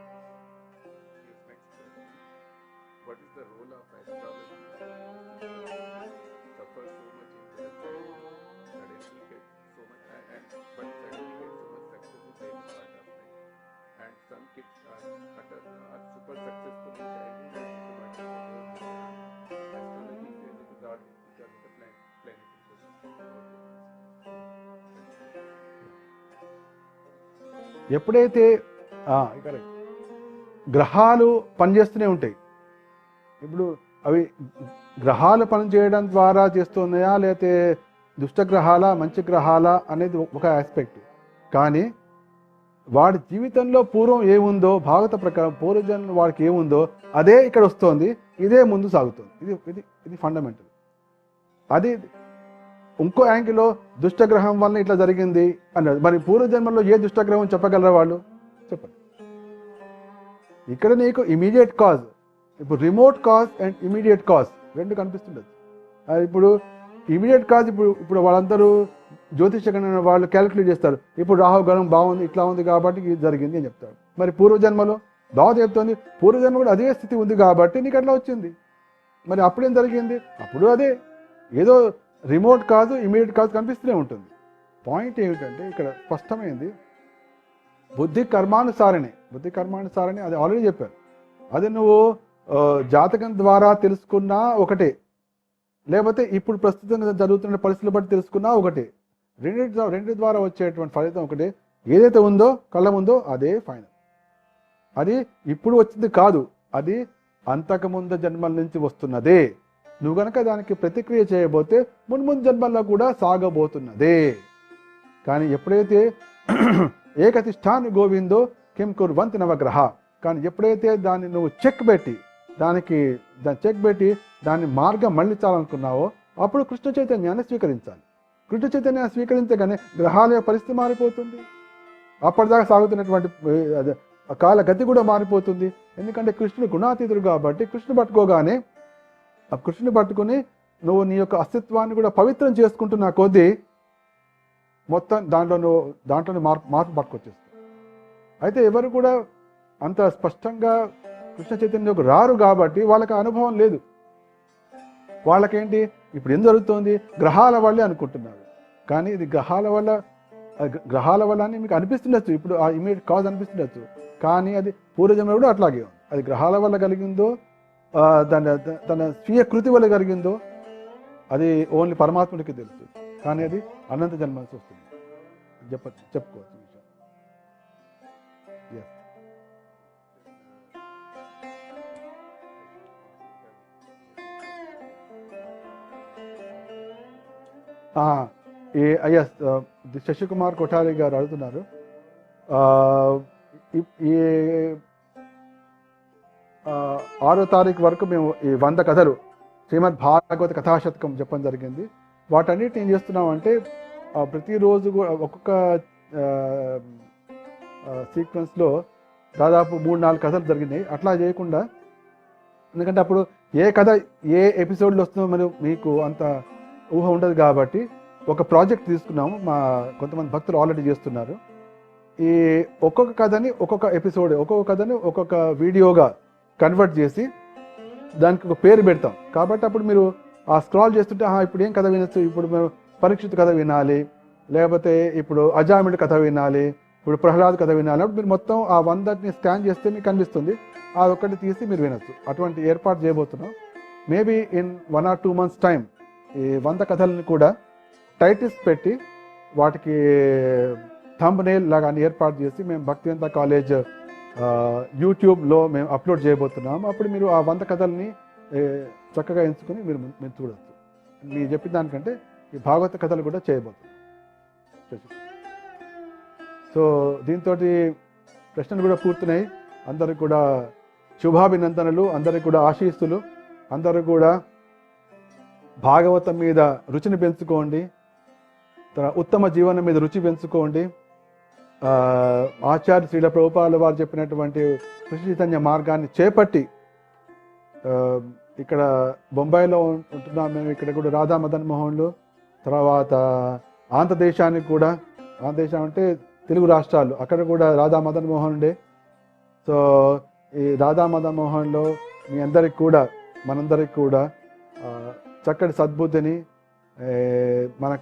ఎప్పుడైతే గ్రహాలు పనిచేస్తూనే ఉంటాయి. ఇప్పుడు అవి గ్రహాలు పనిచేయడం ద్వారా చేస్తున్నాయా, లేకపోతే దుష్టగ్రహాల మంచి గ్రహాల అనేది ఒక ఆస్పెక్ట్. కానీ వాడి జీవితంలో పూర్వం ఏముందో, భాగవత ప్రకారం పూర్వజన్మ వాడికి ఏముందో అదే ఇక్కడ వస్తుంది, ఇదే ముందు సాగుతుంది. ఇది ఫండమెంటల్. అది ఇంకో యాంగిల్లో దుష్టగ్రహం వల్ల ఇట్లా జరిగింది అన్నది. మరి పూర్వజన్మలో ఏ దుష్టగ్రహం చెప్పగలరా వాళ్ళు? చెప్పండి. ఇక్కడ నీకు ఇమీడియట్ కాజ్, ఇప్పుడు remote cause and immediate cause రెండు కనిపిస్తుండదు. ఇప్పుడు ఇమీడియట్ కాజ్ ఇప్పుడు వాళ్ళందరూ జ్యోతిష గణన వాళ్ళు క్యాలిక్యులేట్ చేస్తారు. ఇప్పుడు రాహుగ్రహం బాగుంది, ఇట్లా ఉంది కాబట్టి ఇది జరిగింది అని చెప్తారు. మరి పూర్వజన్మలో బాగా చెప్తుంది, పూర్వజన్మ కూడా అదే స్థితి ఉంది కాబట్టి నీకు అట్లా వచ్చింది. మరి అప్పుడేం జరిగింది? అప్పుడు అదే. ఏదో రిమోట్ కాదు ఇమీడియట్ కాదు కనిపిస్తూనే ఉంటుంది. పాయింట్ ఏమిటంటే ఇక్కడ స్పష్టమైంది బుద్ధి కర్మానుసారనే అది ఆల్రెడీ చెప్పారు. అది నువ్వు జాతకం ద్వారా తెలుసుకున్నా ఒకటే, లేకపోతే ఇప్పుడు ప్రస్తుతం జరుగుతున్న పరిస్థితులు బట్టి తెలుసుకున్నా ఒకటే. రెండు ద్వారా వచ్చేటువంటి ఫలితం ఒకటే. ఏదైతే ఉందో కళ్ళ ముందో అదే ఫైనల్. అది ఇప్పుడు వచ్చింది కాదు, అది అంతకుముందు జన్మల నుంచి వస్తున్నదే. నువ్వు గనక దానికి ప్రతిక్రియ చేయబోతే మున్ముందు జన్మల్లో కూడా సాగబోతున్నదే. కానీ ఎప్పుడైతే ఏకతిష్టాన్ని గోవిందో కిం కుర్వంతి నవగ్రహ, కానీ ఎప్పుడైతే దాన్ని నువ్వు చెక్ పెట్టి దాన్ని మార్గం మళ్ళించాలనుకున్నావో అప్పుడు కృష్ణ చైతన్యాన్ని స్వీకరించాలి. కృష్ణ చైతన్యాన్ని స్వీకరించగానే గ్రహాల యొక్క పరిస్థితి మారిపోతుంది. అప్పటిదాకా సాగుతున్నటువంటి కాల గతి కూడా మారిపోతుంది. ఎందుకంటే కృష్ణుడు గుణాతీతుడు కాబట్టి కృష్ణుడు పట్టుకోగానే ఆ కృష్ణుని పట్టుకుని నువ్వు నీ యొక్క అస్తిత్వాన్ని కూడా పవిత్రం చేసుకుంటున్న కొద్దీ మొత్తం దాంట్లోనే మార్పు పట్టుకొచ్చేస్తావు. అయితే ఎవరు కూడా అంత స్పష్టంగా కృష్ణ చైతన్యంలోకి రారు కాబట్టి వాళ్ళకి అనుభవం లేదు. వాళ్ళకేంటి ఇప్పుడు ఏం జరుగుతోంది, గ్రహాల వల్లే అనుకుంటున్నారు. కానీ ఇది గ్రహాల వల్ల అని మీకు అనిపిస్తుండొచ్చు, ఇప్పుడు ఆ ఇమీడియట్ కాజ్ అనిపిస్తుండొచ్చు. కానీ అది పూర్వజన్మలో కూడా అట్లాగే ఉంది. అది గ్రహాల వల్ల కలిగిందో తన స్వీయ కృతి వల్ల కలిగిందో అది ఓన్లీ పరమాత్ముడికి తెలుసు. కానీ అది అనంత జన్మాల్సి వస్తుంది చెప్పుకోవచ్చు. శశికుమార్ కొఠారి గారు అడుగుతున్నారు, ఈ 6వ తారీఖు వరకు మేము ఈ 100 కథలు శ్రీమద్ భాగవత కథాశతకం చెప్పడం జరిగింది. వాటన్నిటిని ఏం చేస్తున్నామంటే ప్రతిరోజు ఒక్కొక్క సీక్వెన్స్లో దాదాపు 3-4 కథలు జరిగినాయి. అట్లా చేయకుండా, ఎందుకంటే అప్పుడు ఏ కథ ఏ ఎపిసోడ్లో వస్తుందో మరి మీకు అంత ఊహ ఉండదు కాబట్టి ఒక ప్రాజెక్ట్ తీసుకున్నాము. మా కొంతమంది భక్తులు ఆల్రెడీ చేస్తున్నారు. ఈ ఒక్కొక్క కథని ఒక్కొక్క కథని ఒక్కొక్క వీడియోగా కన్వర్ట్ చేసి దానికి ఒక పేరు పెడతాం. కాబట్టి అప్పుడు మీరు ఆ స్క్రాల్ చేస్తుంటే ఇప్పుడు ఏం కథ వినొచ్చు, ఇప్పుడు మేము పరీక్షిత్ కథ వినాలి, లేకపోతే ఇప్పుడు అజామిడ్ కథ వినాలి, ఇప్పుడు ప్రహ్లాద్ కథ వినాలి. అప్పుడు మీరు మొత్తం ఆ 100ని స్కాన్ చేస్తే మీకు కనిపిస్తుంది, ఆ ఒక్కటి తీసి మీరు వినొచ్చు. అటువంటి ఏర్పాటు చేయబోతున్నాం. Maybe in 1 or 2 months time ఈ 100 కథలను కూడా టైటిల్స్ పెట్టి వాటికి థంబ్నెయిల్ లాగా ఏర్పాటు చేసి మేము భక్తివేదాంత కాలేజ్ యూట్యూబ్లో మేము అప్లోడ్ చేయబోతున్నాము. అప్పుడు మీరు ఆ 100 కథల్ని చక్కగా ఎంచుకొని మీరు చూడవచ్చు. మీరు చెప్పిన దానికంటే ఈ భాగవత కథలు కూడా చేయబోతున్నాం. సో దీంతో ప్రశ్నలు కూడా పూర్తున్నాయి. అందరికి కూడా శుభాభినందనలు, అందరికి కూడా ఆశీస్సులు. అందరూ కూడా భాగవతం మీద రుచిని పెంచుకోండి, ఉత్తమ జీవనం మీద రుచి పెంచుకోండి. ఆచార్య శ్రీల ప్రభుపాదుల వారు చెప్పినటువంటి కృష్ణ చైతన్య మార్గాన్ని చేపట్టి ఇక్కడ బొంబాయిలో ఉంటున్నాం మేము. ఇక్కడ కూడా రాధా మదన్ మోహన్లు, తర్వాత ఆంధ్రదేశానికి కూడా, ఆంధ్రదేశం అంటే తెలుగు రాష్ట్రాలు, అక్కడ కూడా రాధా మదన్ మోహన్ ఉండే. సో ఈ రాధా మదన్ మోహన్లో మీ అందరికి కూడా మనందరికి కూడా చక్కటి సద్బుద్ధిని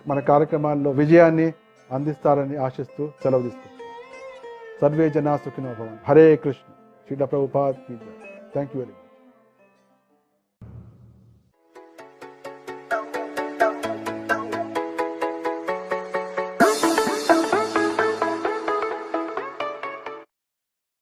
మన కార్యక్రమాల్లో విజయాన్ని అందిస్తారని ఆశిస్తూ సెలవు తీసుకుంటాం. సర్వే జనా సుఖినో భవంతు. హరే కృష్ణ. శ్రీల ప్రభుపాద్ కీ జై. Thank you very much.